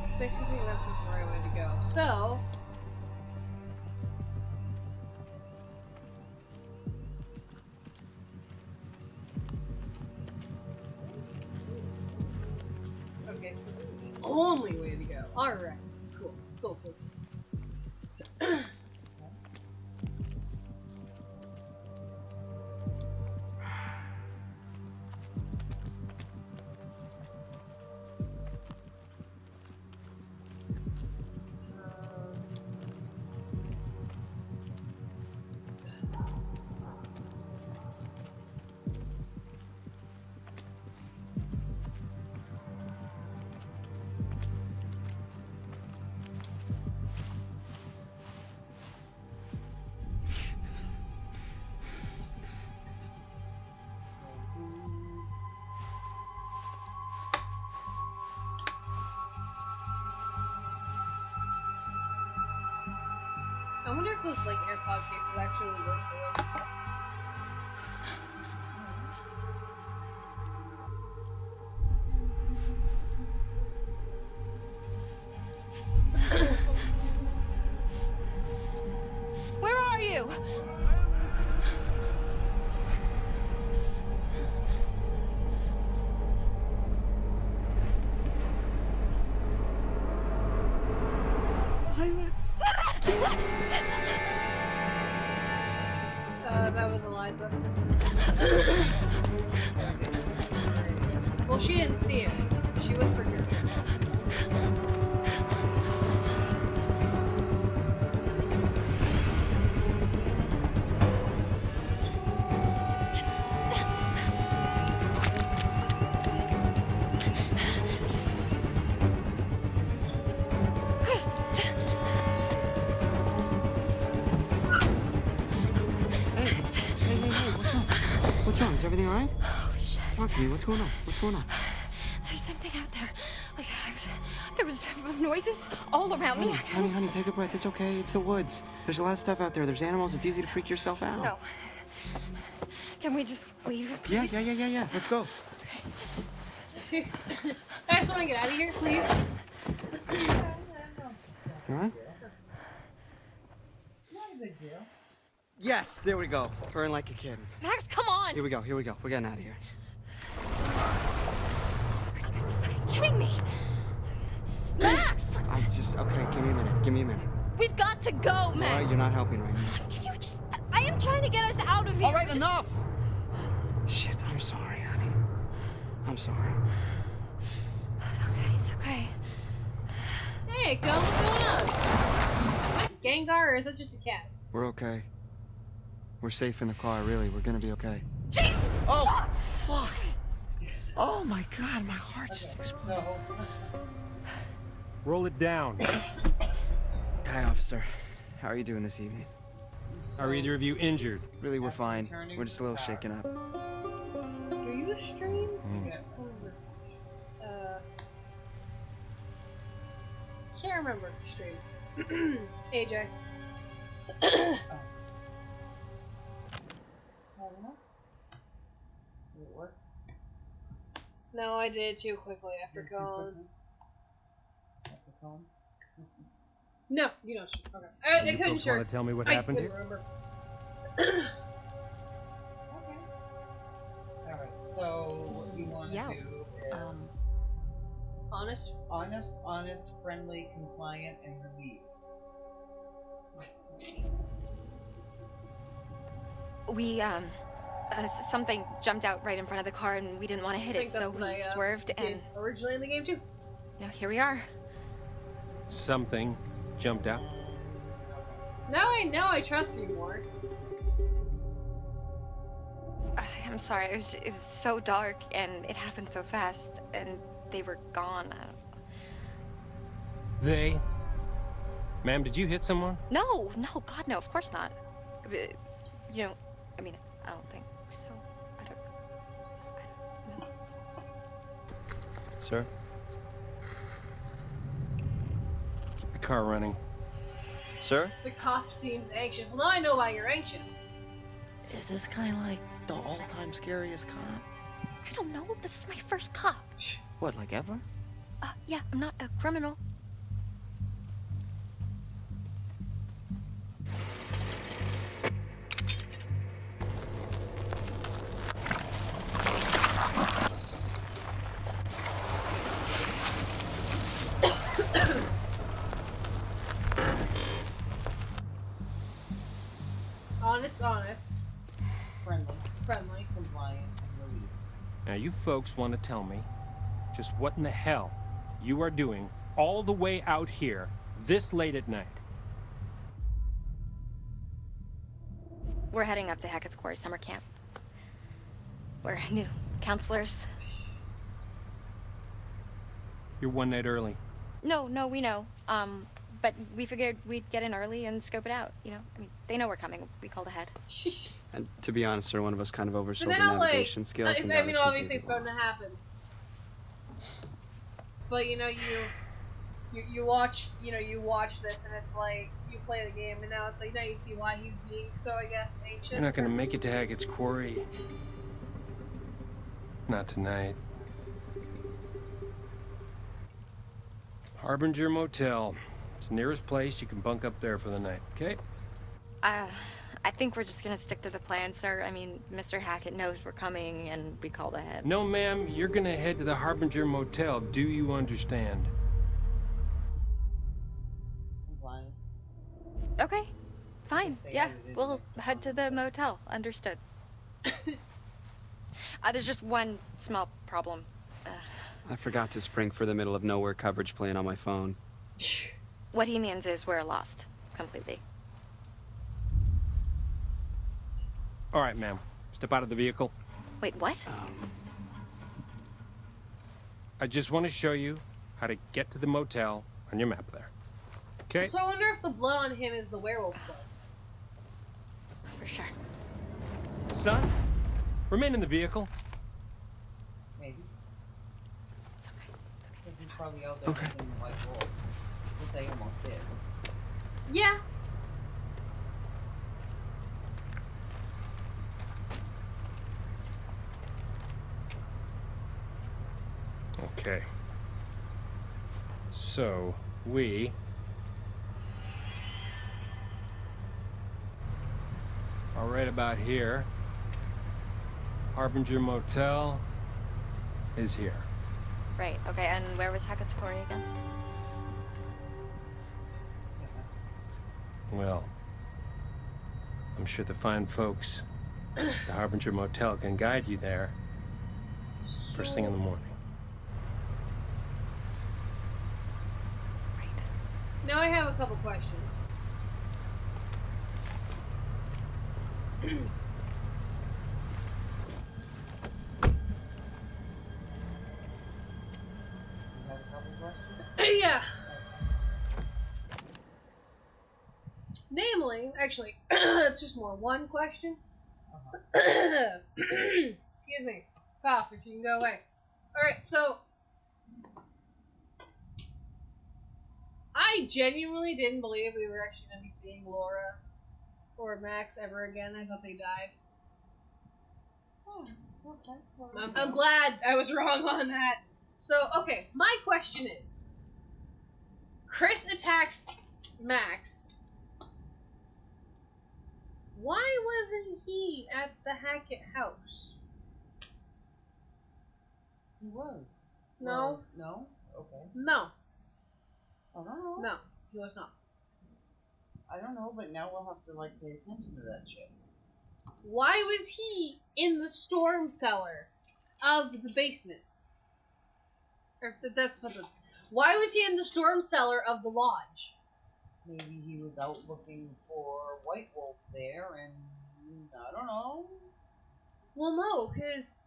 Speaker 1: This makes me think this is where I wanted to go. So. Okay, so this is the only way to go. Alright. Cool. Cool, cool. I wonder if those like AirPod cases actually work for this.
Speaker 6: Where are you?
Speaker 1: That was Eliza. Well, she didn't see it. She whispered her.
Speaker 3: What's wrong? Is everything alright?
Speaker 15: Holy shit.
Speaker 3: Talk to me. What's going on? What's going on?
Speaker 15: There's something out there. Like, there was noises all around me.
Speaker 3: Honey, take a breath. It's okay. It's the woods. There's a lot of stuff out there. There's animals. It's easy to freak yourself out.
Speaker 15: No. Can we just leave, please?
Speaker 3: Yeah. Let's go.
Speaker 1: I just want to get out of here, please.
Speaker 3: Alright?
Speaker 4: Not a big deal.
Speaker 3: Yes, there we go. Purring like a kid.
Speaker 15: Max, come on!
Speaker 3: Here we go. We're getting out of here.
Speaker 15: Are you fucking kidding me? Max!
Speaker 3: Okay, give me a minute.
Speaker 15: We've got to go, Max!
Speaker 3: Alright, you're not helping right now.
Speaker 15: Can you just... I am trying to get us out of here.
Speaker 3: Alright, enough! Shit, I'm sorry, honey. I'm sorry.
Speaker 15: It's okay.
Speaker 1: Hey, Go, what's going on? Is that Gengar or is that just a cat?
Speaker 3: We're okay. We're safe in the car, really. We're gonna be okay.
Speaker 15: Jeez!
Speaker 3: Oh, fuck! Oh my god, my heart just exploded.
Speaker 4: So,
Speaker 9: Roll it down.
Speaker 3: Hi, officer. How are you doing this evening?
Speaker 9: Are either of you injured?
Speaker 3: Really, we're fine. We're just a little shaken up.
Speaker 1: Do you stream?
Speaker 4: Yeah.
Speaker 1: Can't remember if you stream. AJ.
Speaker 4: What?
Speaker 1: No, I did it too quickly after Collins.
Speaker 4: After Collins?
Speaker 1: No, you don't. Okay. I
Speaker 9: You
Speaker 1: couldn't
Speaker 9: folks
Speaker 1: sure.
Speaker 9: want to tell me what
Speaker 1: I
Speaker 9: happened
Speaker 1: couldn't
Speaker 9: here?
Speaker 1: remember.
Speaker 4: Okay. Alright, so what you want to do is... Honest, friendly, compliant, and relieved.
Speaker 15: We, something jumped out right in front of the car and we didn't want to hit it, so we swerved and...
Speaker 1: originally in the game too.
Speaker 15: You know, here we are.
Speaker 9: Something jumped out.
Speaker 1: Now I trust you more.
Speaker 15: I'm sorry, it was so dark and it happened so fast and they were gone.
Speaker 9: They? Ma'am, did you hit someone?
Speaker 15: No, God, no, of course not. You know, I mean, I don't think so. I don't know.
Speaker 3: Sir?
Speaker 9: Keep the car running.
Speaker 3: Sir?
Speaker 1: The cop seems anxious. Well, now I know why you're anxious.
Speaker 2: Is this guy like the all-time scariest cop?
Speaker 15: I don't know, this is my first cop.
Speaker 2: What, like ever?
Speaker 15: Yeah, I'm not a criminal.
Speaker 1: Honest. Friendly.
Speaker 4: Compliant, and relieved.
Speaker 9: Now, you folks want to tell me just what in the hell you are doing all the way out here this late at night?
Speaker 15: We're heading up to Hackett's Quarry summer camp. We're new counselors.
Speaker 9: You're one night early.
Speaker 15: No, we know. But we figured we'd get in early and scope it out, you know? I mean, they know we're coming. We called ahead.
Speaker 3: And to be honest, sir, one of us kind of oversold
Speaker 1: So
Speaker 3: the
Speaker 1: now,
Speaker 3: navigation skills. and
Speaker 1: I
Speaker 3: that
Speaker 1: mean,
Speaker 3: was
Speaker 1: obviously it's
Speaker 3: completely
Speaker 1: going to happen. But you know, you watch this, and it's like you play the game, and now it's like now you see why he's being so, I guess, anxious.
Speaker 9: You're not gonna make it to Hackett's Quarry. Not tonight. Harbinger Motel. It's the nearest place. You can bunk up there for the night, okay?
Speaker 15: I think we're just gonna stick to the plan, sir. I mean, Mr. Hackett knows we're coming, and we called ahead.
Speaker 9: No, ma'am. You're gonna head to the Harbinger Motel. Do you understand?
Speaker 4: Compliant.
Speaker 15: Okay, fine. Yeah, we'll head to the motel. Understood. There's just one small problem.
Speaker 3: I forgot to spring for the middle of nowhere coverage plan on my phone.
Speaker 15: What he means is we're lost. Completely.
Speaker 9: All right, ma'am. Step out of the vehicle.
Speaker 15: Wait, what?
Speaker 9: I just want to show you how to get to the motel on your map there. Okay?
Speaker 1: So I wonder if the blood on him is the werewolf blood.
Speaker 15: For sure.
Speaker 9: Son, remain in the vehicle.
Speaker 4: Maybe.
Speaker 15: It's okay.
Speaker 4: Because he's probably out there in the white wolf. That they almost did.
Speaker 1: Yeah.
Speaker 9: Okay. So, we are right about here. Harbinger Motel is here.
Speaker 15: Right, okay, and where was Hackett's Quarry again?
Speaker 9: Well, I'm sure the fine folks at the Harbinger Motel can guide you there first thing in the morning.
Speaker 1: Now I have a couple questions.
Speaker 4: You have a couple questions?
Speaker 1: Yeah. Namely, actually, that's just more one question. Excuse me. Cough, if you can go away. Alright, so I genuinely didn't believe we were actually going to be seeing Laura or Max ever again. I thought they died.
Speaker 4: Oh, okay.
Speaker 1: I'm glad I was wrong on that. So, okay, my question is, Chris attacks Max. Why wasn't he at the Hackett house?
Speaker 4: He was.
Speaker 1: No.
Speaker 4: Well, no? Okay.
Speaker 1: No.
Speaker 4: I don't know.
Speaker 1: No, he was not.
Speaker 4: I don't know, but now we'll have to, like, pay attention to that shit.
Speaker 1: Why was he in the storm cellar of the basement? Or that's what the... Why was he in the storm cellar of the lodge?
Speaker 4: Maybe he was out looking for White Wolf there, and I don't know.
Speaker 1: Well, no, because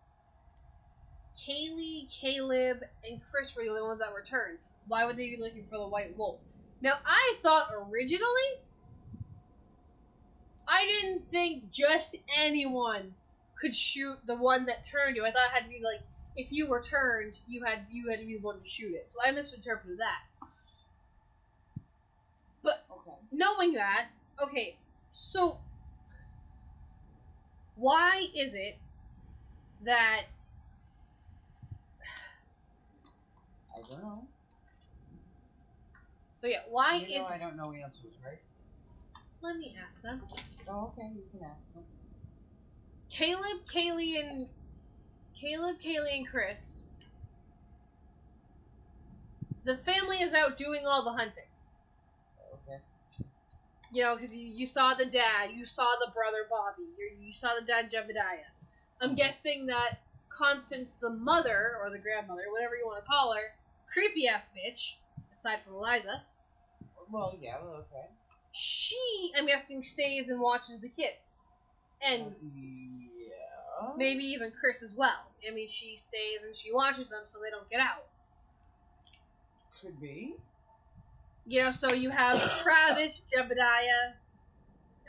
Speaker 1: Kaylee, Caleb, and Chris were the only ones that returned. Why would they be looking for the White Wolf? Now, I thought originally, I didn't think just anyone could shoot the one that turned you. I thought it had to be like, if you were turned, you had to be the one to shoot it. So I misinterpreted that. But knowing that, okay, so why is it that
Speaker 4: I don't know.
Speaker 1: So yeah, why
Speaker 4: you know
Speaker 1: is
Speaker 4: I don't know answers, right?
Speaker 1: Let me ask them.
Speaker 4: Oh, okay, you can ask them.
Speaker 1: Caleb, Kaylee, and Chris. The family is out doing all the hunting.
Speaker 4: Okay.
Speaker 1: You know, because you saw the dad, you saw the brother Bobby, you saw the dad Jebediah. I'm guessing that Constance, the mother, or the grandmother, whatever you want to call her, creepy ass bitch, aside from Eliza.
Speaker 4: Well, yeah, okay.
Speaker 1: She, I'm guessing, stays and watches the kids. And
Speaker 4: yeah.
Speaker 1: maybe even Chris as well. I mean, she stays and she watches them so they don't get out.
Speaker 4: Could be.
Speaker 1: You know, so you have Travis, Jebediah,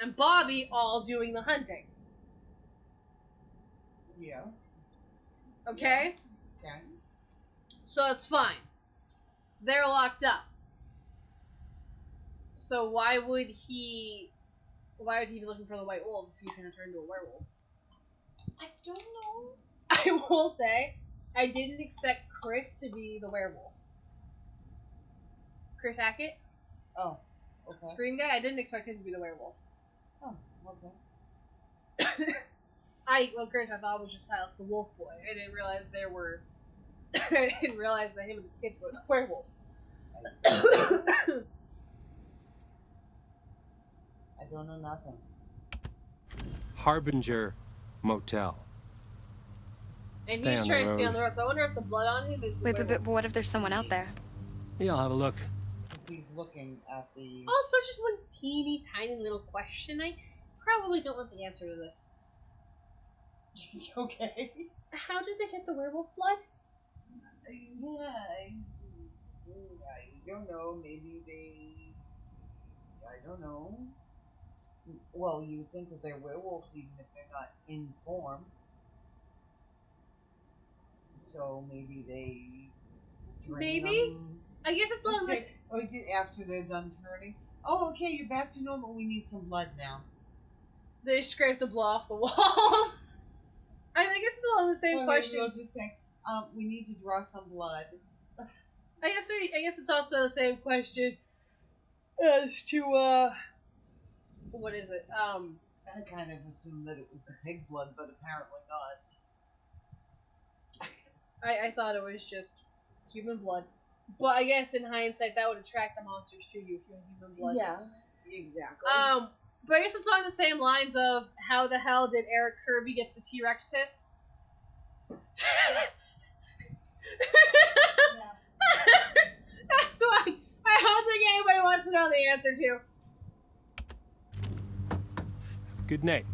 Speaker 1: and Bobby all doing the hunting.
Speaker 4: Yeah.
Speaker 1: Okay?
Speaker 4: Yeah. Okay.
Speaker 1: So it's fine. They're locked up. So why would he be looking for the White Wolf if he's going to turn into a werewolf?
Speaker 4: I don't know.
Speaker 1: I will say, I didn't expect Chris to be the werewolf. Chris Hackett?
Speaker 4: Oh, okay.
Speaker 1: Screen guy? I didn't expect him to be the werewolf.
Speaker 4: Oh, okay.
Speaker 1: Granted, I thought it was just Silas the Wolf Boy. I didn't realize there were... I didn't realize that him and his kids were werewolves.
Speaker 4: I don't know nothing.
Speaker 9: Harbinger Motel.
Speaker 1: And
Speaker 9: Stay
Speaker 1: he's
Speaker 9: on the
Speaker 1: trying to stay
Speaker 9: road.
Speaker 1: on the road, so I wonder if the blood on him is the
Speaker 15: Wait,
Speaker 1: werewolf.
Speaker 15: but what if there's someone out there?
Speaker 9: Yeah, I'll have a look.
Speaker 4: Because he's looking at the...
Speaker 1: Also, just one teeny tiny little question. I probably don't want the answer to this.
Speaker 4: Okay.
Speaker 1: How did they get the werewolf blood?
Speaker 4: Yeah, I don't know. Maybe they... I don't know. Well, you would think that they're werewolves even if they're not in form. So maybe they drain them.
Speaker 1: I guess it's all like...
Speaker 4: After they're done turning. Oh, okay, you're back to normal. We need some blood now.
Speaker 1: They scrape the blood off the walls. I guess it's all the same question.
Speaker 4: We'll just say, we need to draw some blood.
Speaker 1: I guess it's also the same question as to what is it?
Speaker 4: I kind of assumed that it was the pig blood, but apparently not.
Speaker 1: I thought it was just human blood. But I guess in hindsight that would attract the monsters to you if you had human blood.
Speaker 4: Yeah, exactly.
Speaker 1: But I guess it's along the same lines of how the hell did Eric Kirby get the T-Rex piss? That's one I don't think anybody wants to know the answer to.
Speaker 9: Good night.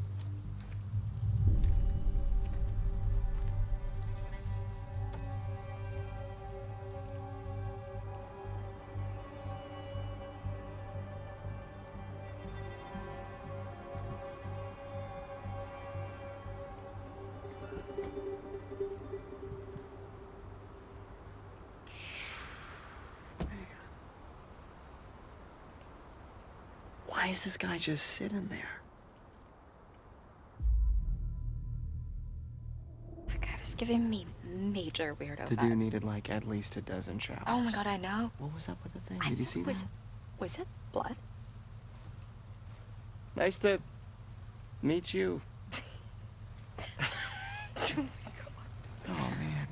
Speaker 3: Why is this guy just sitting there?
Speaker 15: That guy was giving me major weirdo
Speaker 3: The
Speaker 15: vibes.
Speaker 3: dude needed like at least a dozen showers.
Speaker 15: Oh my god, I know.
Speaker 3: What was up with the thing? Did you see that?
Speaker 15: Was it blood?
Speaker 3: Nice to meet you. Oh man.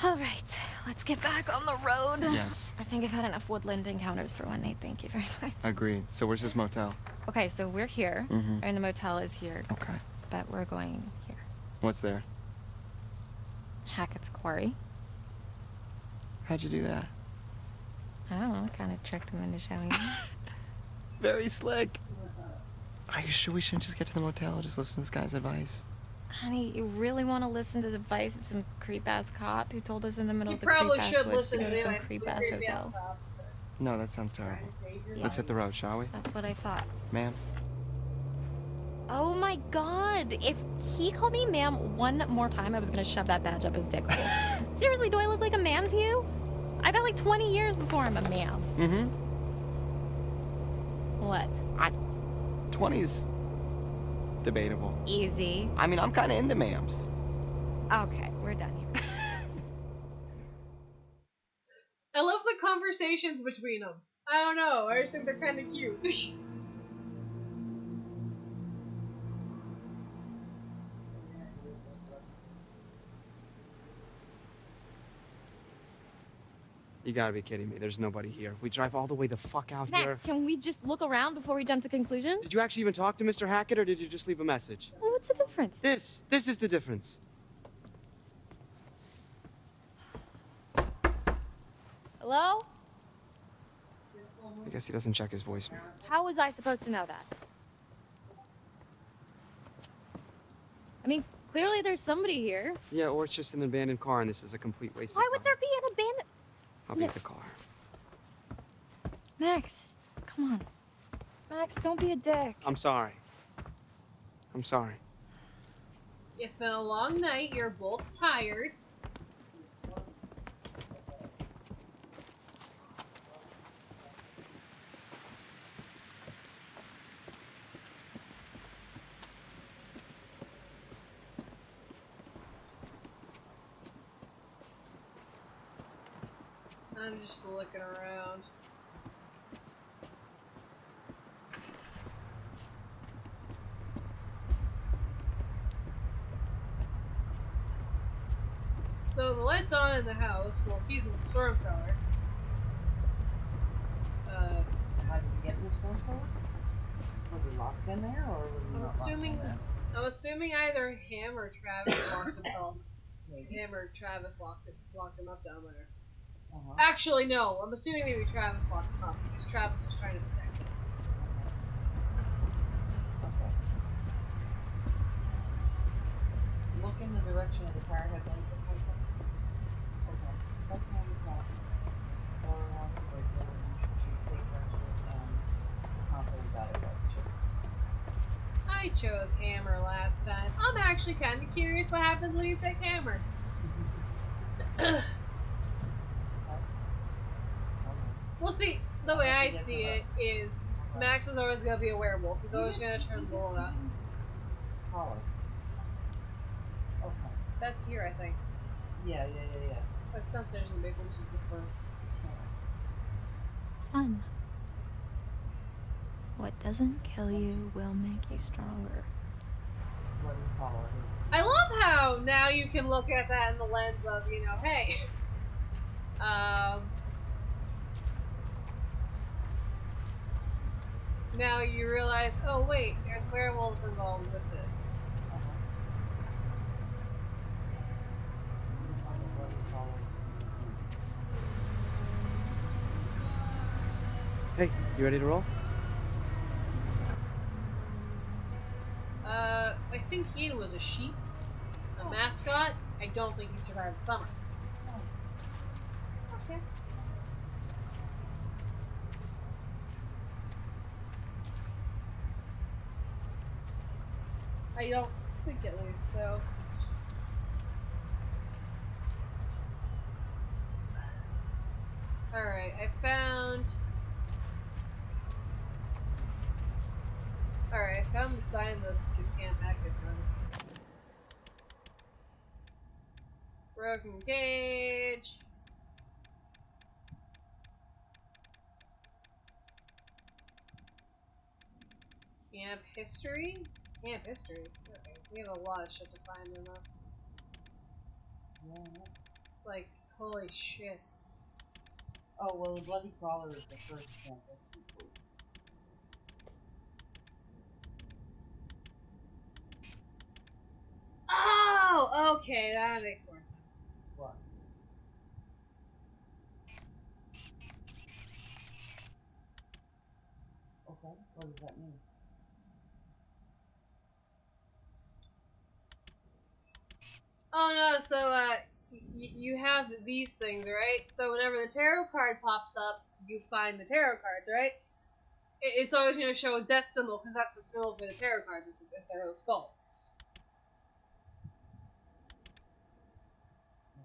Speaker 15: All right, let's get back on the road.
Speaker 3: Yes.
Speaker 15: I think I've had enough woodland encounters for one night. Thank you very much.
Speaker 3: Agreed. So where's this motel?
Speaker 6: Okay, so we're here,
Speaker 3: Mhm.
Speaker 6: and the motel is here.
Speaker 3: Okay.
Speaker 6: But we're going here.
Speaker 3: What's there?
Speaker 6: Hackett's Quarry.
Speaker 3: How'd you do that?
Speaker 6: I don't know, I kind of tricked him into showing me.
Speaker 3: Very slick. Are you sure we shouldn't just get to the motel and just listen to this guy's advice?
Speaker 6: Honey, you really want to listen to the advice of some creep-ass cop who told us in the middle
Speaker 1: You
Speaker 6: of the
Speaker 1: probably
Speaker 6: creep-ass
Speaker 1: should
Speaker 6: woods
Speaker 1: listen
Speaker 6: to
Speaker 1: to
Speaker 6: go
Speaker 1: the
Speaker 6: some
Speaker 1: advice of
Speaker 6: creep-ass
Speaker 1: creepy-ass
Speaker 6: hotel?
Speaker 1: cops.
Speaker 3: No, that sounds terrible.
Speaker 6: Yeah.
Speaker 3: Let's hit the road, shall we?
Speaker 6: That's what I thought.
Speaker 3: Ma'am?
Speaker 6: Oh my god! If he called me ma'am one more time, I was gonna shove that badge up his dick hole. Seriously, do I look like a ma'am to you? I got like 20 years before I'm a ma'am.
Speaker 3: Mm-hmm.
Speaker 6: What?
Speaker 3: 20's debatable.
Speaker 6: Easy.
Speaker 3: I mean, I'm kind of into ma'ams.
Speaker 6: Okay, we're done here.
Speaker 1: I love the conversations between them. I don't know, I just think they're kind of cute.
Speaker 3: You gotta be kidding me. There's nobody here. We drive all the way the fuck out here.
Speaker 6: Max, can we just look around before we jump to conclusions?
Speaker 3: Did you actually even talk to Mr. Hackett, or did you just leave a message?
Speaker 6: Well, what's the difference?
Speaker 3: This is the difference.
Speaker 6: Hello?
Speaker 3: I guess he doesn't check his voicemail.
Speaker 6: How was I supposed to know that? I mean, clearly there's somebody here.
Speaker 3: Yeah, or it's just an abandoned car, and this is a complete waste
Speaker 6: Why
Speaker 3: of time.
Speaker 6: would there be an abandoned...
Speaker 3: I'll beat the car.
Speaker 6: Max, come on. Max, don't be a dick.
Speaker 3: I'm sorry. I'm sorry.
Speaker 1: It's been a long night, you're both tired. I'm just looking around. So the light's on in the house. Well, he's in the storm cellar.
Speaker 4: How did he get in the storm cellar? Was he locked in there, or was he
Speaker 1: I'm
Speaker 4: not
Speaker 1: assuming.
Speaker 4: locked in there?
Speaker 1: I'm assuming either him or Travis locked himself.
Speaker 4: Maybe.
Speaker 1: Him or Travis locked him up down there.
Speaker 4: Uh-huh.
Speaker 1: Actually, no. I'm assuming maybe Travis locked him up because Travis was trying to protect him.
Speaker 4: Okay. Look in the direction of the car had been some point. Okay. Suspect time is not. Or wants to break in and choose take wrenches and confident about it like chips.
Speaker 1: I chose Hammer last time. I'm actually kind of curious what happens when you pick Hammer. Well, see, the way I see it is Max is always going to be a werewolf. He's always going to turn Laura.
Speaker 4: Hollow. Okay.
Speaker 1: That's here, I think.
Speaker 4: Yeah.
Speaker 1: That's downstairs in the basement, which is the first.
Speaker 6: Fun. What doesn't kill you will make you stronger.
Speaker 4: Let me follow her.
Speaker 1: I love how now you can look at that in the lens of, you know, hey. Now you realize, oh wait, there's werewolves involved with this.
Speaker 3: Hey, you ready to roll?
Speaker 1: I think Ian was a sheep, a mascot. I don't think he survived the summer.
Speaker 4: Okay.
Speaker 1: I don't think at least, so. I found... Alright, I found the sign that the camp exits on. Broken cage. Camp history? Camp history? Okay, we have a lot of shit to find in this.
Speaker 4: Yeah.
Speaker 1: Like, holy shit.
Speaker 4: Oh, well, the Bloody Crawler is the first campus.
Speaker 1: Oh, okay, that makes more sense.
Speaker 4: What? Okay, what does that mean?
Speaker 1: Oh no, so, you have these things, right? So whenever the tarot card pops up, you find the tarot cards, right? It's always going to show a death symbol, because that's the symbol for the tarot cards, if they're the skull.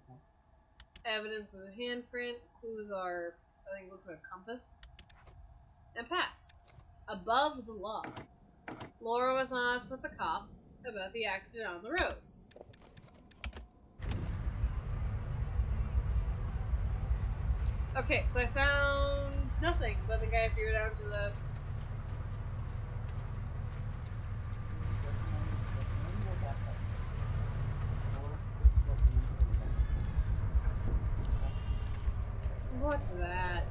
Speaker 4: Okay.
Speaker 1: Evidence of the handprint. Clues are, I think it looks like a compass. And pats. Above the law. Laura was honest with the cop about the accident on the road. Okay, so I found nothing, so I think I have to go down to the... What's that?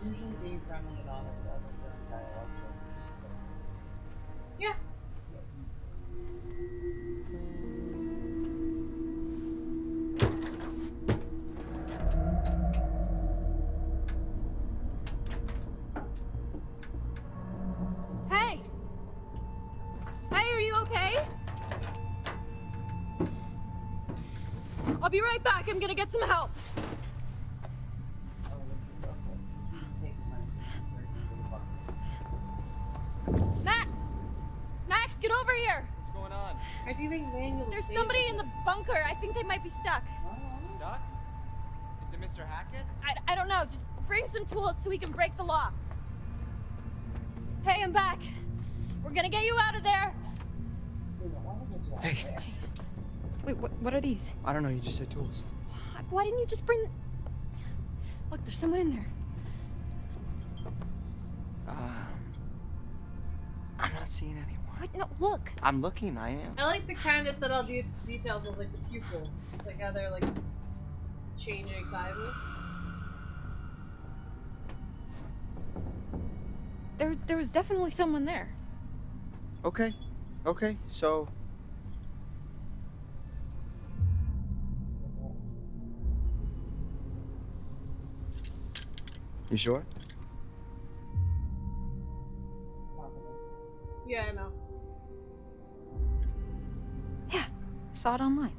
Speaker 4: Usually being friendly and honest to others during dialogue choices. That's what it is.
Speaker 1: Yeah.
Speaker 6: Hey! Hey, are you okay? I'll be right back. I'm gonna get some help.
Speaker 4: Oh, this is okay. So she's taking money.
Speaker 6: Max! Max, get over here!
Speaker 3: What's going on?
Speaker 1: How do you make manual
Speaker 6: There's
Speaker 1: saves
Speaker 6: somebody
Speaker 1: of
Speaker 6: in the
Speaker 1: this?
Speaker 6: bunker. I think they might be stuck.
Speaker 3: Stuck? Is it Mr. Hackett?
Speaker 6: I don't know. Just bring some tools so we can break the lock. Hey, I'm back. We're gonna get you out of there.
Speaker 3: Hey.
Speaker 6: Wait, what are these?
Speaker 3: I don't know, you just said tools.
Speaker 6: Why didn't you just bring... Look, there's someone in there.
Speaker 3: I'm not seeing anyone.
Speaker 6: What? No, look.
Speaker 3: I'm looking, I am.
Speaker 1: I like the kind of subtle details of like the pupils, like how they're like changing sizes.
Speaker 6: There was definitely someone there.
Speaker 3: Okay, so... You sure?
Speaker 1: Yeah, I know.
Speaker 6: Yeah, I saw it online.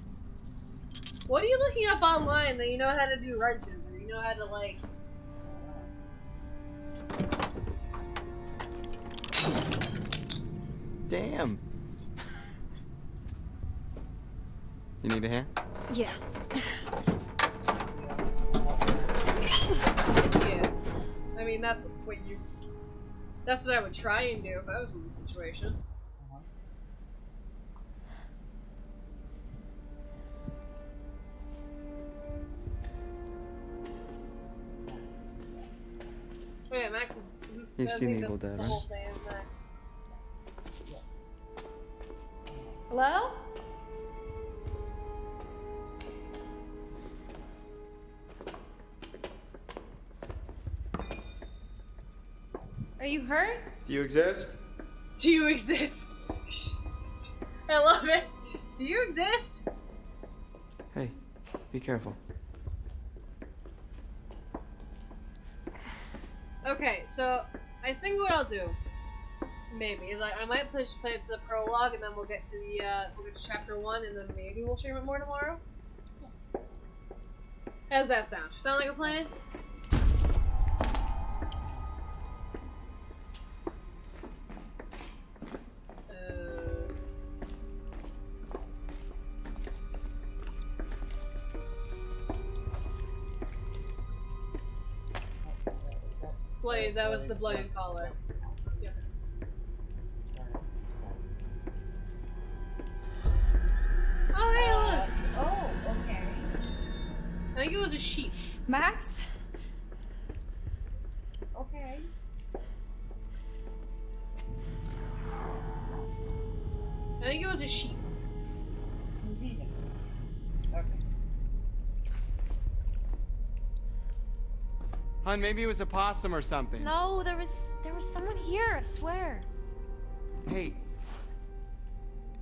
Speaker 1: What are you looking up online that you know how to do wrenches or you know how to like?
Speaker 3: Damn. You need a hand?
Speaker 6: Yeah.
Speaker 1: Yeah. I mean, that's what I would try and do if I was in this situation. Oh yeah, Max is...
Speaker 3: You've
Speaker 1: I
Speaker 3: seen
Speaker 1: think
Speaker 3: the Evil
Speaker 1: that's
Speaker 3: Dead,
Speaker 1: the
Speaker 3: right?
Speaker 1: whole thing is Max.
Speaker 6: Hello? Are you hurt?
Speaker 3: Do you exist?
Speaker 1: Do you exist? I love it. Do you exist?
Speaker 3: Hey, be careful.
Speaker 1: Okay, so I think what I'll do, maybe, is I might play it to the prologue, and then we'll get to the we'll get to chapter 1, and then maybe we'll stream it more tomorrow. How's that sound? Sound like a plan? Wait, that was the bloody collar. Yep. Oh, hey, look!
Speaker 4: Oh, okay.
Speaker 1: I think it was a sheep.
Speaker 5: Max?
Speaker 4: Okay.
Speaker 1: I think it was a sheep.
Speaker 4: Who's eating? Okay.
Speaker 3: Hun, maybe it was a possum or something.
Speaker 6: No, there was someone here, I swear.
Speaker 3: Hey,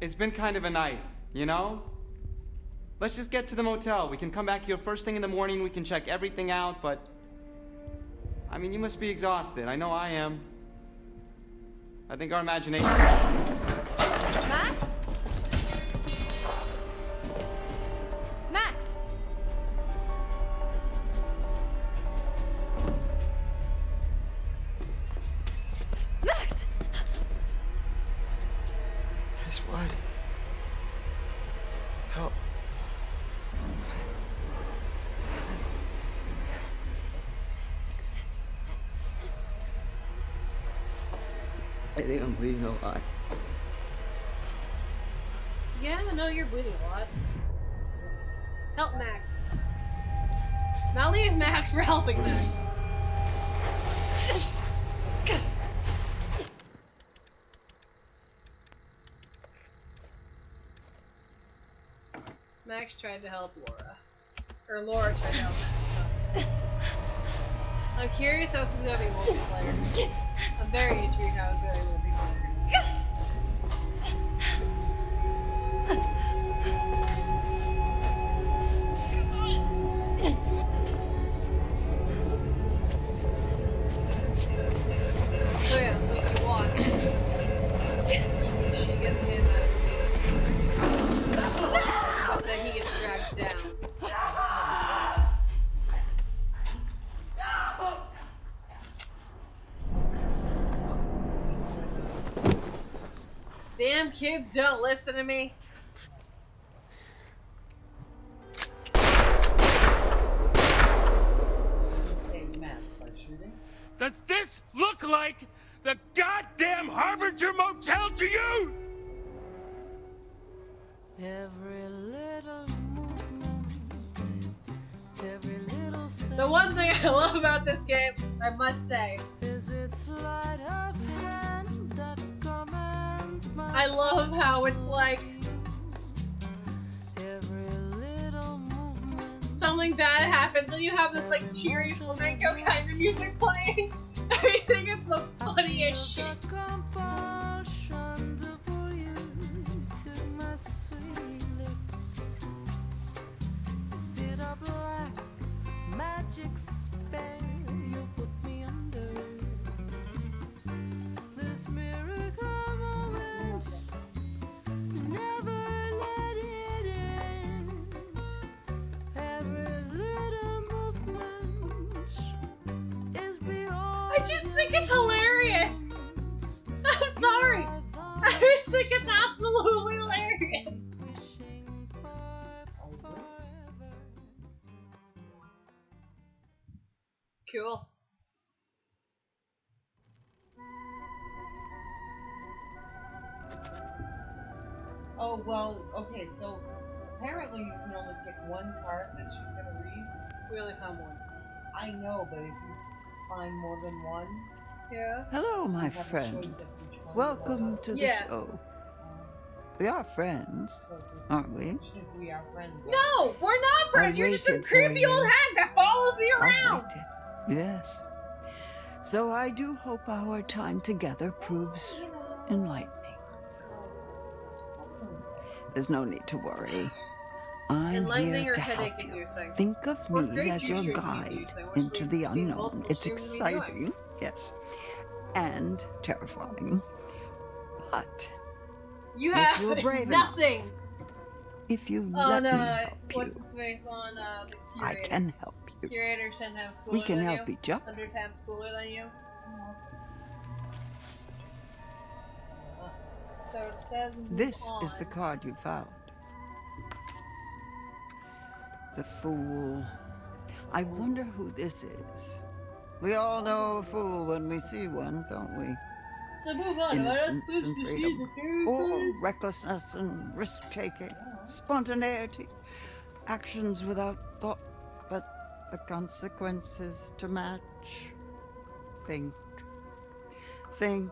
Speaker 3: it's been kind of a night, you know? Let's just get to the motel. We can come back here first thing in the morning. We can check everything out, but... I mean, you must be exhausted. I know I am. I think our imagination...
Speaker 6: Max? Max! Max!
Speaker 3: Miss what? Help. I think I'm bleeding a lot.
Speaker 1: Yeah, no, you're bleeding a lot. Help Max. Not leave Max, we're helping Max. Max tried to help Laura. Or Laura tried to help Max, so. I'm curious how this is gonna be multiplayer. I'm very intrigued how it's gonna be multiplayer. So yeah, so if you watch, she gets him out of the basement. But then he gets dragged down. Damn kids don't listen to me.
Speaker 4: Save Max by shooting.
Speaker 9: Does this look like the goddamn Harbinger Motel to you?
Speaker 14: Every little movement, every little thing.
Speaker 1: The one thing I love about this game, I must say,
Speaker 14: Is its sleight of hand that commands my
Speaker 1: I love how it's like
Speaker 14: every little movement.
Speaker 1: something bad happens and you have this like cheery flamenco kind of music playing. I think it's the funniest shit.
Speaker 14: Compulsion to pull you to my sweet lips. Sit up like magic spell, you put me under. This miracle moment, never let it end. Every little movement is beyond.
Speaker 1: I just think it's hilarious. I'm sorry. I just think it's absolutely hilarious. Cool.
Speaker 4: Oh, well, okay, so apparently you can only pick one card that she's gonna read.
Speaker 1: We only found one.
Speaker 4: I know, but if you find more than one,
Speaker 1: yeah.
Speaker 10: Hello, my
Speaker 4: you have a
Speaker 10: friend.
Speaker 4: choice of which one you
Speaker 10: Welcome
Speaker 4: want.
Speaker 10: to the
Speaker 1: Yeah.
Speaker 10: show. We are friends,
Speaker 4: So it's just-
Speaker 10: aren't we?
Speaker 4: We are friends.
Speaker 1: No, we're not friends. You're just some
Speaker 10: waited for
Speaker 1: creepy
Speaker 10: you.
Speaker 1: old hag that follows me
Speaker 10: I
Speaker 1: around.
Speaker 10: waited. Yes. So I do hope our time together proves enlightening. There's no need to worry. I'm
Speaker 1: Enlightening
Speaker 10: here
Speaker 1: or
Speaker 10: to help
Speaker 1: headache
Speaker 10: you.
Speaker 1: inducing?
Speaker 10: Think of
Speaker 1: Or
Speaker 10: me
Speaker 1: great
Speaker 10: as your
Speaker 1: streams
Speaker 10: guide
Speaker 1: inducing, which
Speaker 10: into the
Speaker 1: we've seen
Speaker 10: unknown.
Speaker 1: multiple
Speaker 10: It's
Speaker 1: streams of me doing.
Speaker 10: exciting, yes, and terrifying. But
Speaker 1: You
Speaker 10: if
Speaker 1: have
Speaker 10: you're brave enough,
Speaker 1: nothing.
Speaker 10: if you
Speaker 1: Oh
Speaker 10: let
Speaker 1: no,
Speaker 10: me help you,
Speaker 1: what's his face on the
Speaker 10: I
Speaker 1: curator?
Speaker 10: can help you.
Speaker 1: Curator's 10 times cooler
Speaker 10: We can
Speaker 1: than
Speaker 10: help
Speaker 1: you.
Speaker 10: each other.
Speaker 1: 100 times cooler than you. So it says move
Speaker 10: This
Speaker 1: on.
Speaker 10: is the card you found. The Fool. I wonder who this is. We all know a fool when we see one, don't we?
Speaker 1: So move on,
Speaker 10: Innocence
Speaker 1: Let's
Speaker 10: and
Speaker 1: just
Speaker 10: freedom.
Speaker 1: see the characters.
Speaker 10: Or recklessness and risk-taking. Spontaneity. Actions without thought, but the consequences to match. Think. Think,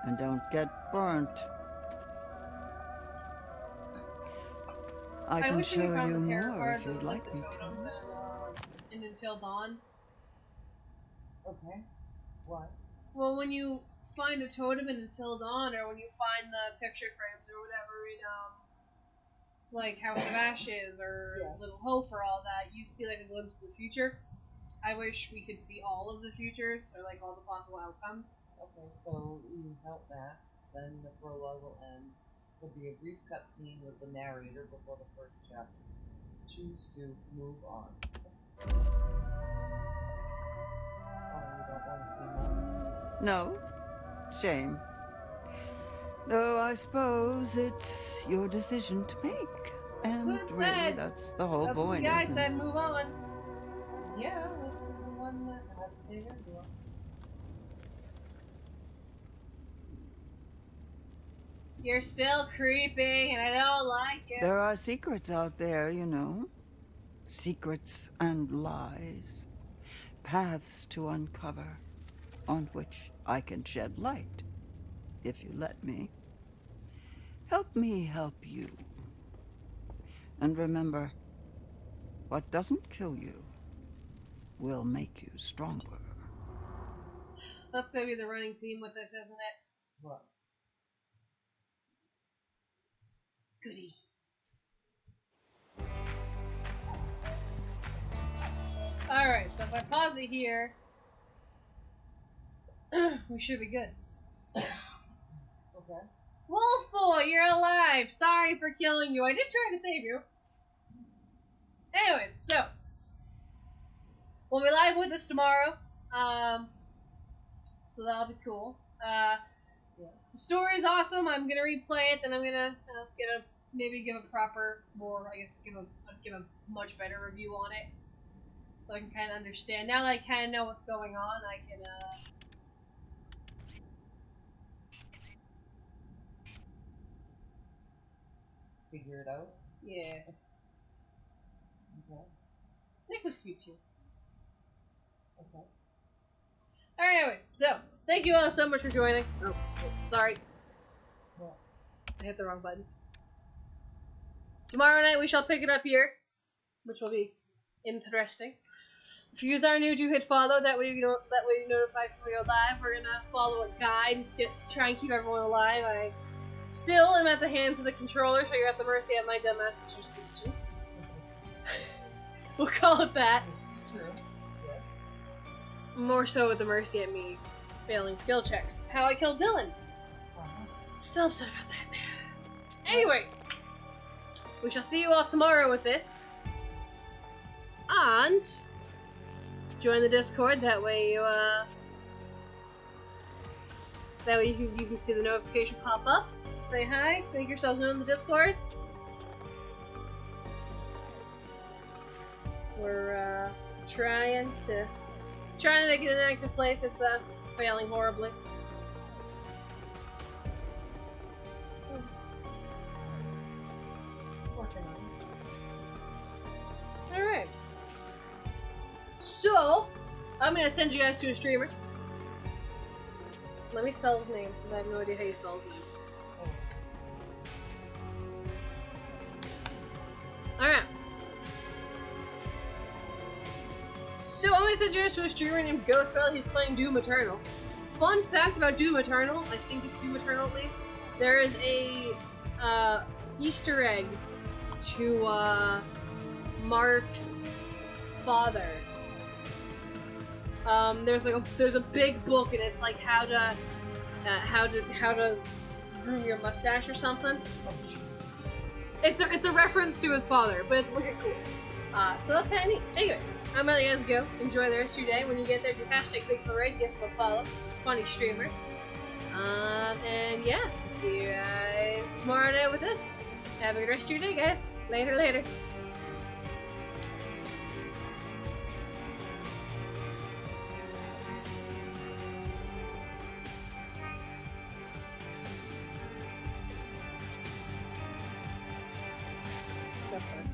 Speaker 10: and don't get burnt. I can
Speaker 1: wish we
Speaker 10: show
Speaker 1: found
Speaker 10: you
Speaker 1: the tarot
Speaker 10: more
Speaker 1: card
Speaker 10: if
Speaker 1: that
Speaker 10: you'd
Speaker 1: was
Speaker 10: like
Speaker 1: like the
Speaker 10: me to.
Speaker 1: totems in Until Dawn.
Speaker 4: Okay. What?
Speaker 1: Well, when you find a totem in Until Dawn, or when you find the picture frames or whatever in like House of Ashes or Little Hope or all that, you see like a glimpse of the future. I wish we could see all of the futures or like all the possible outcomes.
Speaker 4: Okay, so you help that. Then the prologue will end. There'll be a brief cutscene with the narrator before the first chapter. Choose to move on. Oh, you don't want to see more?
Speaker 10: No. Shame. Though I suppose it's your decision to make. And
Speaker 1: what it
Speaker 10: really,
Speaker 1: said.
Speaker 10: that's the whole
Speaker 1: That's
Speaker 10: point.
Speaker 1: what the guide
Speaker 10: isn't
Speaker 1: said.
Speaker 10: it?
Speaker 1: Move on.
Speaker 4: Yeah, this is the one that had to save everyone.
Speaker 1: You're still creeping, and I don't like it.
Speaker 10: There are secrets out there, you know. Secrets and lies. Paths to uncover, on which I can shed light, if you let me. Help me help you. And remember, what doesn't kill you will make you stronger.
Speaker 1: That's gonna be the running theme with this, isn't it?
Speaker 4: What?
Speaker 1: Goody. Alright, so if I pause it here, we should be good.
Speaker 4: Okay.
Speaker 1: Wolf Boy, you're alive! Sorry for killing you. I did try to save you. Anyways, so we'll be live with us tomorrow. So that'll be cool. The story's awesome. I'm gonna replay it, then I'm gonna maybe give a proper, more I guess give a much better review on it, so I can kind of understand. Now that I kind of know what's going on, I can
Speaker 4: figure it out.
Speaker 1: Yeah.
Speaker 4: Okay.
Speaker 1: Nick was cute too.
Speaker 4: Okay.
Speaker 1: Alright, anyways, so thank you all so much for joining. Oh, sorry.
Speaker 4: What?
Speaker 1: I hit the wrong button. Tomorrow night we shall pick it up here, which will be interesting. If you are new, do hit follow. That way you're notified when we go live. We're gonna follow a guide, try and keep everyone alive. I still am at the hands of the controller, so you're at the mercy of my dumbass decisions. We'll call it that.
Speaker 4: This is true. Yes.
Speaker 1: More so at the mercy at me failing skill checks. How I killed Dylan. Still upset about that. Anyways, we shall see you all tomorrow with this. And join the Discord. That way you can see the notification pop up. Say hi. Make yourselves known in the Discord. We're trying to make it an active place. It's failing horribly. Alright. So, I'm gonna send you guys to a streamer. Let me spell his name, because I have no idea how you spell his name. Alright. So, I'm gonna send you guys to a streamer named Ghostfella. He's playing Doom Eternal. Fun fact about Doom Eternal, I think it's Doom Eternal at least, there is a Easter egg to Mark's father. There's a big book, and it's like how to groom your mustache or something.
Speaker 4: Oh jeez.
Speaker 1: It's a reference to his father, but it's wicked cool. So that's kind of neat. Anyways, I'm gonna let you guys go. Enjoy the rest of your day. When you get there, do #BigForRaid, give him a follow. It's a funny streamer. And yeah, see you guys tomorrow night with this. Have a good rest of your day, guys. Later. That's fine.